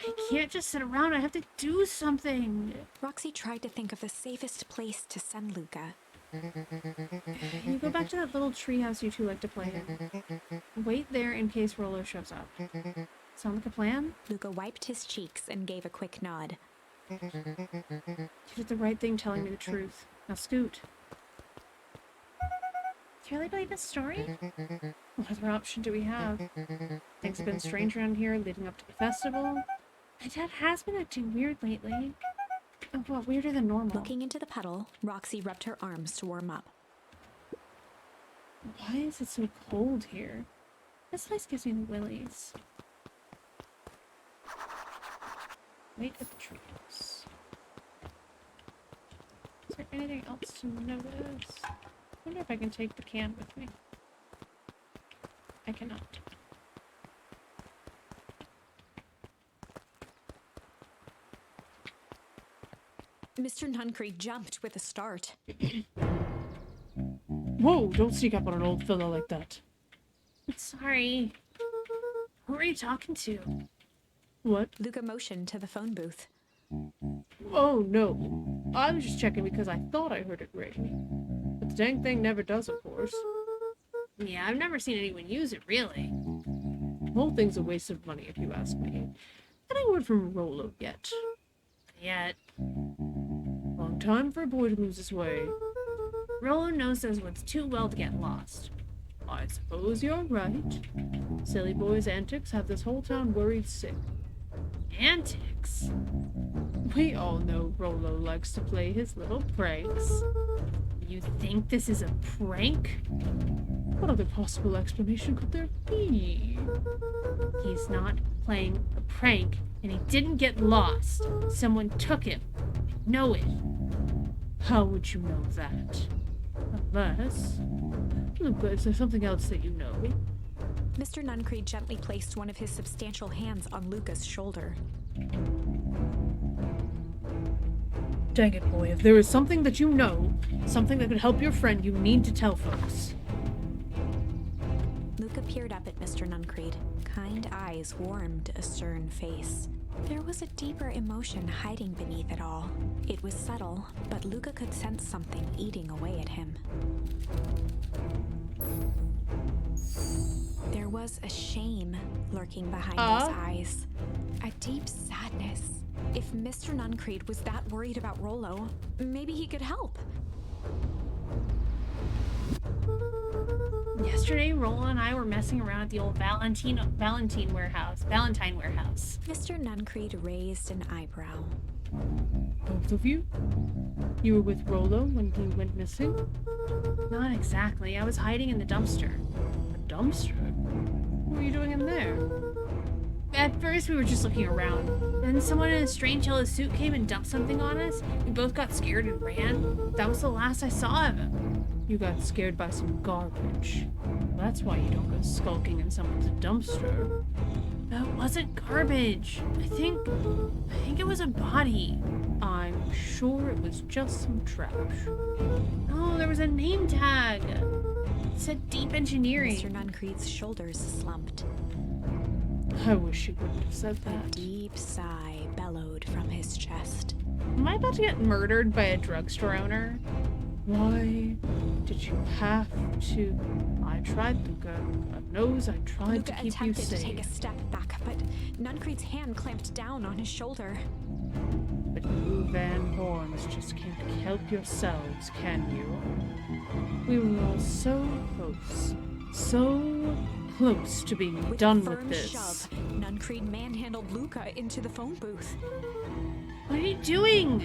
[SPEAKER 3] I can't just sit around. I have to do something.
[SPEAKER 2] Roxy tried to think of the safest place to send Luca.
[SPEAKER 3] You go back to that little treehouse you two like to play in. Wait there in case Rollo shows up. Sound like a plan?
[SPEAKER 2] Luca wiped his cheeks and gave a quick nod.
[SPEAKER 3] You did the right thing telling me the truth. Now scoot. Do you really believe this story? What other option do we have? Things have been strange around here leading up to the festival. My dad has been acting weird lately. Oh, well, weirder than normal.
[SPEAKER 2] Looking into the puddle, Roxy rubbed her arms to warm up.
[SPEAKER 3] Why is it so cold here? This place gives me the willies. Wait at the trees. Is there anything else to notice? I wonder if I can take the can with me. I cannot.
[SPEAKER 2] Mr. Nuncreek jumped with a start.
[SPEAKER 3] Whoa, don't sneak up on an old fellow like that. Sorry. Who are you talking to? What?
[SPEAKER 2] Luca motioned to the phone booth.
[SPEAKER 3] Oh, no. I was just checking because I thought I heard it ring. But the dang thing never does, of course.
[SPEAKER 1] Yeah, I've never seen anyone use it, really.
[SPEAKER 3] The whole thing's a waste of money, if you ask me. Any word from Rolo yet?
[SPEAKER 1] Yet,
[SPEAKER 3] Long time for a boy to lose his way.
[SPEAKER 1] Rolo knows those woods too well to get lost.
[SPEAKER 3] I suppose you're right. Silly boy's antics have this whole town worried sick.
[SPEAKER 1] Antics?
[SPEAKER 3] We all know Rolo likes to play his little pranks.
[SPEAKER 1] You think this is a prank?
[SPEAKER 3] What other possible explanation could there be?
[SPEAKER 1] He's not playing a prank, and he didn't get lost. Someone took him. I know it.
[SPEAKER 3] How would you know that? Unless... Luca, is there something else that you know?
[SPEAKER 2] Mr. Nuncreed gently placed one of his substantial hands on Luca's shoulder.
[SPEAKER 3] Dang it, boy. If there is something that you know, something that could help your friend, you need to tell folks.
[SPEAKER 2] Luca peered up at Mr. Nuncreed. Kind eyes warmed a stern face. There was a deeper emotion hiding beneath it all. It was subtle, but Luca could sense something eating away at him. There was a shame lurking behind those eyes. A deep sadness. If Mr. Nuncreed was that worried about Rolo, maybe he could help.
[SPEAKER 1] Yesterday, Rolo and I were messing around at the old Valentine warehouse.
[SPEAKER 2] Mr. Nuncreed raised an eyebrow.
[SPEAKER 3] Both of you? You were with Rolo when he went missing?
[SPEAKER 1] Not exactly. I was hiding in the dumpster.
[SPEAKER 3] A dumpster? What were you doing in there?
[SPEAKER 1] At first, we were just looking around. Then someone in a strange yellow suit came and dumped something on us. We both got scared and ran. That was the last I saw of him.
[SPEAKER 3] You got scared by some garbage. That's why you don't go skulking in someone's dumpster.
[SPEAKER 1] That wasn't garbage. I think it was a body.
[SPEAKER 3] I'm sure it was just some trash.
[SPEAKER 1] No, there was a name tag. It said Deep Engineering.
[SPEAKER 2] Mr. Nuncreed's shoulders slumped.
[SPEAKER 3] I wish you wouldn't have said
[SPEAKER 2] A
[SPEAKER 3] that.
[SPEAKER 2] deep sigh bellowed from his chest.
[SPEAKER 3] Am I about to get murdered by a drugstore owner? Why did you have to? I tried, Luca. God knows I tried
[SPEAKER 2] Luca
[SPEAKER 3] to keep you
[SPEAKER 2] attempted to
[SPEAKER 3] safe.
[SPEAKER 2] take a step back, but Nuncreed's hand clamped down on his shoulder.
[SPEAKER 3] But you Van Horns just can't help yourselves, can you? We were all so close to being
[SPEAKER 2] With
[SPEAKER 3] done
[SPEAKER 2] a
[SPEAKER 3] with
[SPEAKER 2] firm
[SPEAKER 3] this.
[SPEAKER 2] shove, Nuncreed manhandled Luca into the phone booth.
[SPEAKER 1] What are you doing?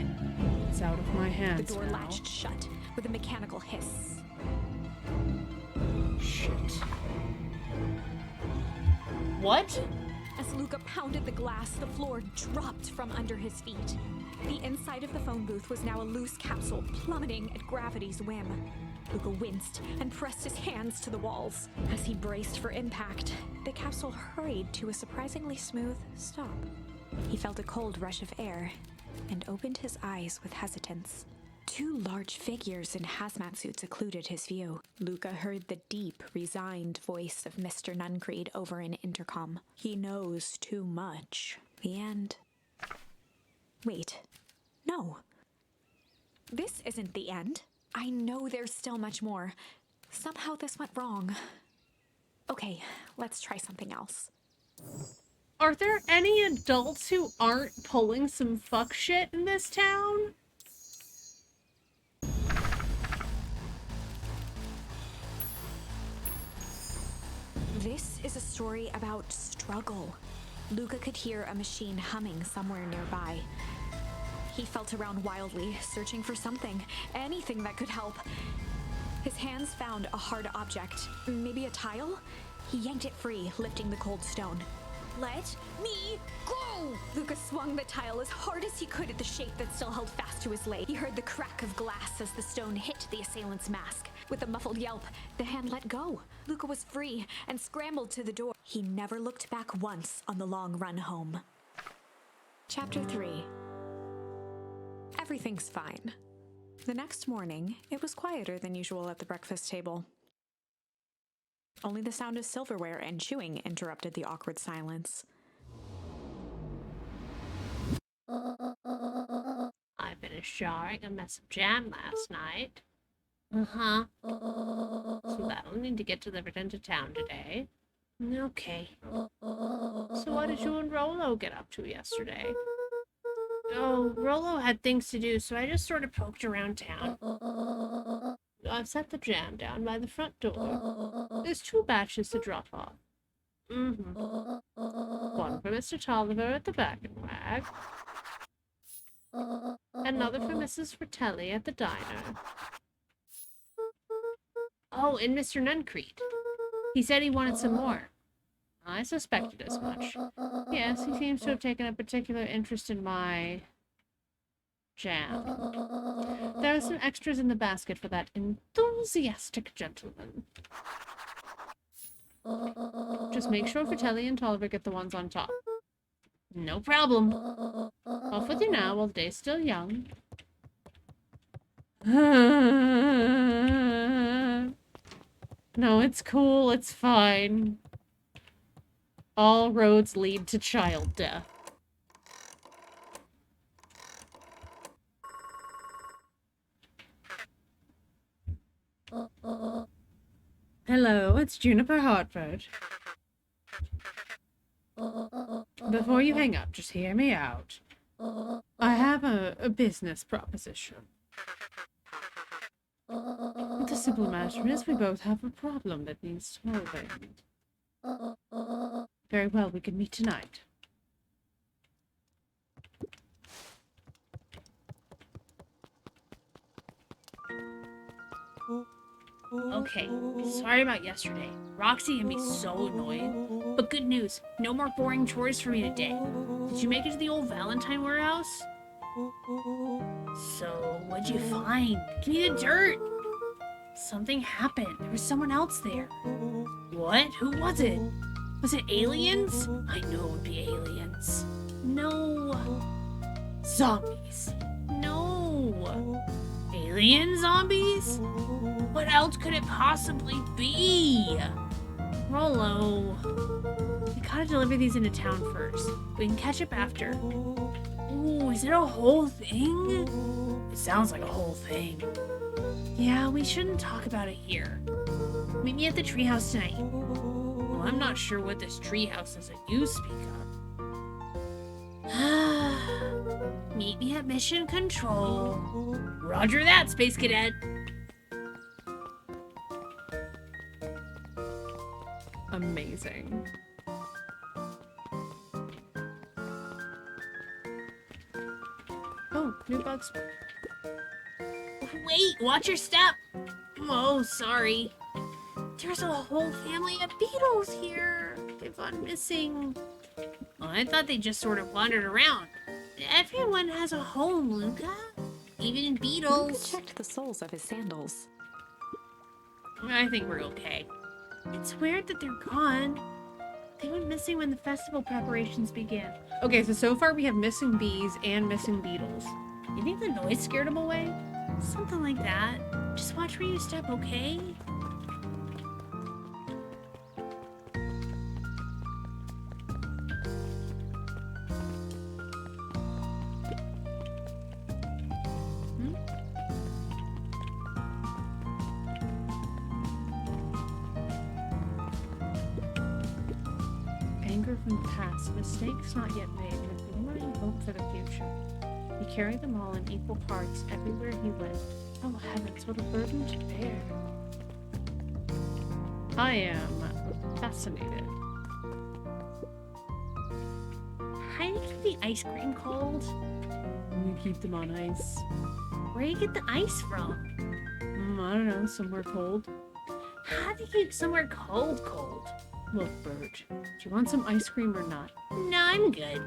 [SPEAKER 3] It's out of my
[SPEAKER 2] The
[SPEAKER 3] hands
[SPEAKER 2] door
[SPEAKER 3] now.
[SPEAKER 2] latched shut with a mechanical hiss.
[SPEAKER 3] Shit.
[SPEAKER 1] What?
[SPEAKER 2] As Luca pounded the glass, the floor dropped from under his feet. The inside of the phone booth was now a loose capsule plummeting at gravity's whim. Luca winced and pressed his hands to the walls. As he braced for impact, the capsule hurried to a surprisingly smooth stop. He felt a cold rush of air and opened his eyes with hesitance. Two large figures in hazmat suits occluded his view. Luca heard the deep, resigned voice of Mr. Nuncreed over an intercom. He knows too much. The end. Wait. No. This isn't the end. I know there's still much more. Somehow this went wrong. Okay, let's try something else.
[SPEAKER 3] Are there any adults who aren't pulling some fuck shit in this town?
[SPEAKER 2] This is a story about struggle. Luca could hear a machine humming somewhere nearby. He felt around wildly, searching for something, anything that could help. His hands found a hard object, maybe a tile? He yanked it free, lifting the cold stone. Let me go! Luca swung the tile as hard as he could at the shape that still held fast to his leg. He heard the crack of glass as the stone hit the assailant's mask. With a muffled yelp, the hand let go. Luca was free and scrambled to the door. He never looked back once on the long run home. Chapter 3. Everything's fine. The next morning, it was quieter than usual at the breakfast table. Only the sound of silverware and chewing interrupted the awkward silence.
[SPEAKER 1] I finished jarring a mess of jam last night. Uh-huh. So that'll need to get delivered into town today. Okay. So what did you and Rolo get up to yesterday? Oh, Rolo had things to do, so I just sort of poked around town. I've set the jam down by the front door. There's 2 batches to drop off. Mm-hmm. One for Mr. Tolliver at the Back and Wag. Another for Mrs. Fratelli at the diner. Oh, and Mr. Nuncrete. He said he wanted some more. I suspected as much. Yes, he seems to have taken a particular interest in my jam. There are some extras in the basket for that enthusiastic gentleman. Just make sure Fratelli and Tolliver get the ones on top. No problem. Off with you now while the day's still young. No, it's cool. It's fine. All roads lead to child death. Hello, it's Juniper Hartford. Before you hang up, just hear me out. I have a business proposition. The simple matter is we both have a problem that needs solving. Very well, we can meet tonight. Okay, sorry about yesterday. Roxy had me so annoyed. But good news, no more boring chores for me today. Did you make it to the old Valentine warehouse? So, what'd you find? Give me the dirt! Something happened. There was someone else there. What? Who was it? Was it aliens? I knew it would be aliens. No. Zombies. No. Alien zombies? What else could it possibly be? Rolo. We gotta deliver these into town first. We can catch up after. Ooh, is it a whole thing? It sounds like a whole thing. Yeah, we shouldn't talk about it here. Meet me at the treehouse tonight. Well, I'm not sure what this treehouse is that you speak of. Meet me at Mission Control. Roger that, Space Cadet.
[SPEAKER 3] Amazing. Oh, new bugs.
[SPEAKER 1] Wait, watch your step. Oh, sorry. There's a whole family of beetles here. They've gone missing. Well, I thought they just sort of wandered around. Everyone has a home, Luca. Even
[SPEAKER 2] Luca
[SPEAKER 1] beetles.
[SPEAKER 2] checked the soles of his sandals.
[SPEAKER 1] I think we're okay. It's weird that they're gone. They went missing when the festival preparations began.
[SPEAKER 3] Okay, so far we have missing bees and missing beetles.
[SPEAKER 1] You think the noise scared them away? Something like that. Just watch where you step, okay?
[SPEAKER 3] Anger from the past, mistakes not yet made, and a glimmering hope for the future. He carried them all in equal parts everywhere he went. Oh heavens, what a burden to bear. I am fascinated.
[SPEAKER 1] How do you keep the ice cream cold?
[SPEAKER 3] We keep them on ice.
[SPEAKER 1] Where do you get the ice from?
[SPEAKER 3] I don't know, somewhere cold.
[SPEAKER 1] How do you keep somewhere cold?
[SPEAKER 3] Look, Bert, do you want some ice cream or not?
[SPEAKER 1] No, I'm good.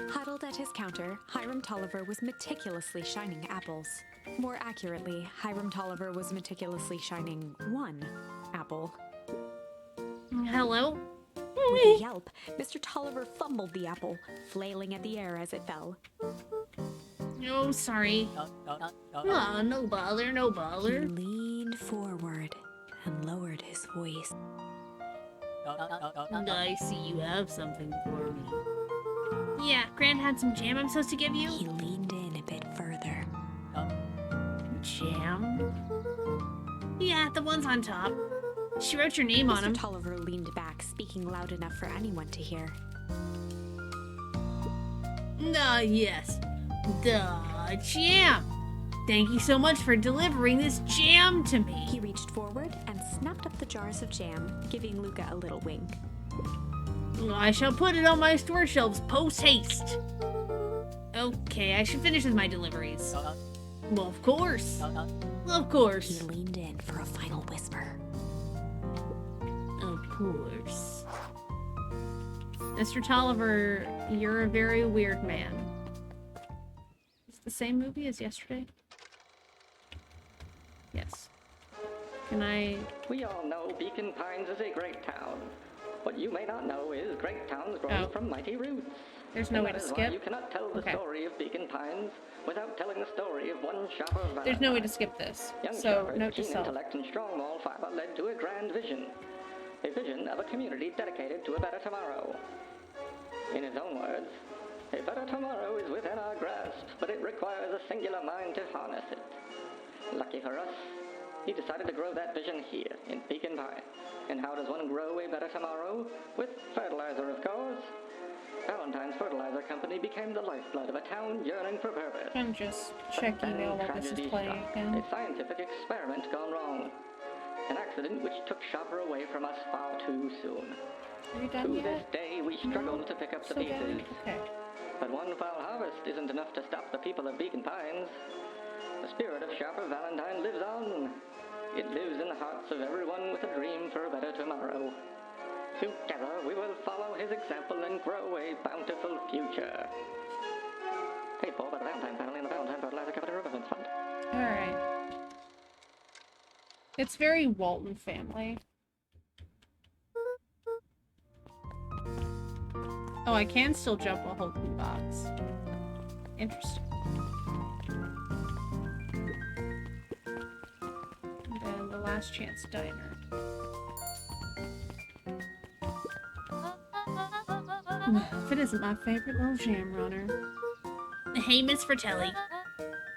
[SPEAKER 2] Huddled at his counter, Hiram Tolliver was meticulously shining apples. More accurately, Hiram Tolliver was meticulously shining one apple.
[SPEAKER 1] Hello?
[SPEAKER 2] With a yelp, Mr. Tolliver fumbled the apple, flailing at the air as it fell.
[SPEAKER 1] Oh, sorry. Oh, no bother, no
[SPEAKER 2] He
[SPEAKER 1] bother.
[SPEAKER 2] leaned forward and lowered his voice.
[SPEAKER 1] I see you have something for me. Yeah, Grant had some jam I'm supposed to give you.
[SPEAKER 2] He leaned in a bit further.
[SPEAKER 1] jam? Yeah, the ones on top. She wrote your name on
[SPEAKER 2] Mr.
[SPEAKER 1] them.
[SPEAKER 2] Tolliver leaned back, speaking loud enough for anyone to hear.
[SPEAKER 1] Yes. The jam. Thank you so much for delivering this jam to me.
[SPEAKER 2] He reached forward and snapped up the jars of jam, giving Luca a little wink.
[SPEAKER 1] I shall put it on my store shelves post-haste. Okay, I should finish with my deliveries. Well, of course. Of
[SPEAKER 2] He
[SPEAKER 1] course.
[SPEAKER 2] leaned in for a final whisper.
[SPEAKER 1] Of course. Mr. Tolliver, you're a very weird man. It's the same movie as yesterday? Yes. Can I...
[SPEAKER 5] We all know Beacon Pines is a great town. What you may not know is great towns grow
[SPEAKER 1] Oh.
[SPEAKER 5] from mighty roots.
[SPEAKER 1] There's no
[SPEAKER 5] And
[SPEAKER 1] way
[SPEAKER 5] that
[SPEAKER 1] to
[SPEAKER 5] is why
[SPEAKER 1] skip?
[SPEAKER 5] you cannot tell the
[SPEAKER 1] Okay.
[SPEAKER 5] story of Beacon Pines without telling the story of one shopper Valentine.
[SPEAKER 1] There's no way to skip this.
[SPEAKER 5] Young
[SPEAKER 1] So,
[SPEAKER 5] Shepard's
[SPEAKER 1] note to
[SPEAKER 5] keen
[SPEAKER 1] self.
[SPEAKER 5] intellect and strong moral fiber led to a grand vision. A vision of a community dedicated to a better tomorrow. In his own words, a better tomorrow is within our grasp, but it requires a singular mind to harness it. Lucky for us, he decided to grow that vision here, in Beacon Pines. And how does one grow a better tomorrow? With fertilizer, of course. Valentine's Fertilizer Company became the lifeblood of a town yearning for purpose.
[SPEAKER 1] I'm just check
[SPEAKER 5] Then
[SPEAKER 1] email while this is
[SPEAKER 5] tragedy
[SPEAKER 1] playing
[SPEAKER 5] struck.
[SPEAKER 1] again.
[SPEAKER 5] A scientific experiment gone wrong. An accident which took Shopper away from us far too soon.
[SPEAKER 1] Are you
[SPEAKER 5] To
[SPEAKER 1] done
[SPEAKER 5] this
[SPEAKER 1] yet?
[SPEAKER 5] day, we struggle to pick up the
[SPEAKER 1] Still
[SPEAKER 5] pieces.
[SPEAKER 1] going? Okay.
[SPEAKER 5] But one foul harvest isn't enough to stop the people of Beacon Pines. The spirit of Shopper Valentine lives on. It lives in the hearts of everyone with a dream for a better tomorrow. Together, we will follow his example and grow a bountiful future. Paid for by the Valentine family and the Valentine Fertilizer Company Reverence Fund.
[SPEAKER 1] Alright. It's very Walton family. Oh, I can still jump a whole food box. Interesting. And then the Last Chance Diner. If it isn't my favorite little jam runner. Hey, Miss Fratelli.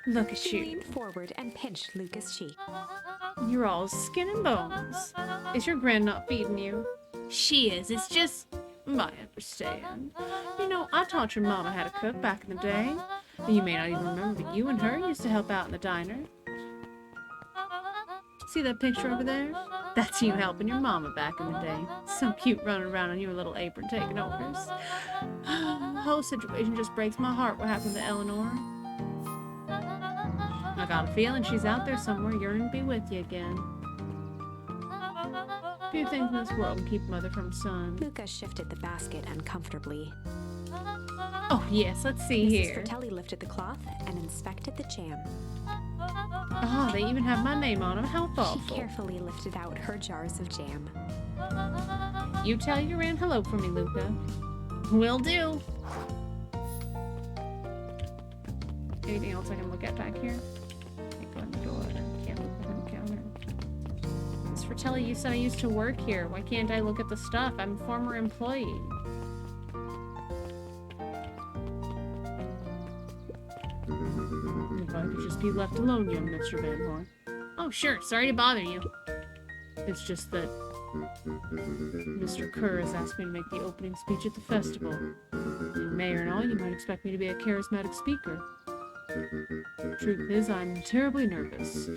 [SPEAKER 1] Look at
[SPEAKER 2] She
[SPEAKER 1] you.
[SPEAKER 2] leaned forward and pinched Luca's cheek.
[SPEAKER 1] You're all skin and bones. Is your grand not feeding you? She is. It's just... I understand. You know, I taught your mama how to cook back in the day. And you may not even remember, but you and her used to help out in the diner. See that picture over there? That's you helping your mama back in the day. So cute running around on your little apron taking orders. The whole situation just breaks my heart what happened to Eleanor. I got a feeling she's out there somewhere yearning to be with you again. Few things in this world can keep mother from son.
[SPEAKER 2] Luca shifted the basket uncomfortably.
[SPEAKER 1] Oh yes, let's see
[SPEAKER 2] Mrs.
[SPEAKER 1] here.
[SPEAKER 2] Fratelli lifted the cloth and inspected the jam.
[SPEAKER 1] Oh, they even have my name on them. How
[SPEAKER 2] She
[SPEAKER 1] thoughtful.
[SPEAKER 2] carefully lifted out her jars of jam.
[SPEAKER 1] You tell your aunt hello for me, Luca. Will do. Anything else I can look at back here? Can't go in the door. Can't look behind the counter. Miss Fratelli, you said I used to work here. Why can't I look at the stuff? I'm a former employee. If I could just be left alone, young Mr. Van Horn. Oh, sure. Sorry to bother you. It's just that Mr. Kerr has asked me to make the opening speech at the festival. Being mayor and all, you might expect me to be a charismatic speaker. Truth is, I'm terribly nervous.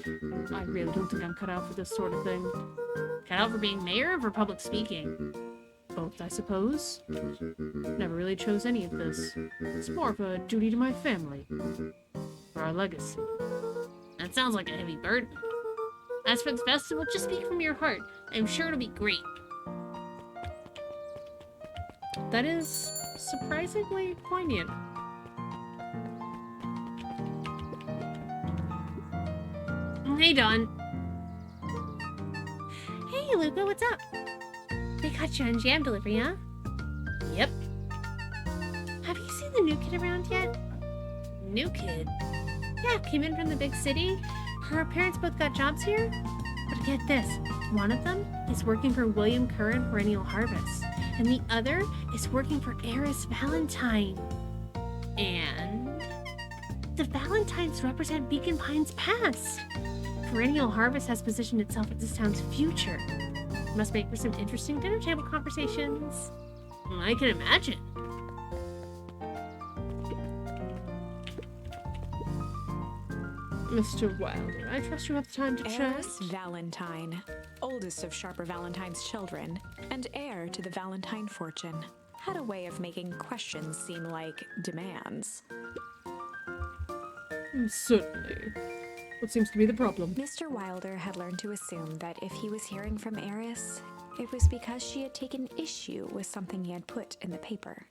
[SPEAKER 1] I really don't think I'm cut out for this sort of thing. Cut out for being mayor or for public speaking? Both, I suppose. Never really chose any of this. It's more of a duty to my family. For our legacy. That sounds like a heavy burden. As for the festival, just speak from your heart. I'm sure it'll be great. That is surprisingly poignant. Hey, Dawn. Hey, Luca, what's up? They got you on jam delivery, huh? Yep. Have you seen the new kid around yet? New kid? Yeah, came in from the big city. Her parents both got jobs here. But get this, one of them is working for William Kerr in Perennial Harvest, and the other is working for Eris Valentine. And The Valentines represent Beacon Pine's past. Perennial harvest has positioned itself as this town's future. Must make for some interesting dinner table conversations. I can imagine.
[SPEAKER 3] Mr. Wilder, I trust you have the time to chat.
[SPEAKER 2] Eris Valentine, oldest of Sharper Valentine's children, and heir to the Valentine fortune, had a way of making questions seem like demands.
[SPEAKER 3] Certainly. What seems to be the problem?
[SPEAKER 2] Mr. Wilder had learned to assume that if he was hearing from Eris, it was because she had taken issue with something he had put in the paper.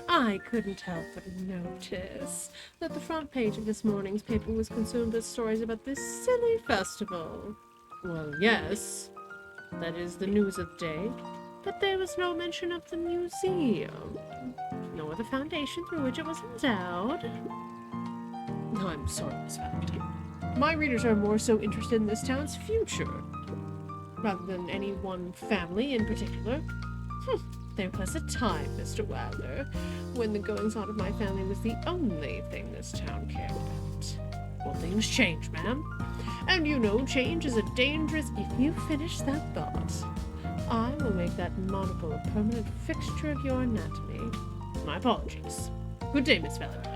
[SPEAKER 3] I couldn't help but notice that the front page of this morning's paper was consumed with stories about this silly festival. Well, yes, that is the news of the day, but there was no mention of the museum, nor the foundation through which it was endowed. I'm sorry, Miss Valentine. My readers are more so interested in this town's future, rather than any one family in particular. There was a time, Mr. Wilder, when the goings-on of my family was the only thing this town cared about. Well, things change, ma'am. And you know, change is a dangerous... If you finish that thought, I will make that monocle a permanent fixture of your anatomy. My apologies. Good day, Miss Valentine.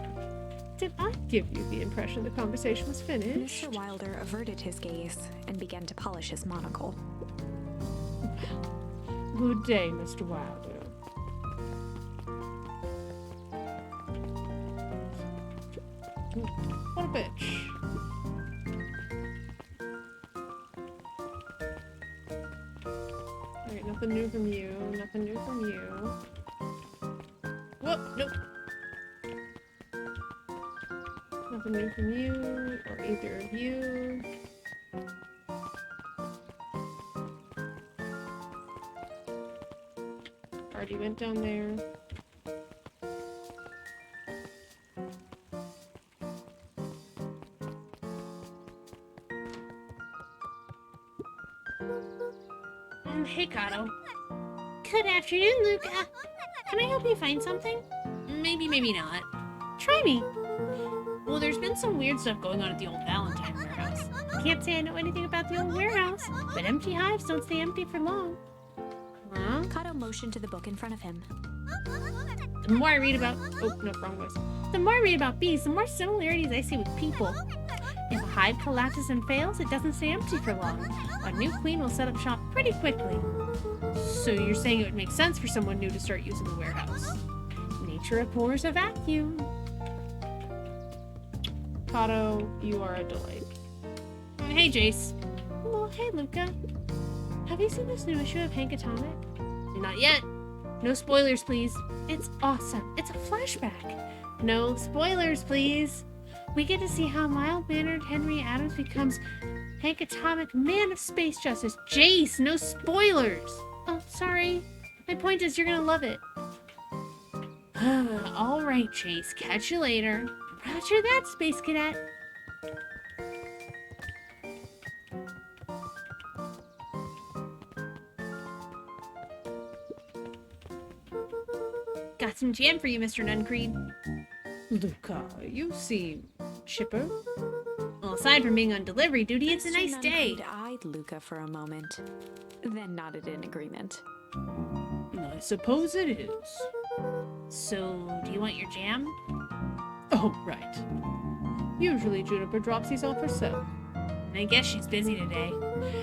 [SPEAKER 3] Did I give you the impression the conversation was finished?
[SPEAKER 2] Mr. Wilder averted his gaze and began to polish his monocle.
[SPEAKER 3] Good day, Mr. Wilder. What a bitch. Alright, nothing new from you. Nothing new from you. Whoop, nope. Nothing new from you, or either of you. Already went down there.
[SPEAKER 1] Hey, Kato. Good afternoon, Luca. Can I help you find something? Maybe, maybe not. Try me. Well, there's been some weird stuff going on at the old Valentine warehouse. Can't say I know anything about the old warehouse, but empty hives don't stay empty for long. Huh?
[SPEAKER 2] Kato motioned to the book in front of him.
[SPEAKER 1] The more I read about... Oh, no, wrong voice. The more I read about bees, the more similarities I see with people. If a hive collapses and fails, it doesn't stay empty for long. A new queen will set up shop pretty quickly. So you're saying it would make sense for someone new to start using the warehouse. Nature abhors a vacuum.
[SPEAKER 3] Kato, you are a delight.
[SPEAKER 1] Hey, Jace. Well, hey, Luca. Have you seen this new issue of Hank Atomic? Not yet. No spoilers, please. It's awesome. It's a flashback. No spoilers, please. We get to see how mild-mannered Henry Adams becomes Hank Atomic, man of space justice. Jace, no spoilers. Oh, sorry. My point is, you're gonna love it. All right, Jace. Catch you later. Roger that, Space Cadet. Got some jam for you, Mr. Nuncreed.
[SPEAKER 3] Luca, you seem chipper.
[SPEAKER 1] Well, aside from being on delivery duty, it's a nice day.
[SPEAKER 2] Nuncreed eyed Luca for a moment, then nodded in agreement.
[SPEAKER 3] I suppose it is.
[SPEAKER 1] So, do you want your jam?
[SPEAKER 3] Oh, right. Usually Juniper drops these off herself.
[SPEAKER 1] I guess she's busy today.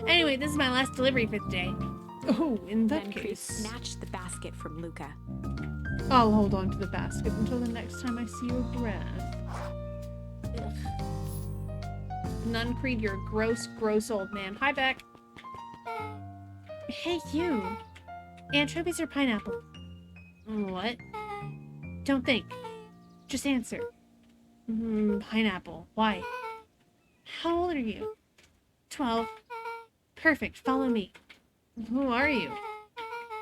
[SPEAKER 1] Anyway, this is my last delivery for the day.
[SPEAKER 3] Oh, in that
[SPEAKER 2] Nuncreed
[SPEAKER 3] case,
[SPEAKER 2] snatched the basket from Luca.
[SPEAKER 3] I'll hold on to the basket until the next time I see your breath.
[SPEAKER 1] Nuncreed, you're a gross, gross old man. Hi, Beck. Hey, you. Anchovies or pineapple? What? Don't think. Just answer. Pineapple. Why? How old are you? 12. Perfect. Follow me. Who are you?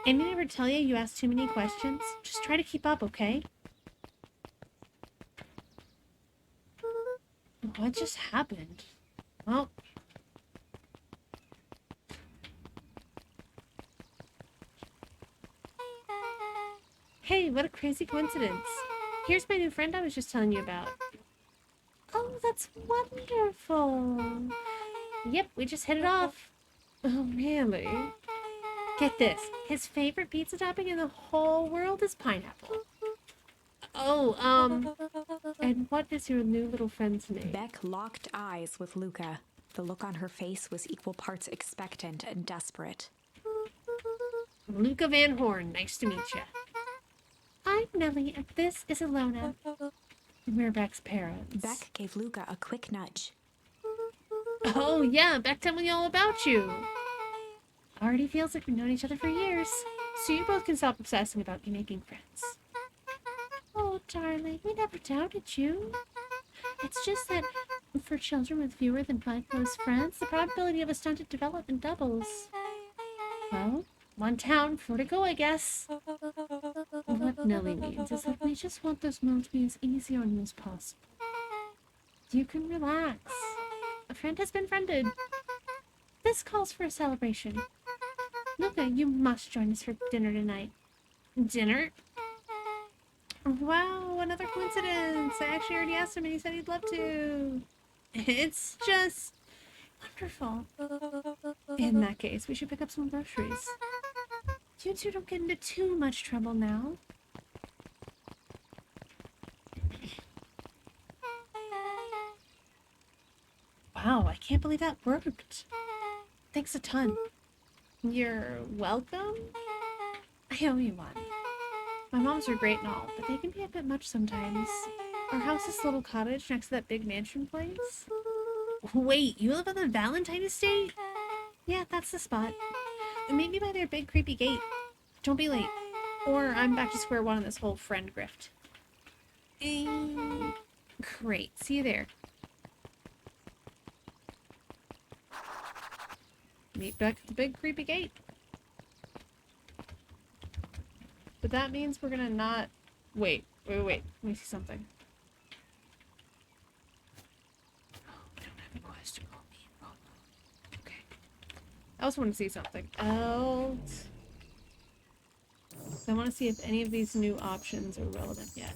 [SPEAKER 1] Amy never tell you you ask too many questions? Just try to keep up, okay? What just happened? Well... Hey, what a crazy coincidence. Here's my new friend I was just telling you about. that's wonderful. Yep, we just hit it off.
[SPEAKER 4] Oh, really?
[SPEAKER 1] Get this. His favorite pizza topping in the whole world is pineapple.
[SPEAKER 4] Oh, and what is your new little friend's name?
[SPEAKER 2] Beck locked eyes with Luca. The look on her face was equal parts expectant and desperate.
[SPEAKER 1] Luca Van Horn, nice to meet you. I'm Nellie, and this is Alona.
[SPEAKER 4] We're Beck's parents.
[SPEAKER 2] Beck gave Luca a quick nudge.
[SPEAKER 1] Oh, yeah, Beck told me all about you. Already feels like we've known each other for years.
[SPEAKER 4] So you both can stop obsessing about you making friends.
[SPEAKER 1] Oh, darling, we never doubted you. It's just that for children with fewer than 5 close friends, the probability of a stunted development doubles. Well, one town, 4 to go, I guess.
[SPEAKER 4] What Nellie means is that we just want this move to be as easy on you as possible. You can relax.
[SPEAKER 1] A friend has been friended. This calls for a celebration. Luca, you must join us for dinner tonight. Dinner?
[SPEAKER 4] Wow, another coincidence. I actually already asked him and he said he'd love to.
[SPEAKER 1] It's just wonderful.
[SPEAKER 4] In that case, we should pick up some groceries.
[SPEAKER 1] You two don't get into too much trouble now.
[SPEAKER 4] Wow, I can't believe that worked. Thanks a ton.
[SPEAKER 1] You're welcome? I owe you one. My moms are great and all, but they can be a bit much sometimes.
[SPEAKER 4] Our house is a little cottage next to that big mansion place.
[SPEAKER 1] Wait, you live on the Valentine estate?
[SPEAKER 4] Yeah, that's the spot. Meet me by their big creepy gate. Don't be late. Or I'm back to square one on this whole friend grift. Great, see you there. Meet back at the big creepy gate. But that means we're gonna not... Wait. Let me see something. Oh, we don't have a quest. Oh, okay. I also want to see something else. I want to see if any of these new options are relevant yet.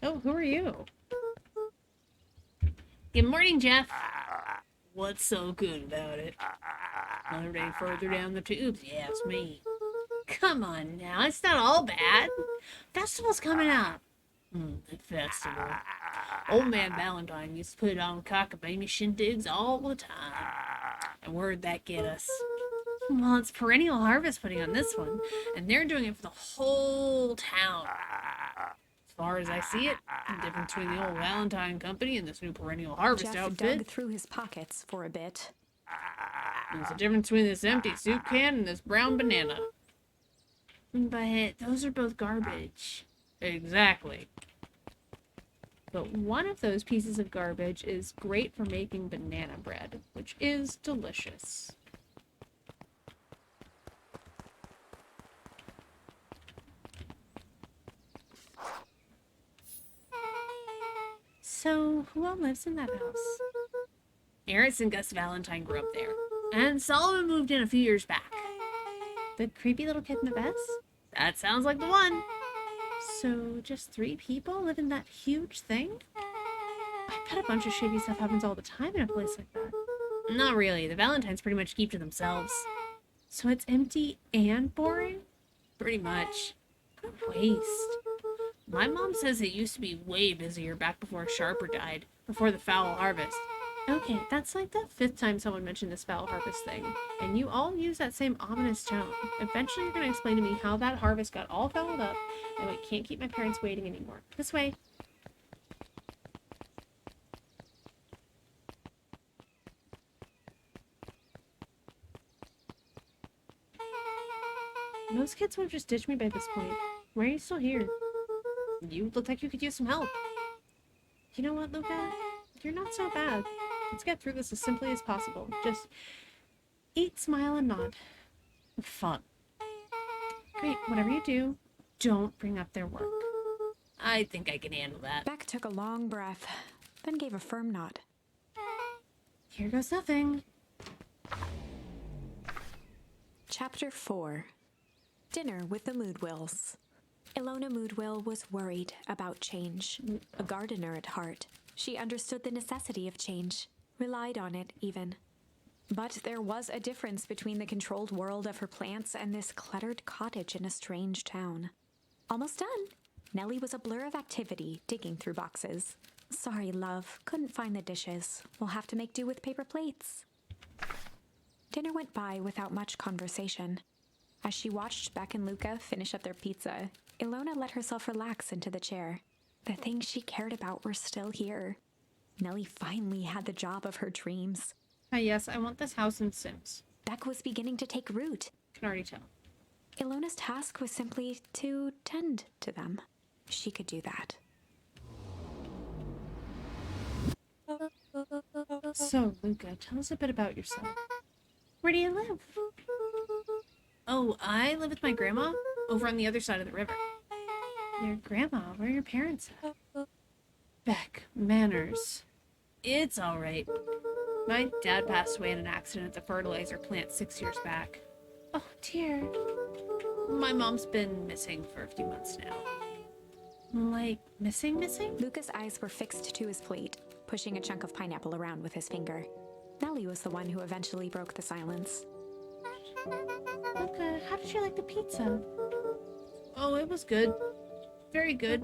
[SPEAKER 4] Oh, who are you?
[SPEAKER 1] Good morning, Jeff. What's so good about it? Another day further down the tubes, yeah, it's me. Come on now, it's not all bad. Festival's coming up. The festival. Old man Valentine used to put on cockamamie shindigs all the time. And where'd that get us? Well, it's Perennial Harvest putting on this one, and they're doing it for the whole town. As far as I see it, the difference between the old Valentine Company and this new Perennial Harvest
[SPEAKER 2] Jeff
[SPEAKER 1] outfit.
[SPEAKER 2] dug through his pockets for a bit.
[SPEAKER 1] There's a difference between this empty soup can and this brown banana. But those are both garbage. Exactly.
[SPEAKER 4] But one of those pieces of garbage is great for making banana bread, which is delicious.
[SPEAKER 1] So, who all lives in that house? Eris and Gus Valentine grew up there. And Solomon moved in a few years back.
[SPEAKER 4] The creepy little kid in the vest?
[SPEAKER 1] That sounds like the one.
[SPEAKER 4] So, just 3 people live in that huge thing? I bet a bunch of shady stuff happens all the time in a place like that.
[SPEAKER 1] Not really. The Valentines pretty much keep to themselves.
[SPEAKER 4] So it's empty and boring?
[SPEAKER 1] Pretty much. What a waste. My mom says it used to be way busier back before Sharper died, before the foul harvest.
[SPEAKER 4] Okay, that's like the 5th time someone mentioned this foul harvest thing. And you all use that same ominous tone. Eventually you're going to explain to me how that harvest got all fouled up, and we can't keep my parents waiting anymore. This way. Most kids would have just ditched me by this point. Why are you still here? You look like you could use some help. You know what, Luca? You're not so bad. Let's get through this as simply as possible. Just eat, smile, and nod. Fun. Great, whatever you do, don't bring up their work.
[SPEAKER 1] I think I can handle that.
[SPEAKER 2] Beck took a long breath, then gave a firm nod.
[SPEAKER 4] Here goes nothing.
[SPEAKER 2] Chapter 4. Dinner with the Moodwills. Ilona Moodwill was worried about change. A gardener at heart, she understood the necessity of change, relied on it even. But there was a difference between the controlled world of her plants and this cluttered cottage in a strange town. Almost done. Nellie was a blur of activity, digging through boxes. Sorry, love, couldn't find the dishes. We'll have to make do with paper plates. Dinner went by without much conversation. As she watched Beck and Luca finish up their pizza, Ilona let herself relax into the chair. The things she cared about were still here. Nellie finally had the job of her dreams.
[SPEAKER 3] Ah, yes, I want this house in Sims.
[SPEAKER 2] Beck was beginning to take root.
[SPEAKER 3] Can already tell.
[SPEAKER 2] Ilona's task was simply to tend to them. She could do that.
[SPEAKER 3] So, Luca, tell us a bit about yourself. Where do you live? Oh, I live with my grandma over on the other side of the river. Your grandma? Where are your parents at? Beck, manners. It's alright. My dad passed away in an accident at the fertilizer plant 6 years back. Oh, dear. My mom's been missing for a few months now. Like, missing?
[SPEAKER 2] Luca's eyes were fixed to his plate, pushing a chunk of pineapple around with his finger. Nellie was the one who eventually broke the silence.
[SPEAKER 3] Luca, how did you like the pizza? Oh, it was good. Very good.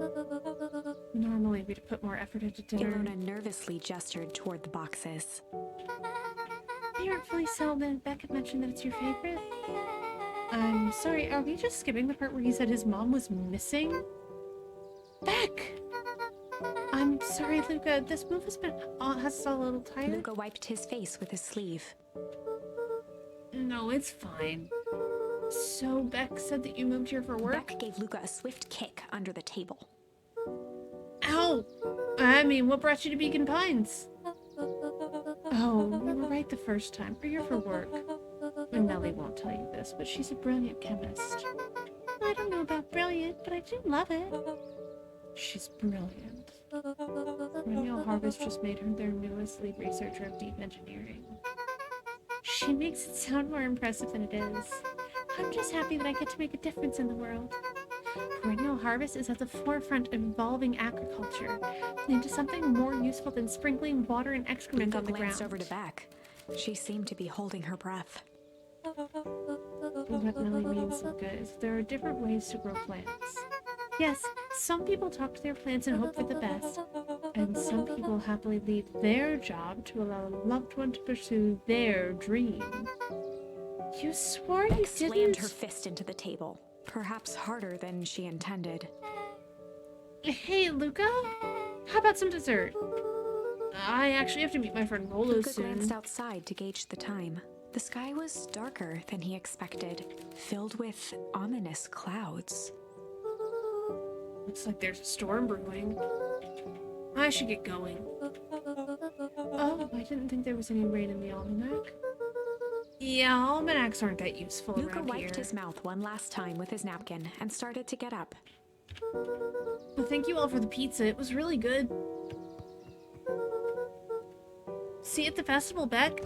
[SPEAKER 3] Normally we'd put more effort into dinner.
[SPEAKER 2] Ilona nervously gestured toward the boxes.
[SPEAKER 3] They aren't fully settled in. Beck had mentioned that it's your favorite. I'm sorry, are we just skipping the part where he said his mom was missing? Beck! I'm sorry, Luca. This move has us all a little tired.
[SPEAKER 2] Luca wiped his face with his sleeve.
[SPEAKER 3] No, it's fine. So Beck said that you moved here for work?
[SPEAKER 2] Beck gave Luca a swift kick under the table.
[SPEAKER 3] Ow! I mean, what brought you to Beacon Pines? Oh, we were right the first time. We're here for work. And Nellie won't tell you this, but she's a brilliant chemist. I don't know about brilliant, but I do love it. She's brilliant. Perennial Harvest just made her their newest lead researcher of deep engineering. She makes it sound more impressive than it is. I'm just happy that I get to make a difference in the world. Perennial Harvest is at the forefront of evolving agriculture into something more useful than sprinkling water and excrement on the ground.
[SPEAKER 2] Glanced over to Beck. She seemed to be holding her breath.
[SPEAKER 3] What Nellie means, Luca, is there are different ways to grow plants. Yes, some people talk to their plants and hope for the best, and some people happily leave their job to allow a loved one to pursue their dream. You swore
[SPEAKER 2] Beck
[SPEAKER 3] you
[SPEAKER 2] slammed
[SPEAKER 3] didn't.
[SPEAKER 2] her fist into the table, perhaps harder than she intended.
[SPEAKER 3] Hey, Luca, how about some dessert? I actually have to meet my friend Rolo
[SPEAKER 2] Luca
[SPEAKER 3] soon.
[SPEAKER 2] glanced outside to gauge the time. The sky was darker than he expected, filled with ominous clouds.
[SPEAKER 3] Looks like there's a storm brewing. I should get going. Oh, I didn't think there was any rain in the almanac. Yeah, almanacs aren't that useful
[SPEAKER 2] Luca
[SPEAKER 3] around
[SPEAKER 2] wiped
[SPEAKER 3] here.
[SPEAKER 2] his mouth one last time with his napkin and started to get up.
[SPEAKER 3] Well, thank you all for the pizza. It was really good. See you at the festival, Beck.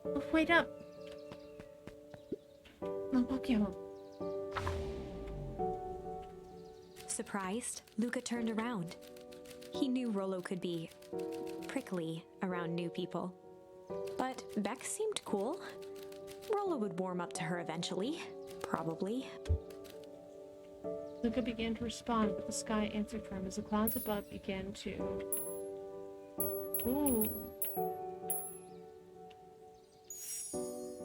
[SPEAKER 3] Oh, wait up. I'll walk you home.
[SPEAKER 2] Surprised, Luca turned around. He knew Rolo could be prickly around new people. But Beck seemed cool. Rolo would warm up to her eventually, probably.
[SPEAKER 3] Luca began to respond, but the sky answered for him as the clouds above began to... Ooh.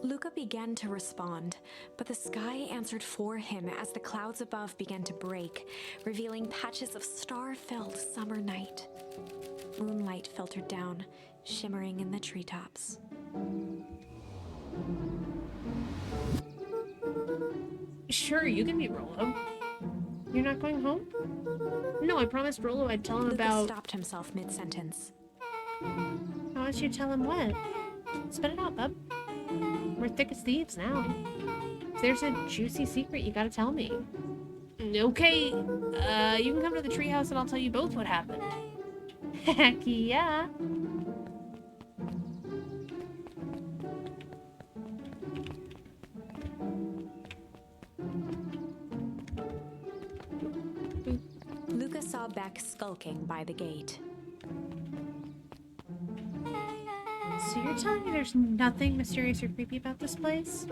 [SPEAKER 2] Luca began to respond, but the sky answered for him as the clouds above began to break, revealing patches of star-filled summer night. Moonlight filtered down, shimmering in the treetops.
[SPEAKER 3] Sure, you can meet Rolo. You're not going home? No, I promised Rolo I'd tell him
[SPEAKER 2] Luca
[SPEAKER 3] about...
[SPEAKER 2] stopped himself mid-sentence.
[SPEAKER 3] How did you tell him what? Spit it out, bub. We're thick as thieves now. If there's a juicy secret, you gotta tell me. Okay, you can come to the treehouse and I'll tell you both what happened.
[SPEAKER 1] Heck yeah.
[SPEAKER 2] Luca saw Beck skulking by the gate.
[SPEAKER 1] So you're telling me there's nothing mysterious or creepy about this place?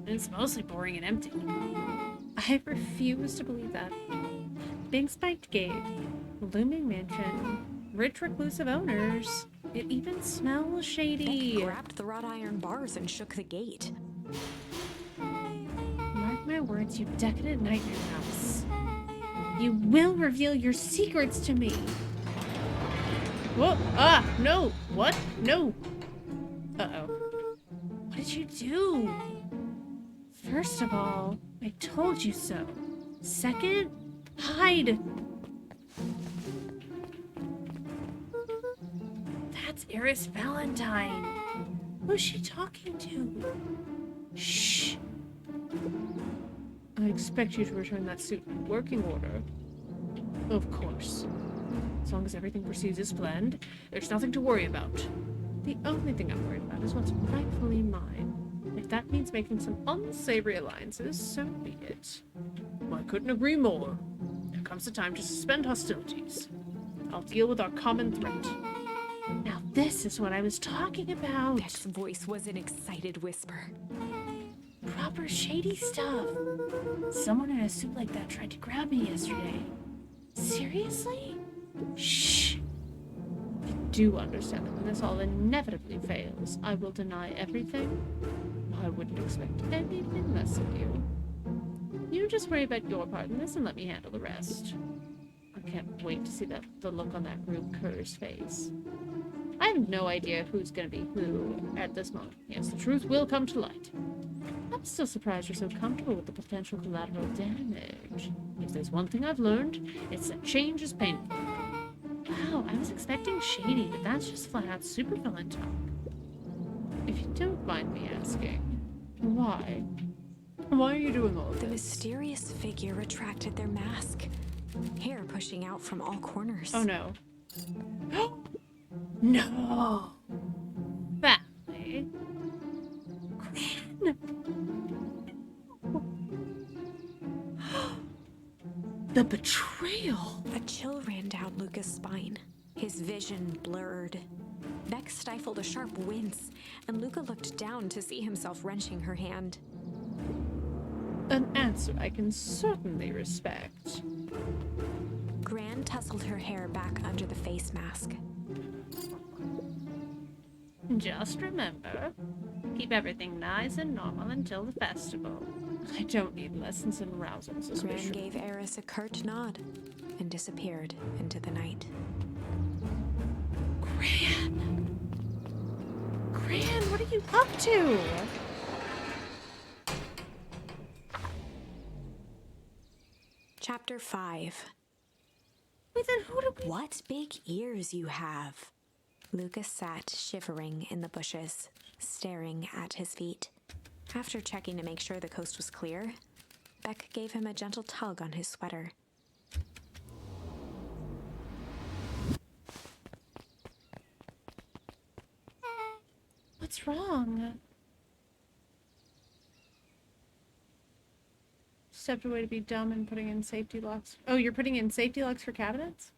[SPEAKER 1] It's mostly boring and empty.
[SPEAKER 3] I refuse to believe that. Big spiked gate, looming mansion, rich reclusive owners. It even smells shady.
[SPEAKER 2] Beck grabbed the wrought iron bars and shook the gate.
[SPEAKER 3] Mark my words, you decadent nightmare house. You will reveal your secrets to me. Whoa! Ah! No! What? No! Uh-oh. What did you do? First of all, I told you so. Second, hide! That's Eris Valentine. Who's she talking to? Shh! I expect you to return that suit in working order. Of course. As long as everything proceeds as planned, there's nothing to worry about. The only thing I'm worried about is what's rightfully mine. If that means making some unsavory alliances, so be it. I couldn't agree more. There comes a time to suspend hostilities. I'll deal with our common threat. Now this is what I was talking about.
[SPEAKER 2] Beck's voice was an excited whisper.
[SPEAKER 1] Proper shady stuff. Someone in a suit like that tried to grab me yesterday. Seriously? Shh.
[SPEAKER 3] I do understand that when this all inevitably fails, I will deny everything. I wouldn't expect anything less of you. You just worry about your part in this and let me handle the rest. I can't wait to see the look on that Rube Kerr's face. I have no idea who's gonna be who at this moment. Yes, the truth will come to light. I'm still surprised you're so comfortable with the potential collateral damage. If there's one thing I've learned, it's that change is painful. Wow, I was expecting shady, but that's just flat out supervillain talk. If you don't mind me asking, why? Why are you doing all of
[SPEAKER 2] The
[SPEAKER 3] this?
[SPEAKER 2] mysterious figure retracted their mask, hair pushing out from all corners.
[SPEAKER 3] Oh no. No! Family. Gran! The betrayal!
[SPEAKER 2] A chill ran down Luca's spine. His vision blurred. Beck stifled a sharp wince, and Luca looked down to see himself wrenching her hand.
[SPEAKER 3] An answer I can certainly respect.
[SPEAKER 2] Gran tousled her hair back under the face mask.
[SPEAKER 1] Just remember, keep everything nice and normal until the festival.
[SPEAKER 3] I don't need lessons in rousing
[SPEAKER 2] Gran
[SPEAKER 3] suspicion.
[SPEAKER 2] gave Eris a curt nod and disappeared into the night.
[SPEAKER 3] Gran! Gran, what are you up to?
[SPEAKER 2] Chapter 5.
[SPEAKER 3] Wait, then who do we...
[SPEAKER 2] What big ears you have! Lucas sat shivering in the bushes, staring at his feet. After checking to make sure the coast was clear, Beck gave him a gentle tug on his sweater.
[SPEAKER 3] What's wrong? Stepped away to be dumb and putting in safety locks. Oh, you're putting in safety locks for cabinets?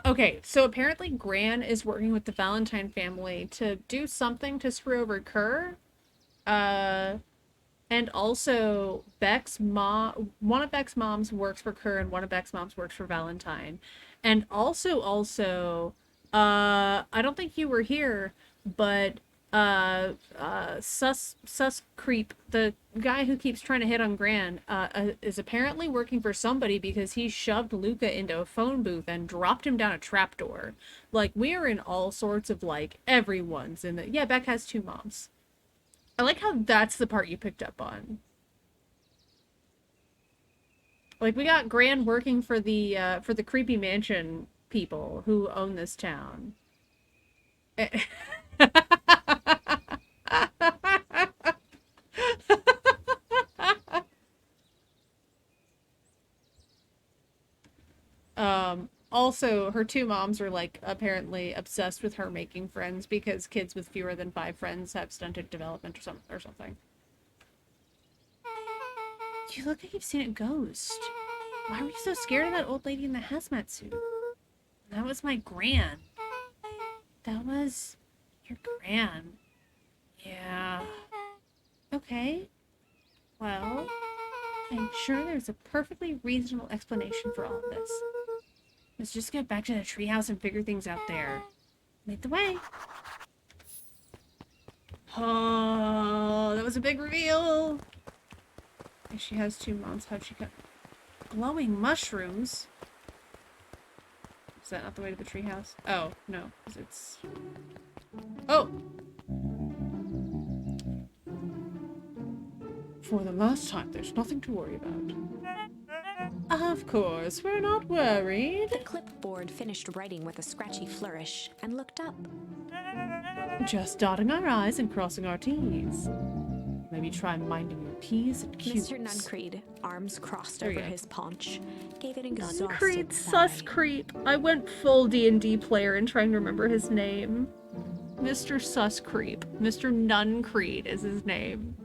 [SPEAKER 3] Okay, so apparently Gran is working with the Valentine family to do something to screw over Kerr. And also Beck's mom, one of Beck's moms works for Kerr and one of Beck's moms works for Valentine. And also, I don't think you were here, but sus creep, the guy who keeps trying to hit on Gran, is apparently working for somebody because he shoved Luca into a phone booth and dropped him down a trapdoor. Like, we are in all sorts of, like, everyone's in the... Yeah, Beck has two moms. I like how that's the part you picked up on. Like, we got Gran working for the Creepy Mansion people who own this town. Also, her two moms are, like, apparently obsessed with her making friends because kids with fewer than 5 friends have stunted development or something. You look like you've seen a ghost. Why were you so scared of that old lady in the hazmat suit? That was my gran. That was your gran. Yeah. Okay. Well, I'm sure there's a perfectly reasonable explanation for all of this. Let's just get back to the treehouse and figure things out there. Lead the way. Oh, that was a big reveal. If she has 2 moms, how'd she got glowing mushrooms? Is that not the way to the treehouse? Oh, no, because it's... Oh! For the last time, there's nothing to worry about. Of course, we're not worried.
[SPEAKER 2] The clipboard finished writing with a scratchy flourish and looked up.
[SPEAKER 3] Just dotting our I's and crossing our T's. Maybe try minding your P's and Q's.
[SPEAKER 2] Mr. Nuncreed, arms crossed
[SPEAKER 3] There you
[SPEAKER 2] over
[SPEAKER 3] go.
[SPEAKER 2] his paunch, gave an exhausted
[SPEAKER 3] Nuncreed,
[SPEAKER 2] sigh.
[SPEAKER 3] sus creep. I went full D&D player and trying to remember his name. Mr. Sus Creep. Mr. Nuncreed is his name.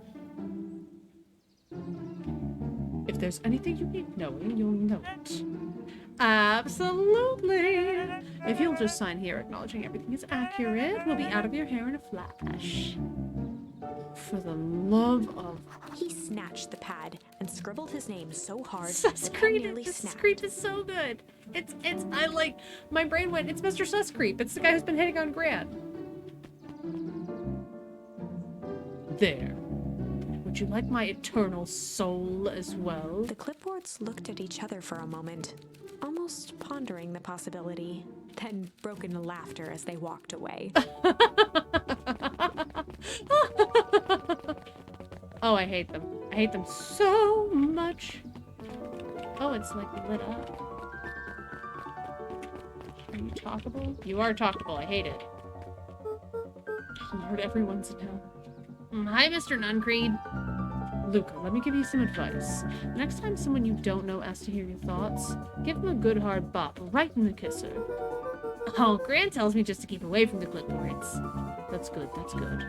[SPEAKER 3] If there's anything you need knowing, you'll know it. Absolutely. If you'll just sign here acknowledging everything is accurate, we'll be out of your hair in a flash. For the love of...
[SPEAKER 2] He snatched the pad and scribbled his name so hard
[SPEAKER 3] Sus
[SPEAKER 2] that it
[SPEAKER 3] Creep,
[SPEAKER 2] nearly
[SPEAKER 3] this
[SPEAKER 2] snapped.
[SPEAKER 3] creep is so good. I like, my brain went, it's Mr. Sus Creep. It's the guy who's been hitting on Grant. There. Would you like my eternal soul as well?
[SPEAKER 2] The clipboards looked at each other for a moment, almost pondering the possibility, then broke into laughter as they walked away.
[SPEAKER 3] Oh, I hate them. I hate them so much. Oh, it's like lit up. Are you talkable? You are talkable. I hate it. Lord, everyone's in hell. Hi, Mr. Nuncreed. Luca, let me give you some advice. Next time someone you don't know asks to hear your thoughts, give them a good hard bop right in the kisser. Oh, Gran tells me just to keep away from the clipboards. That's good, that's good.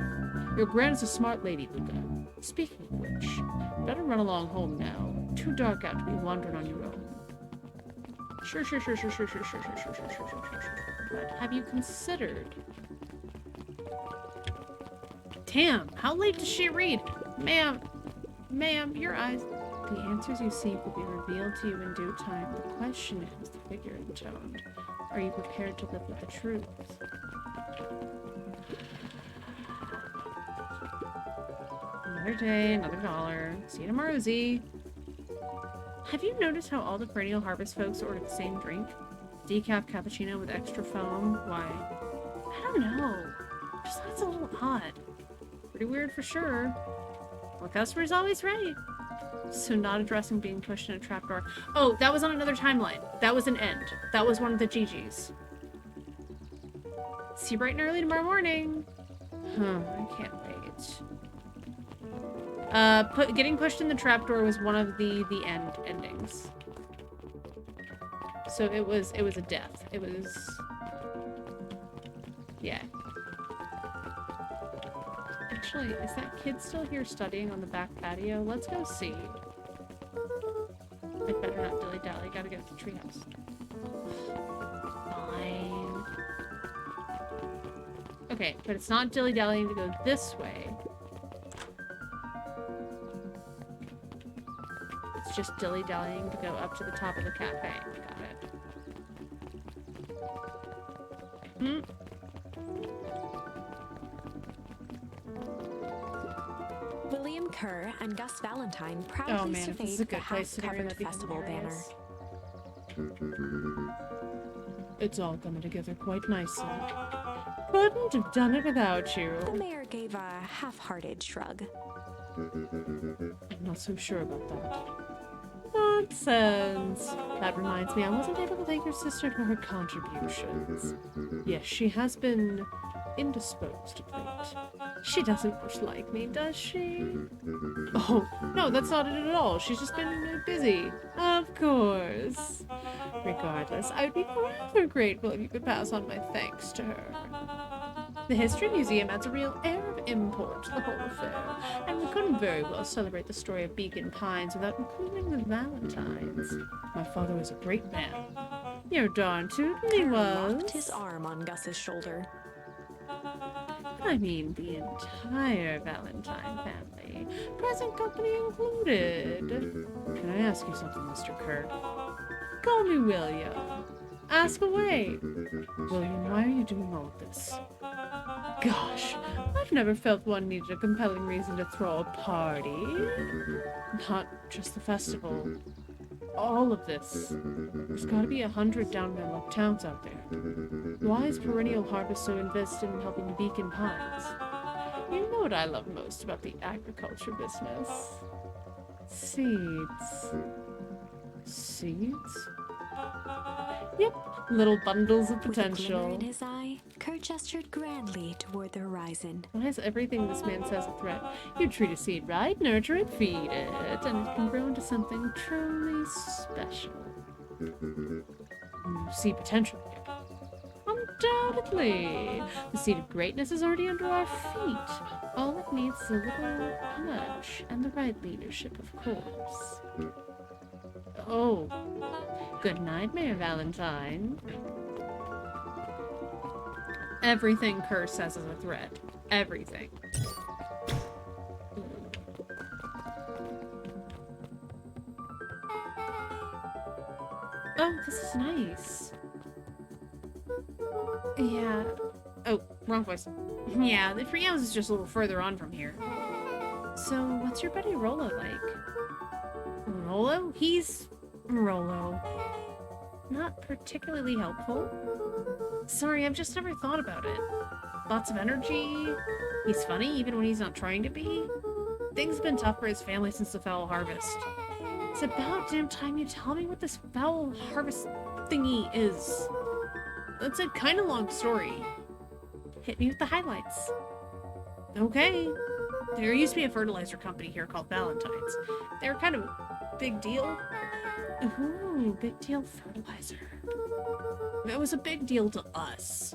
[SPEAKER 3] Your Gran is a smart lady, Luca. Speaking of which, better run along home now. Too dark out to be wandering on your own. Sure. But have you considered... Damn, how late does she read? Ma'am, your eyes... The answers you seek will be revealed to you in due time. The question is the figure intoned. Are you prepared to live with the truth? Another day, another dollar. See you tomorrow, Z. Have you noticed how all the Perennial Harvest folks order the same drink? Decaf cappuccino with extra foam? Why? I don't know. Just thought it's a little odd. Pretty weird for sure. Well, customer's always right. So not addressing being pushed in a trapdoor. Oh, that was on another timeline. That was an end. That was one of the GGs. See you bright and early tomorrow morning. I can't wait. Getting pushed in the trapdoor was one of the end endings. So it was a death. It was... Yeah. Actually, is that kid still here studying on the back patio? Let's go see. I better not dilly-dally. Gotta get to the treehouse. Fine. Okay, but it's not dilly-dallying to go this way. It's just dilly-dallying to go up to the top of the cafe. Got it.
[SPEAKER 2] William Kerr and Gus Valentine proudly
[SPEAKER 3] This is a
[SPEAKER 2] surveyed the
[SPEAKER 3] good place to
[SPEAKER 2] half-covered
[SPEAKER 3] that'd be
[SPEAKER 2] festival banner.
[SPEAKER 3] hilarious. It's all coming together quite nicely. Couldn't have done it without you.
[SPEAKER 2] The mayor gave a half-hearted shrug.
[SPEAKER 3] I'm not so sure about that. Nonsense. That reminds me, I wasn't able to thank your sister for her contributions. Yes, she has been indisposed of late. She doesn't much like me, does she? Oh, no, that's not it at all. She's just been busy. Of course. Regardless, I would be rather grateful if you could pass on my thanks to her. The History Museum adds a real air of import to the whole affair, and we couldn't very well celebrate the story of Beacon Pines without including the Valentines. My father was a great man. You're darn tootin' he was.
[SPEAKER 2] Locked his arm on Gus's shoulder.
[SPEAKER 3] I mean the entire Valentine family, present company included. Can I ask you something, Mr. Kirk? Call me William. Ask away. William, why are you doing all of this? Gosh, I've never felt one needed a compelling reason to throw a party. Not just the festival. All of this. There's gotta be 100 down-in-luck towns out there. Why is Perennial Harvest so invested in helping Beacon Pines? You know what I love most about the agriculture business? Seeds. Seeds? Yep, little bundles of
[SPEAKER 2] With a glimmer
[SPEAKER 3] potential.
[SPEAKER 2] in his eye, Kurt gestured grandly toward the horizon.
[SPEAKER 3] Why is everything this man says a threat? You treat a seed right, nurture it, feed it, and it can grow into something truly special. You see potential here. Undoubtedly. The seed of greatness is already under our feet. All it needs is a little nudge and the right leadership, of course. Oh. Good night, Mayor Valentine. Everything Kerr says is a threat. Everything. Oh, this is nice. Yeah. Oh, wrong voice. Yeah, the Treehouse is just a little further on from here. So, what's your buddy Rolo like? Rolo? He's... Rolo. Not particularly helpful. Sorry, I've just never thought about it. Lots of energy. He's funny even when he's not trying to be. Things have been tough for his family since the Foul Harvest. It's about damn time you tell me what this Foul Harvest thingy is. It's a kind of long story. Hit me with the highlights. Okay. There used to be a fertilizer company here called Valentine's. They were kind of a big deal. Ooh, big deal fertilizer. That was a big deal to us.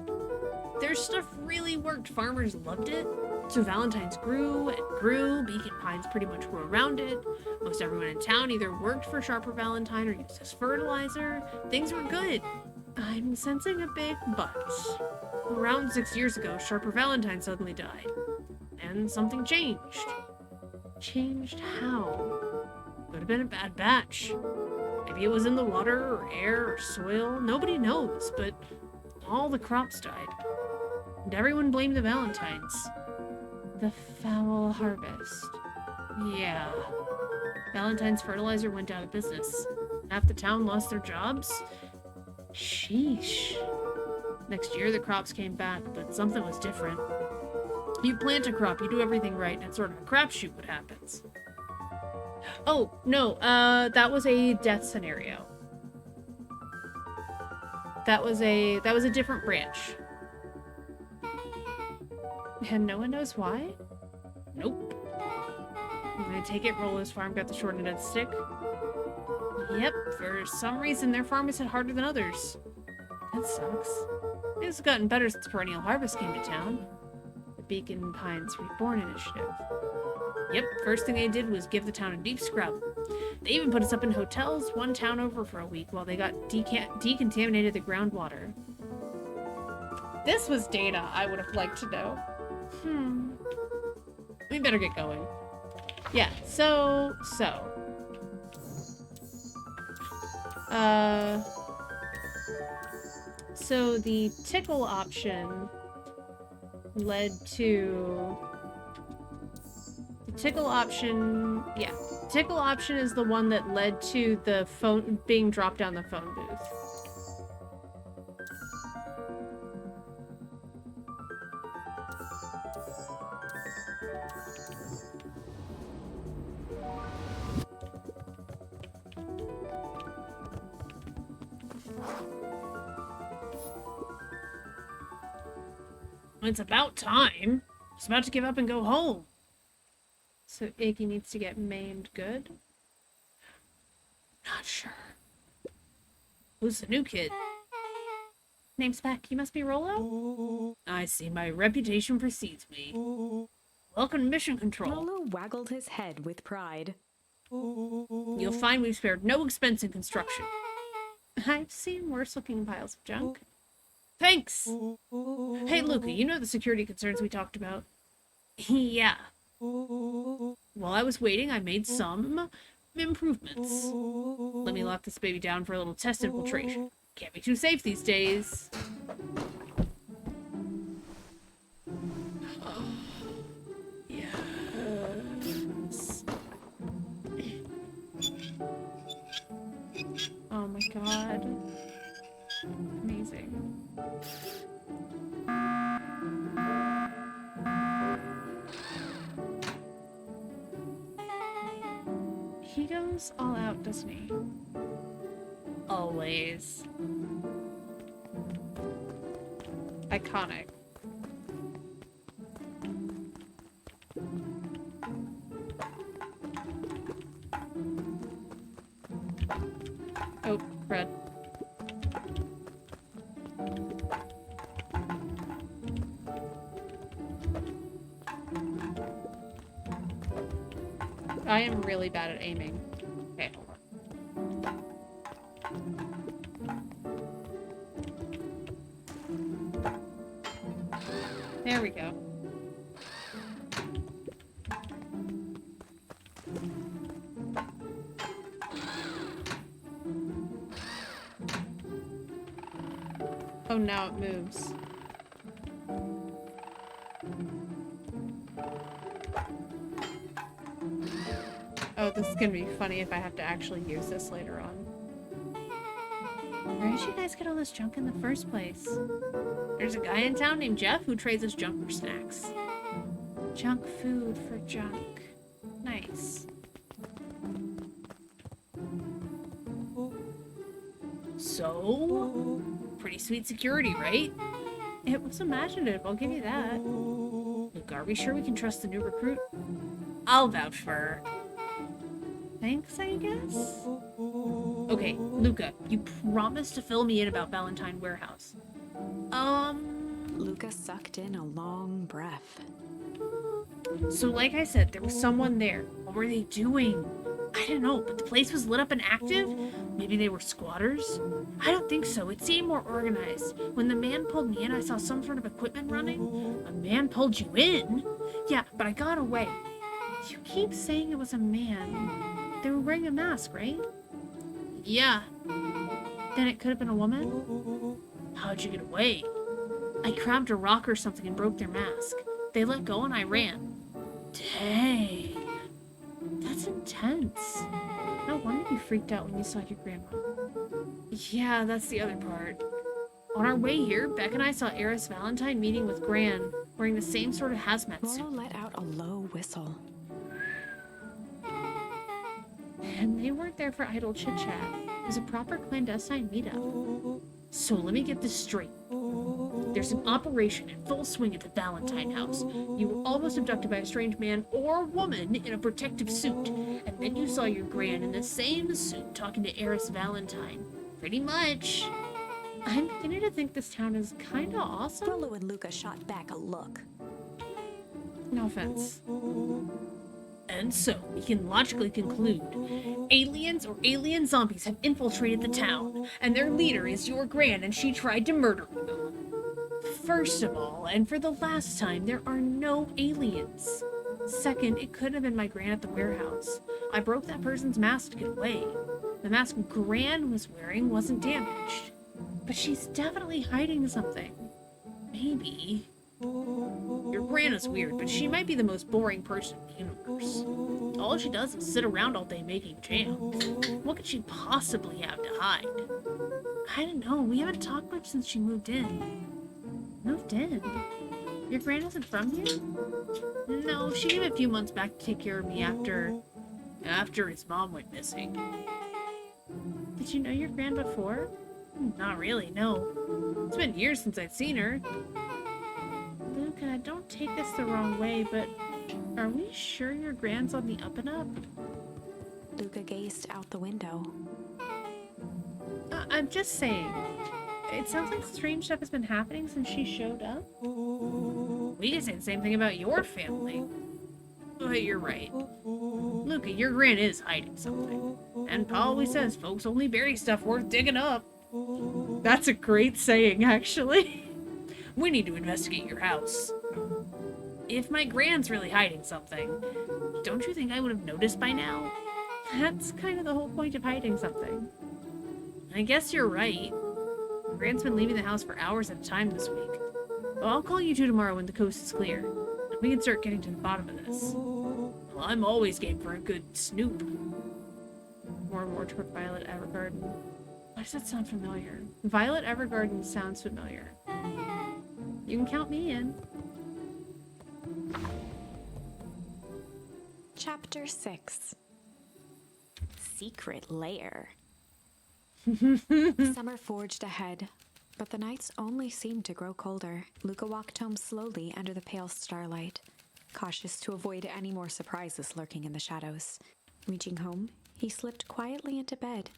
[SPEAKER 3] Their stuff really worked. Farmers loved it. So Valentine's grew and grew. Beacon Pines pretty much grew around it. Most everyone in town either worked for Sharper Valentine or used as fertilizer. Things were good. I'm sensing a big but. Around 6 years ago, Sharper Valentine suddenly died. And something changed. Changed how? Could have been a bad batch. Maybe it was in the water or air or soil. Nobody knows, but all the crops died. And everyone blamed the Valentines. The Foul Harvest. Yeah. Valentine's fertilizer went out of business. Half the town lost their jobs. Sheesh. Next year the crops came back, but something was different. You plant a crop, you do everything right, and it's sort of a crapshoot what happens. Oh, no, that was a death scenario. That was a different branch. And no one knows why? Nope. I'm gonna take it, Rolo's farm got the short end of the stick. Yep, for some reason their farm is hit harder than others. That sucks. It's gotten better since Perennial Harvest came to town. The Beacon Pines Reborn Initiative. Yep, first thing they did was give the town a deep scrub. They even put us up in hotels one town over for a week while they got decontaminated the groundwater. This was data I would have liked to know. We better get going. Yeah, so the tickle option led to... Tickle option is the one that led to the phone being dropped down the phone booth. It's about time. I was about to give up and go home. So Iggy needs to get maimed good? Not sure.
[SPEAKER 1] Who's the new kid? Name's Beck. You must be Rolo? I see. My reputation precedes me. Welcome to Mission Control.
[SPEAKER 2] Rolo waggled his head with pride.
[SPEAKER 1] You'll find we've spared no expense in construction.
[SPEAKER 3] I've seen worse looking piles of junk.
[SPEAKER 1] Thanks! Hey, Luca, you know the security concerns we talked about? Yeah. While I was waiting, I made some improvements. Let me lock this baby down for a little test infiltration. Can't be too safe these days. Yes.
[SPEAKER 3] Oh my god. Amazing. He goes all out, doesn't he?
[SPEAKER 1] Always.
[SPEAKER 3] Iconic. Oh, Fred. I am really bad at aiming. Okay, hold on. There we go. Oh, now it moves. Oh, this is gonna be funny if I have to actually use this later on.
[SPEAKER 1] Where did you guys get all this junk in the first place? There's a guy in town named Jeff who trades us junk for snacks.
[SPEAKER 3] Junk food for junk. Nice.
[SPEAKER 1] So, pretty sweet security, right?
[SPEAKER 3] It was imaginative, I'll give you that.
[SPEAKER 1] Look, are we sure we can trust the new recruit? I'll vouch for her.
[SPEAKER 3] Thanks, I guess?
[SPEAKER 1] Okay, Luca, you promised to fill me in about Valentine Warehouse.
[SPEAKER 2] Luca sucked in a long breath.
[SPEAKER 1] So like I said, there was someone there. What were they doing? I don't know, but the place was lit up and active? Maybe they were squatters? I don't think so. It seemed more organized. When the man pulled me in, I saw some sort of equipment running. A man pulled you in? Yeah, but I got away.
[SPEAKER 3] You keep saying it was a man. They were wearing a mask, right?
[SPEAKER 1] Yeah.
[SPEAKER 3] Then it could have been a woman?
[SPEAKER 1] How'd you get away? I grabbed a rock or something and broke their mask. They let go and I ran. Dang.
[SPEAKER 3] That's intense. No wonder you freaked out when you saw your grandma.
[SPEAKER 1] Yeah, that's the other part. On our way here, Beck and I saw Eris Valentine meeting with Gran, wearing the same sort of hazmat
[SPEAKER 2] Rolo
[SPEAKER 1] suit.
[SPEAKER 2] let out a low whistle.
[SPEAKER 3] And they weren't there for idle chit-chat. It was a proper clandestine meetup.
[SPEAKER 1] So let me get this straight. There's an operation in full swing at the Valentine house. You were almost abducted by a strange man or woman in a protective suit. And then you saw your Gran in the same suit talking to Eris Valentine. Pretty much.
[SPEAKER 3] I'm beginning to think this town is kinda awesome.
[SPEAKER 2] Rolo and Luca shot back a look.
[SPEAKER 3] No offense.
[SPEAKER 1] And so, we can logically conclude, aliens or alien zombies have infiltrated the town, and their leader is your Gran and she tried to murder you. First of all, and for the last time, there are no aliens. Second, it could have been my Gran at the warehouse. I broke that person's mask to get away. The mask Gran was wearing wasn't damaged.
[SPEAKER 3] But she's definitely hiding something.
[SPEAKER 1] Maybe. Your Gran is weird, but she might be the most boring person in the universe. All she does is sit around all day making jams. What could she possibly have to hide?
[SPEAKER 3] I don't know. We haven't talked much since she moved in. Moved in? Your Gran isn't from here?
[SPEAKER 1] No, she came a few months back to take care of me after his mom went missing.
[SPEAKER 3] Did you know your Gran before?
[SPEAKER 1] Not really, no. It's been years since I'd seen her.
[SPEAKER 3] Luca, don't take this the wrong way, but are we sure your Gran's on the up and up?
[SPEAKER 2] Luca gazed out the window.
[SPEAKER 3] I'm just saying. It sounds like strange stuff has been happening since she showed up.
[SPEAKER 1] We can say the same thing about your family. But you're right. Luca, your gran is hiding something. And Pa always says folks only bury stuff worth digging up.
[SPEAKER 3] That's a great saying, actually.
[SPEAKER 1] We need to investigate your house. If my gran's really hiding something, don't you think I would have noticed by now?
[SPEAKER 3] That's kind of the whole point of hiding something.
[SPEAKER 1] I guess you're right. Grant's been leaving the house for hours at a time this week. Well, I'll call you two tomorrow when the coast is clear. And we can start getting to the bottom of this. Well, I'm always game for a good snoop.
[SPEAKER 3] More and more toward Violet Evergarden. Why does that sound familiar? Violet Evergarden sounds familiar. You can count me in.
[SPEAKER 2] Chapter 6. Secret Lair. Summer forged ahead, but the nights only seemed to grow colder. Luca walked home slowly under the pale starlight, cautious to avoid any more surprises lurking in the shadows. Reaching home, he slipped quietly into bed,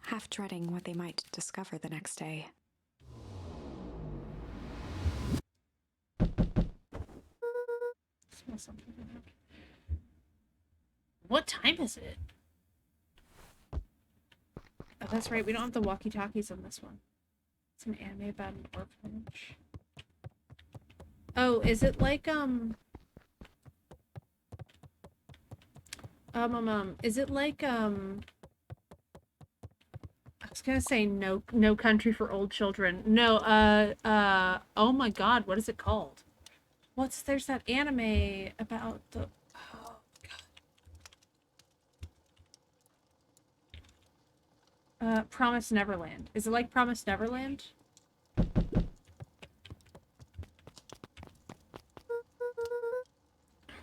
[SPEAKER 2] half dreading what they might discover the next day.
[SPEAKER 3] Smell something.
[SPEAKER 1] What time is it?
[SPEAKER 3] Oh, that's right. We don't have the walkie-talkies on this one. It's an anime about an orphanage. Oh, is it like, is it like, I was gonna say No Country for Old Children. No, oh my god, what is it called? There's that anime about the, oh god. Promise Neverland. Is it like Promise Neverland?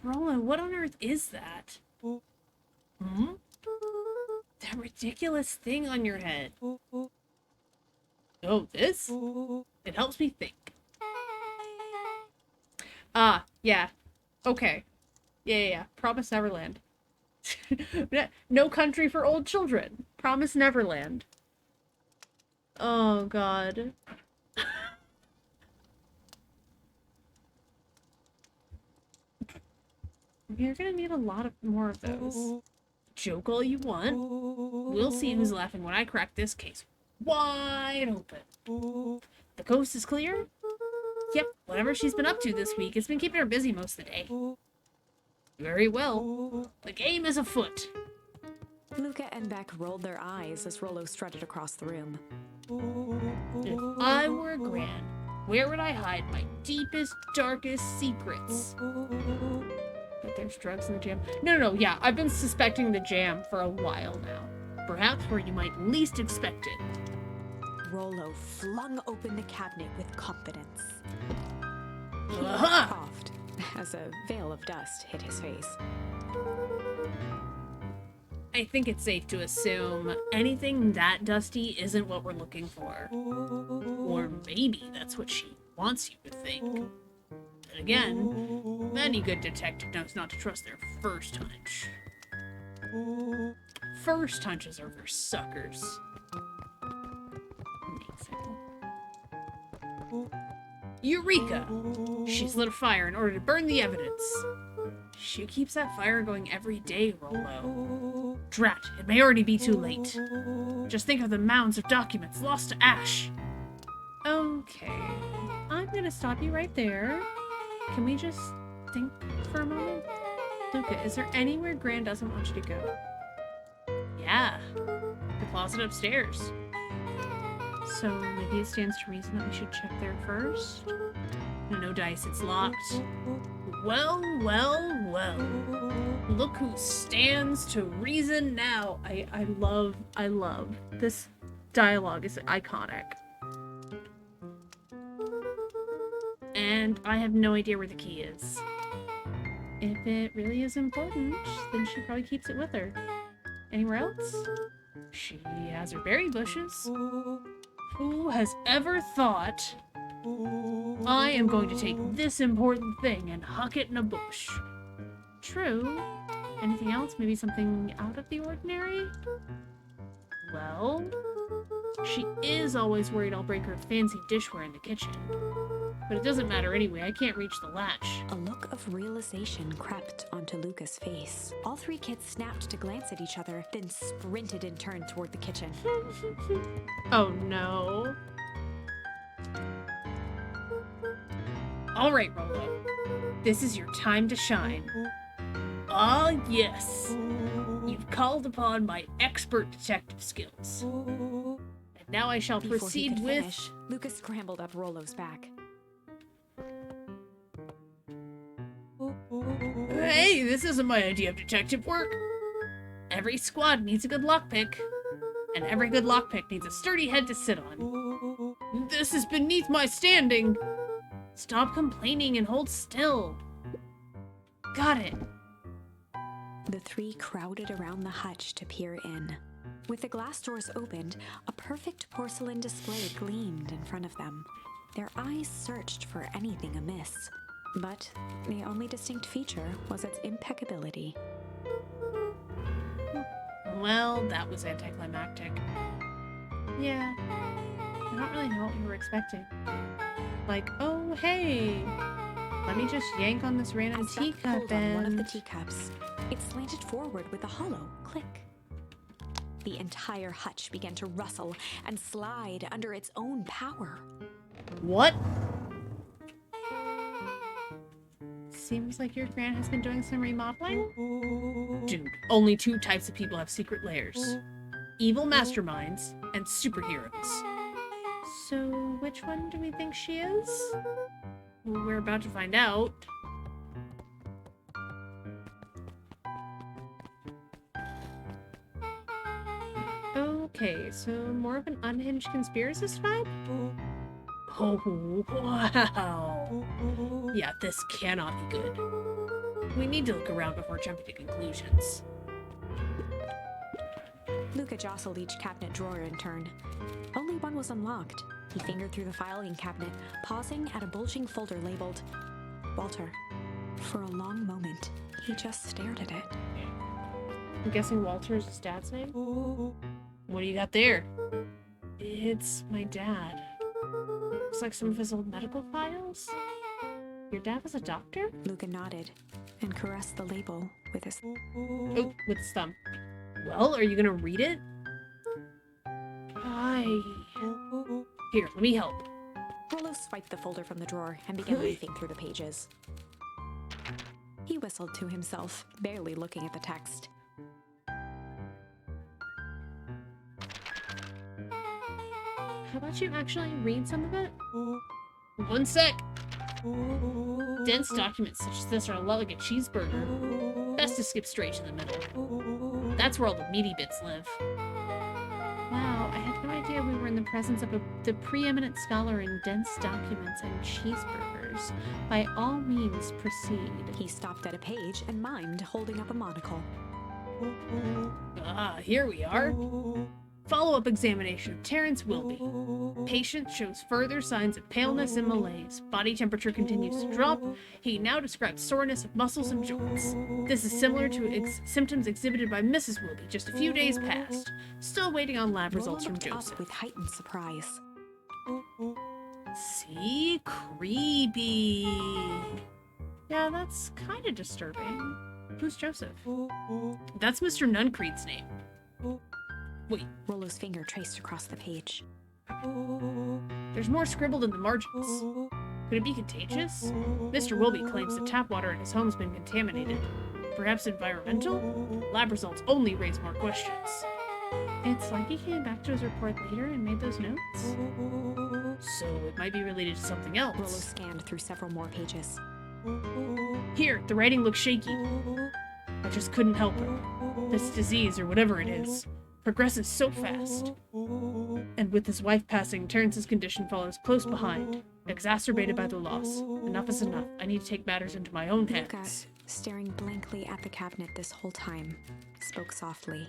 [SPEAKER 1] Roland, what on earth is that? Hmm? That ridiculous thing on your head. Oh, this? It helps me think.
[SPEAKER 3] Ah, yeah. Okay. Yeah. Promise Neverland. No Country for Old Children. Promise Neverland. Oh, God. You're gonna need a lot more of those.
[SPEAKER 1] Joke all you want. We'll see who's laughing when I crack this case wide open. The coast is clear? Yep, whatever she's been up to this week, it's been keeping her busy most of the day. Very well. The game is afoot.
[SPEAKER 2] Luca and Beck rolled their eyes as Rollo strutted across the room.
[SPEAKER 1] If I were a gran, where would I hide my deepest, darkest secrets?
[SPEAKER 3] But there's drugs in the jam. No, yeah, I've been suspecting the jam for a while now.
[SPEAKER 1] Perhaps where you might least expect it.
[SPEAKER 2] Rollo flung open the cabinet with confidence. He
[SPEAKER 1] Aha!
[SPEAKER 2] coughed as a veil of dust hit his face.
[SPEAKER 1] I think it's safe to assume anything that dusty isn't what we're looking for. Or maybe that's what she wants you to think. And again, any good detective knows not to trust their first hunch. First hunches are for suckers. Eureka! She's lit a fire in order to burn the evidence. She keeps that fire going every day, Rollo. Drat, it may already be too late. Just think of the mounds of documents lost to ash.
[SPEAKER 3] Okay. I'm gonna stop you right there. Can we just think for a moment? Luca, is there anywhere Gran doesn't want you to go?
[SPEAKER 1] Yeah, the closet upstairs.
[SPEAKER 3] So maybe it stands to reason that we should check there first?
[SPEAKER 1] No dice, it's locked. Well. Look who stands to reason now.
[SPEAKER 3] I love this dialogue is iconic.
[SPEAKER 1] And I have no idea where the key is.
[SPEAKER 3] If it really is important, then she probably keeps it with her. Anywhere else?
[SPEAKER 1] She has her berry bushes. Who has ever thought I am going to take this important thing and huck it in a bush?
[SPEAKER 3] True. Anything else? Maybe something out of the ordinary?
[SPEAKER 1] Well, She is always worried I'll break her fancy dishware in the kitchen. But it doesn't matter anyway, I can't reach the latch.
[SPEAKER 2] A look of realization crept onto Luca's face. All three kids snapped to glance at each other, then sprinted in turn toward the kitchen.
[SPEAKER 3] Oh no.
[SPEAKER 1] Alright, Rolo. This is your time to shine. Ah, yes. You've called upon my expert detective skills. And now I shall
[SPEAKER 2] Before he
[SPEAKER 1] proceed
[SPEAKER 2] could
[SPEAKER 1] with...
[SPEAKER 2] finish, Luca scrambled up Rolo's back.
[SPEAKER 1] Hey, this isn't my idea of detective work. Every squad needs a good lockpick. And every good lockpick needs a sturdy head to sit on. This is beneath my standing. Stop complaining and hold still. Got it.
[SPEAKER 2] The three crowded around the hutch to peer in. With the glass doors opened, a perfect porcelain display gleamed in front of them. Their eyes searched for anything amiss, but the only distinct feature was its impeccability.
[SPEAKER 1] Well, that was anticlimactic.
[SPEAKER 3] Yeah. I don't really know what you were expecting. Like, oh hey, let me just yank on this random
[SPEAKER 2] As Beth
[SPEAKER 3] teacup
[SPEAKER 2] pulled on one of the
[SPEAKER 3] and...
[SPEAKER 2] teacups, it slanted forward with a hollow click. The entire hutch began to rustle and slide under its own power.
[SPEAKER 1] What?
[SPEAKER 3] Seems like your gran has been doing some remodeling.
[SPEAKER 1] Dude, only two types of people have secret lairs. Evil masterminds and superheroes.
[SPEAKER 3] So, which one do we think she is?
[SPEAKER 1] Well, we're about to find out.
[SPEAKER 3] Okay, so more of an unhinged conspiracist vibe?
[SPEAKER 1] Oh, wow. Yeah, this cannot be good. We need to look around before jumping to conclusions.
[SPEAKER 2] Luca jostled each cabinet drawer in turn. Only one was unlocked. He fingered through the filing cabinet, pausing at a bulging folder labeled Walter. For a long moment, he just stared at it.
[SPEAKER 3] I'm guessing Walter's his dad's name?
[SPEAKER 1] What do you got there?
[SPEAKER 3] It's my dad. Looks like some of his old medical files. Your dad was a doctor?
[SPEAKER 2] Luca nodded and caressed the label with his...
[SPEAKER 3] Oh, with his thumb.
[SPEAKER 1] Well, are you gonna read it?
[SPEAKER 3] Hi.
[SPEAKER 1] Here, let me help.
[SPEAKER 2] Rolo swiped the folder from the drawer and began leafing through the pages. He whistled to himself, barely looking at the text.
[SPEAKER 3] How about you actually read some of it?
[SPEAKER 1] One sec. Dense documents such as this are a lot like a cheeseburger. Best to skip straight to the middle. That's where all the meaty bits live.
[SPEAKER 3] Wow, I had no idea we were in the presence of the preeminent scholar in dense documents and cheeseburgers. By all means, proceed.
[SPEAKER 2] He stopped at a page and mimed, holding up a monocle.
[SPEAKER 1] Ah, here we are. Follow-up examination of Terrence Wilby. Patient shows further signs of paleness and malaise. Body temperature continues to drop. He now describes soreness of muscles and joints. This is similar to symptoms exhibited by Mrs. Wilby just a few days past. Still waiting on lab results from
[SPEAKER 2] Looked up
[SPEAKER 1] Joseph.
[SPEAKER 2] with heightened surprise.
[SPEAKER 1] See? Creepy.
[SPEAKER 3] Yeah, that's kind of disturbing. Who's Joseph?
[SPEAKER 1] That's Mr. Nuncreed's name. Wait,
[SPEAKER 2] Rolo's finger traced across the page.
[SPEAKER 1] there's more scribbled in the margins. Could it be contagious? Mr. Wilby claims the tap water in his home's been contaminated. Perhaps environmental? Lab results only raise more questions.
[SPEAKER 3] It's like he came back to his report later and made those notes.
[SPEAKER 1] So it might be related to something
[SPEAKER 2] Rolo
[SPEAKER 1] else.
[SPEAKER 2] scanned through several more pages.
[SPEAKER 1] Here, the writing looks shaky. I just couldn't help it. This disease, or whatever it is, progresses so fast. And with his wife passing, Terrence's condition follows close behind, exacerbated by the loss. Enough is enough. I need to take matters into my own
[SPEAKER 2] Luca,
[SPEAKER 1] hands.
[SPEAKER 2] staring blankly at the cabinet this whole time, spoke softly.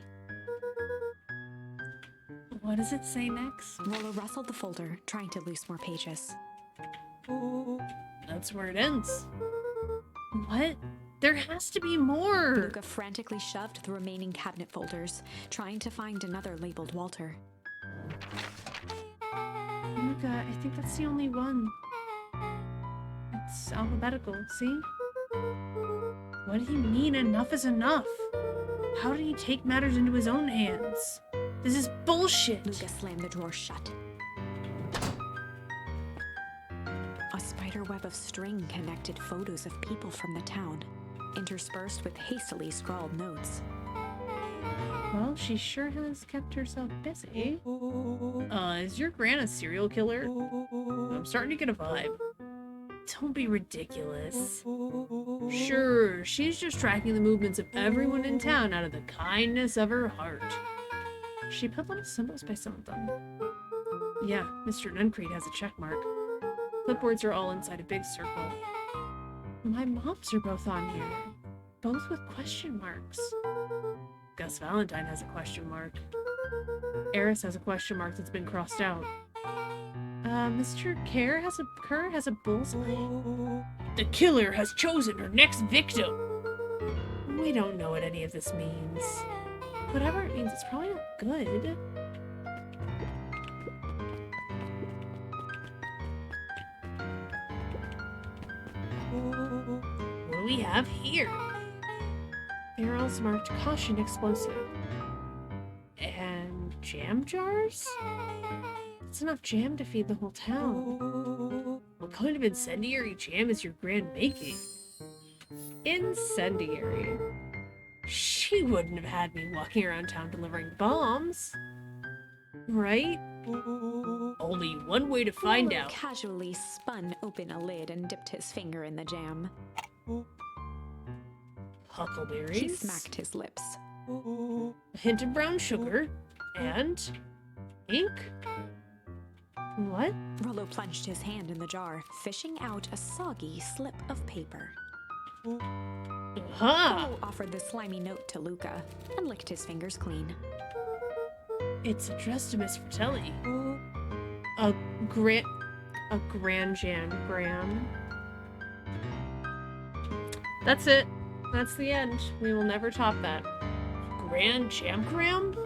[SPEAKER 1] What does it say next?
[SPEAKER 2] Rolo rustled the folder, trying to loose more pages.
[SPEAKER 1] That's where it ends. What? There has to be more!
[SPEAKER 2] Luca frantically shoved the remaining cabinet folders, trying to find another labeled Walter.
[SPEAKER 3] Luca, I think that's the only one. It's alphabetical, see? What do you mean enough is enough? How did he take matters into his own hands? This is bullshit!
[SPEAKER 2] Luca slammed the drawer shut. A spider web of string connected photos of people from the town, interspersed with hastily scrawled notes.
[SPEAKER 3] Well, she sure has kept herself busy. Is your gran a serial killer? I'm starting to get a vibe. Don't be ridiculous. Sure, she's just tracking the movements of everyone in town out of the kindness of her heart. She put little symbols by some of them. Yeah, Mr. Nuncreed has a check mark. Clipboards are all inside a big circle. My moms are both on here. Both with question marks. Gus Valentine has a question mark. Eris has a question mark that's been crossed out. Mr. Kerr has a bullseye. The killer has chosen her next victim. We don't know what any of this means. Whatever it means, it's probably not good. What do we have here? Barrels marked caution explosive. And jam jars? That's enough jam to feed the whole town. What kind of incendiary jam is your gran making? Incendiary? She wouldn't have had me walking around town delivering bombs. Right? Only one way to find
[SPEAKER 2] Rollo
[SPEAKER 3] out.
[SPEAKER 2] casually spun open a lid and dipped his finger in the jam.
[SPEAKER 3] Huckleberries.
[SPEAKER 2] He smacked his lips.
[SPEAKER 3] A hint of brown sugar. And ink? What?
[SPEAKER 2] Rollo plunged his hand in the jar, fishing out a soggy slip of paper.
[SPEAKER 3] Aha!
[SPEAKER 2] Rollo offered the slimy note to Luca and licked his fingers clean.
[SPEAKER 3] It's addressed to Miss Fratelli. A grand jam. That's it. That's the end. We will never top that. Grand jamgram?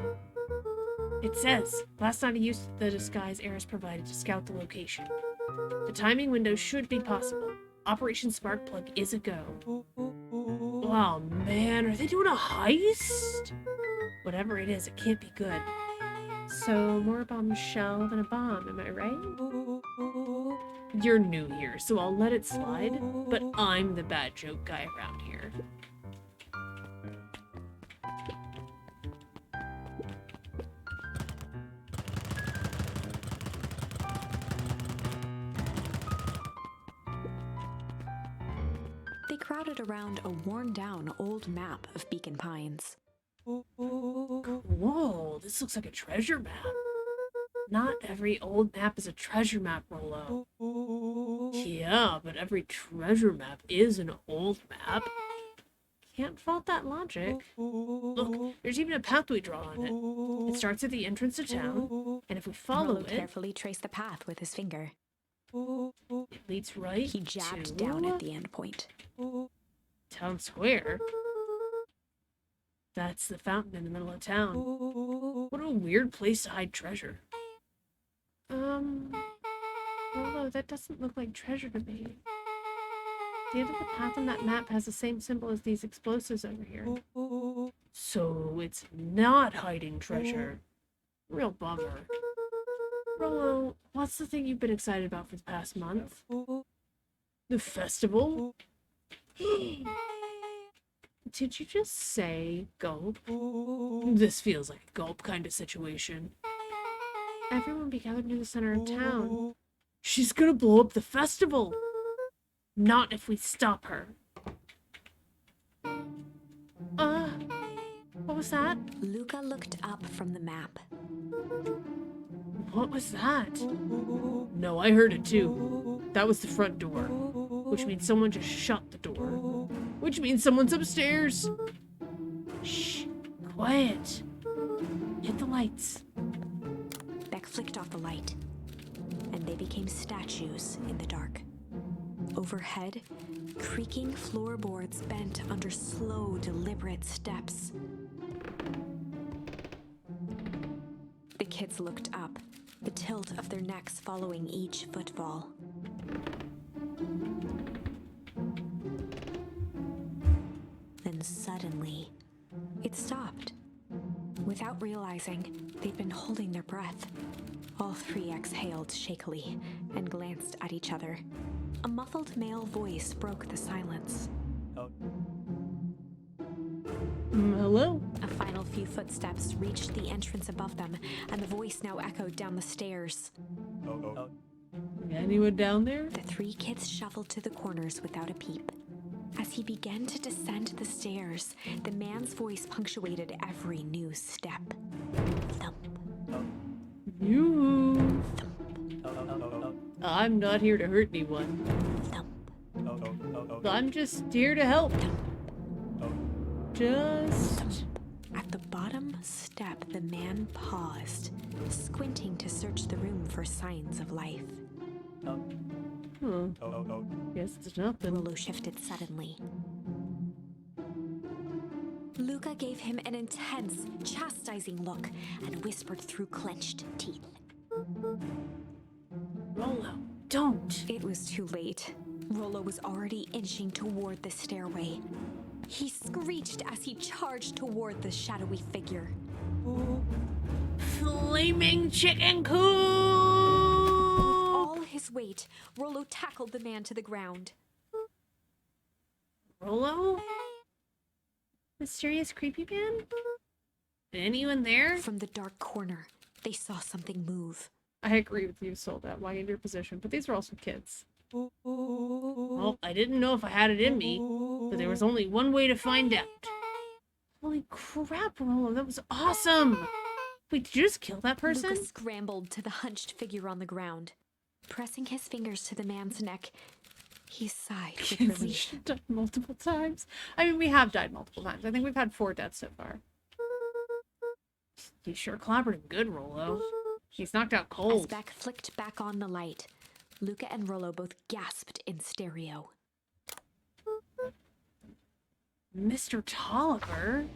[SPEAKER 3] It says, last night I used the disguise Eris provided to scout the location. The timing window should be possible. Operation Sparkplug is a go. Oh man, are they doing a heist? Whatever it is, it can't be good. So, more bombshell than a bomb, am I right? You're new here, so I'll let it slide, but I'm the bad joke guy around here.
[SPEAKER 2] They crowded around a worn-down old map of Beacon Pines.
[SPEAKER 3] Whoa, this looks like a treasure map. Not every old map is a treasure map, Rollo. Yeah, but every treasure map is an old map. Can't fault that logic. Look, there's even a pathway drawn on it. It starts at the entrance to town, and if we follow
[SPEAKER 2] Rollo
[SPEAKER 3] it,
[SPEAKER 2] carefully traced the path with his finger.
[SPEAKER 3] it leads right
[SPEAKER 2] He jabbed
[SPEAKER 3] to
[SPEAKER 2] down at the end point.
[SPEAKER 3] Town Square. That's the fountain in the middle of town. What a weird place to hide treasure. Although that doesn't look like treasure to me. The end of the path on that map has the same symbol as these explosives over here. So it's not hiding treasure. Real bummer. Rollo, what's the thing you've been excited about for the past month? The festival? Did you just say gulp? This feels like a gulp kind of situation. Everyone be gathered near the center of town. She's gonna blow up the festival! Not if we stop her. What was that?
[SPEAKER 2] Luca looked up from the map.
[SPEAKER 3] What was that? No, I heard it too. That was the front door. Which means someone just shut the door. Which means someone's upstairs. Shh, quiet. Hit the lights.
[SPEAKER 2] Beck flicked off the light, and they became statues in the dark. Overhead, creaking floorboards bent under slow, deliberate steps. The kids looked up, the tilt of their necks following each footfall. Then suddenly, it stopped. Without realizing, they'd been holding their breath. All three exhaled shakily and glanced at each other. A muffled male voice broke the silence.
[SPEAKER 3] Hello?
[SPEAKER 2] A final few footsteps reached the entrance above them, and the voice now echoed down the stairs.
[SPEAKER 3] Anyone down there?
[SPEAKER 2] The three kids shuffled to the corners without a peep. As he began to descend the stairs, the man's voice punctuated every new step. Thump,
[SPEAKER 3] You.
[SPEAKER 2] thump,
[SPEAKER 3] I'm not here to hurt anyone.
[SPEAKER 2] thump.
[SPEAKER 3] I'm just here to help. Just.
[SPEAKER 2] At the bottom step, the man paused, squinting to search the room for signs of life.
[SPEAKER 3] Guess it's nothing.
[SPEAKER 2] Rollo shifted suddenly. Luca gave him an intense, chastising look and whispered through clenched teeth.
[SPEAKER 3] Rollo, don't.
[SPEAKER 2] It was too late. Rollo was already inching toward the stairway. He screeched as he charged toward the shadowy figure.
[SPEAKER 1] Flaming chicken coop!
[SPEAKER 2] With all his weight, Rollo tackled the man to the ground.
[SPEAKER 1] Rollo? Mysterious creepy man? Anyone there?
[SPEAKER 2] From the dark corner, they saw something move.
[SPEAKER 3] I agree with you, Soldat. Why in your position? But these are also kids.
[SPEAKER 1] Well, I didn't know if I had it in me, but there was only one way to find out. Holy crap, Rollo, that was awesome! Wait, did you just kill that person?
[SPEAKER 2] Luca scrambled to the hunched figure on the ground. Pressing his fingers to the man's neck, he sighed with
[SPEAKER 3] Kids
[SPEAKER 2] relief.
[SPEAKER 3] should died multiple times. I mean, we have died multiple times. I think we've had 4 deaths so far.
[SPEAKER 1] You sure clobbered him good, Rollo. He's knocked out
[SPEAKER 2] As
[SPEAKER 1] cold.
[SPEAKER 2] Beck flicked back on the light, Luca and Rollo both gasped in stereo.
[SPEAKER 1] Mr. Tolliver?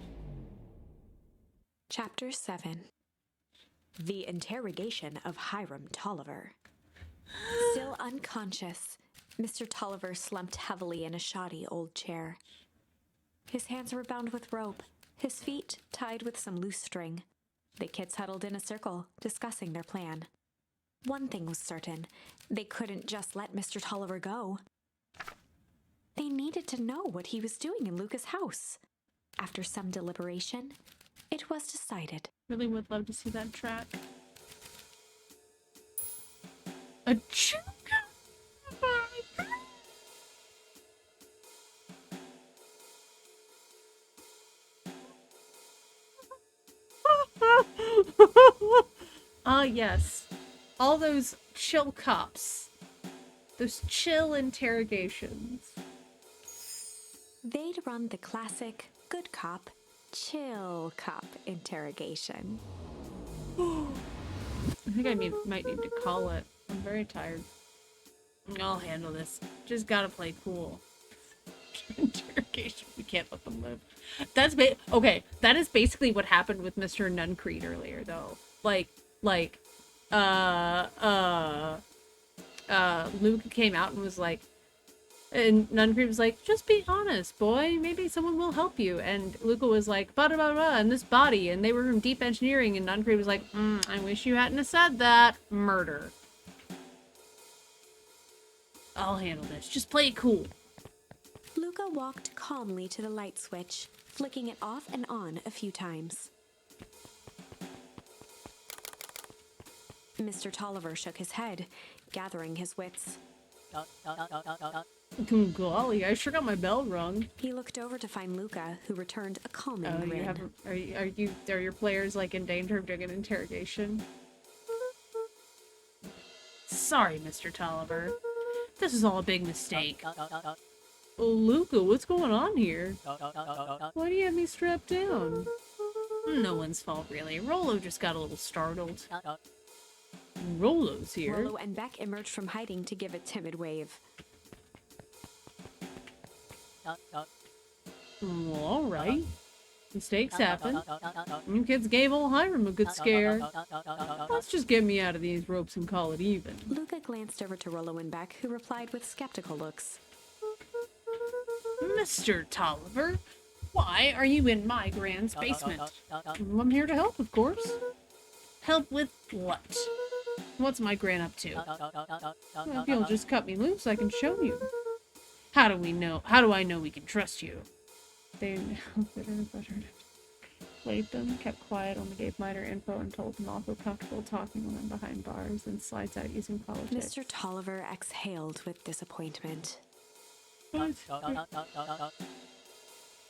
[SPEAKER 2] Chapter 7. The Interrogation of Hiram Tolliver. Still unconscious, Mr. Tolliver slumped heavily in a shoddy old chair. His hands were bound with rope, his feet tied with some loose string. The kids huddled in a circle, discussing their plan. One thing was certain, they couldn't just let Mr. Tolliver go. They needed to know what he was doing in Luca's house. After some deliberation, it was decided.
[SPEAKER 3] Really would love to see that track. A chicken. Ah, yes. All those chill cops. Those chill interrogations.
[SPEAKER 2] They'd run the classic good cop, chill cop interrogation.
[SPEAKER 3] I think I might need to call it. I'm very tired.
[SPEAKER 1] I'll handle this.
[SPEAKER 3] Just gotta play cool. Interrogation. We can't let them live. Okay. That is basically what happened with Mr. Nuncreed earlier, though. Luke came out and was like, and Nuncreed was like, just be honest, boy. Maybe someone will help you. And Luca was like, blah, blah, blah, blah, and this body. And they were from deep engineering. And Nuncreed was like, I wish you hadn't have said that. Murder.
[SPEAKER 1] I'll handle this. Just play it cool.
[SPEAKER 2] Luca walked calmly to the light switch, flicking it off and on a few times. Mr. Tolliver shook his head, gathering his wits.
[SPEAKER 3] Golly, I sure got my bell rung.
[SPEAKER 2] He looked over to find Luca, who returned a calming grin.
[SPEAKER 3] Are your players like in danger of doing an interrogation?
[SPEAKER 1] Sorry, Mr. Tolliver. This is all a big mistake.
[SPEAKER 3] Oh, Luca, what's going on here? Why do you have me strapped down?
[SPEAKER 1] No one's fault, really. Rollo just got a little startled.
[SPEAKER 3] Rollo's here.
[SPEAKER 2] Rollo and Beck emerged from hiding to give a timid wave.
[SPEAKER 3] Well, all right. Mistakes happen. You kids gave old Hiram a good scare. Let's just get me out of these ropes and call it even.
[SPEAKER 2] Luca glanced over to Rollo and Beck, who replied with skeptical looks.
[SPEAKER 3] Mr. Tolliver, why are you in my grand's basement? I'm here to help, of course. Help with what? What's my gran up to? Well, if you'll just cut me loose, I can show you. How do I know we can trust you? They played them, kept quiet, only gave minor info, and told him I'll feel comfortable talking when I'm behind bars, and slides out using politics.
[SPEAKER 2] Mr. Tolliver exhaled with disappointment.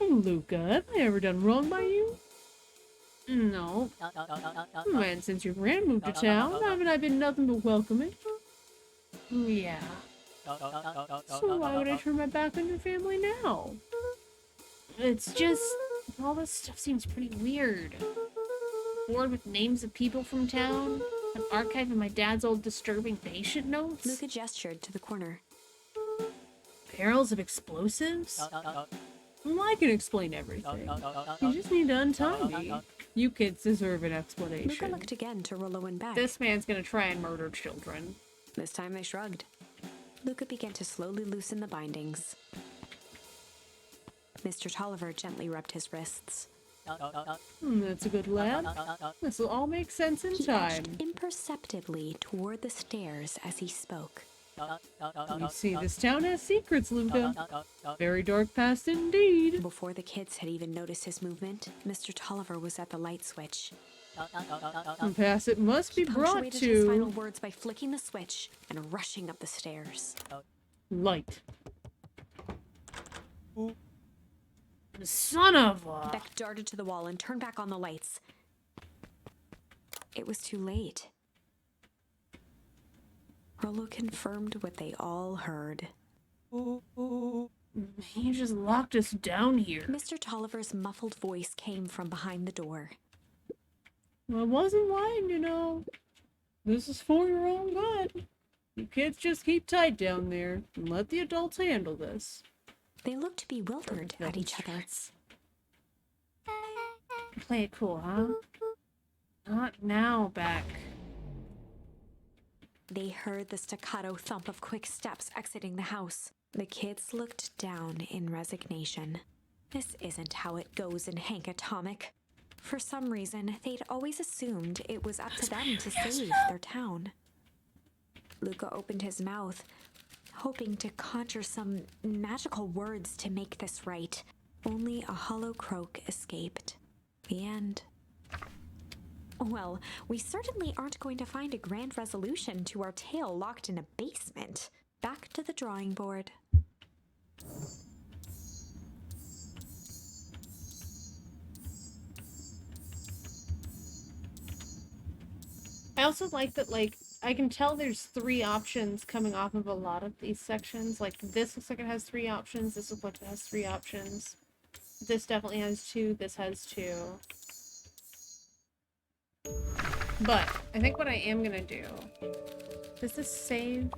[SPEAKER 3] Luca, have I ever done wrong by you? No. And since your gran moved to town, haven't I been nothing but welcoming? Yeah. So why would I turn my back on your family now? It's just, all this stuff seems pretty weird. Board with names of people from town, an archive of my dad's old disturbing patient notes.
[SPEAKER 2] Luca gestured to the corner.
[SPEAKER 3] Barrels of explosives? Well, I can explain everything. You just need to untie me. You kids deserve an explanation.
[SPEAKER 2] Luca looked again to Rollo and Beck.
[SPEAKER 3] This man's gonna try and murder children.
[SPEAKER 2] This time they shrugged. Luca began to slowly loosen the bindings. Mr. Tolliver gently rubbed his wrists.
[SPEAKER 3] That's a good lad. This'll all make sense in
[SPEAKER 2] He
[SPEAKER 3] time.
[SPEAKER 2] edged imperceptibly toward the stairs as he spoke.
[SPEAKER 3] You see, this town has secrets, Luca. Very dark past indeed.
[SPEAKER 2] Before the kids had even noticed his movement, Mr. Tolliver was at the light switch.
[SPEAKER 3] And past it must be brought
[SPEAKER 2] Punctuated his final
[SPEAKER 3] to
[SPEAKER 2] words by flicking the switch and rushing up the stairs.
[SPEAKER 3] light. Son of a...
[SPEAKER 2] Beck darted to the wall and turned back on the lights. It was too late. Rollo confirmed what they all heard.
[SPEAKER 3] He just locked us down here.
[SPEAKER 2] Mr. Tolliver's muffled voice came from behind the door.
[SPEAKER 3] I wasn't lying, you know. This is for your own good. You kids just keep tight down there and let the adults handle this.
[SPEAKER 2] They looked bewildered at each other.
[SPEAKER 3] Play it cool, huh? Not now, Beck.
[SPEAKER 2] They heard the staccato thump of quick steps exiting the house. The kids looked down in resignation. This isn't how it goes in Hank Atomic. For some reason, they'd always assumed it was up to them to save their town. Luca opened his mouth, hoping to conjure some magical words to make this right. Only a hollow croak escaped. The end. Well, we certainly aren't going to find a grand resolution to our tale locked in a basement. Back to the drawing board.
[SPEAKER 3] I also like that, like, I can tell there's 3 options coming off of a lot of these sections. Like, this looks like it has 3 options. This looks like it has 3 options. This definitely has 2. This has 2. But I think what I am gonna do... Does this save?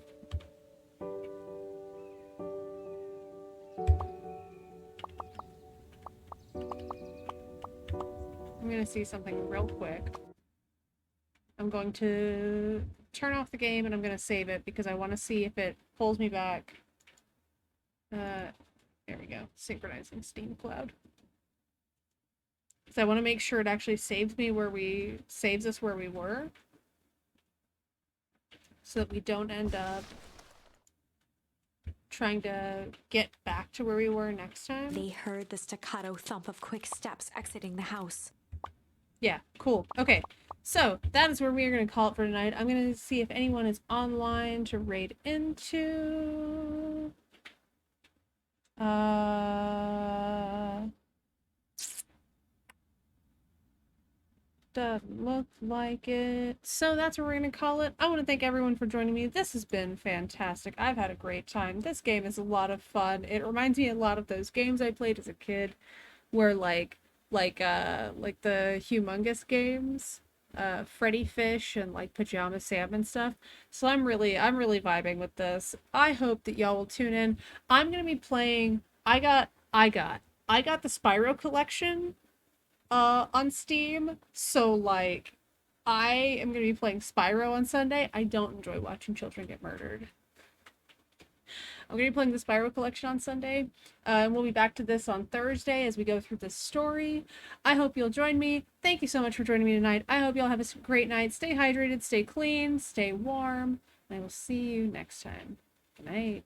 [SPEAKER 3] I'm gonna see something real quick. I'm going to turn off the game and I'm going to save it because I want to see if it pulls me back. There we go. Synchronizing Steam Cloud. Because I want to make sure it actually saves us where we were. So that we don't end up trying to get back to where we were next time.
[SPEAKER 2] They heard the staccato thump of quick steps exiting the house.
[SPEAKER 3] Yeah, cool. Okay, so that is where we are going to call it for tonight. I'm going to see if anyone is online to raid into. Doesn't look like it. So that's where we're going to call it. I want to thank everyone for joining me. This has been fantastic. I've had a great time. This game is a lot of fun. It reminds me a lot of those games I played as a kid where like the Humongous games, Freddy Fish and like Pajama Sam and stuff. So I'm really vibing with this. I hope that y'all will tune in. I'm gonna be playing. I got the Spyro collection on Steam. So like I am going to be playing Spyro on Sunday. I don't enjoy watching children get murdered. I'm going to be playing the Spyro collection on Sunday. And we'll be back to this on Thursday as we go through this story. I hope you'll join me. Thank you so much for joining me tonight. I hope y'all have a great night. Stay hydrated, stay clean, stay warm. And I will see you next time. Good night.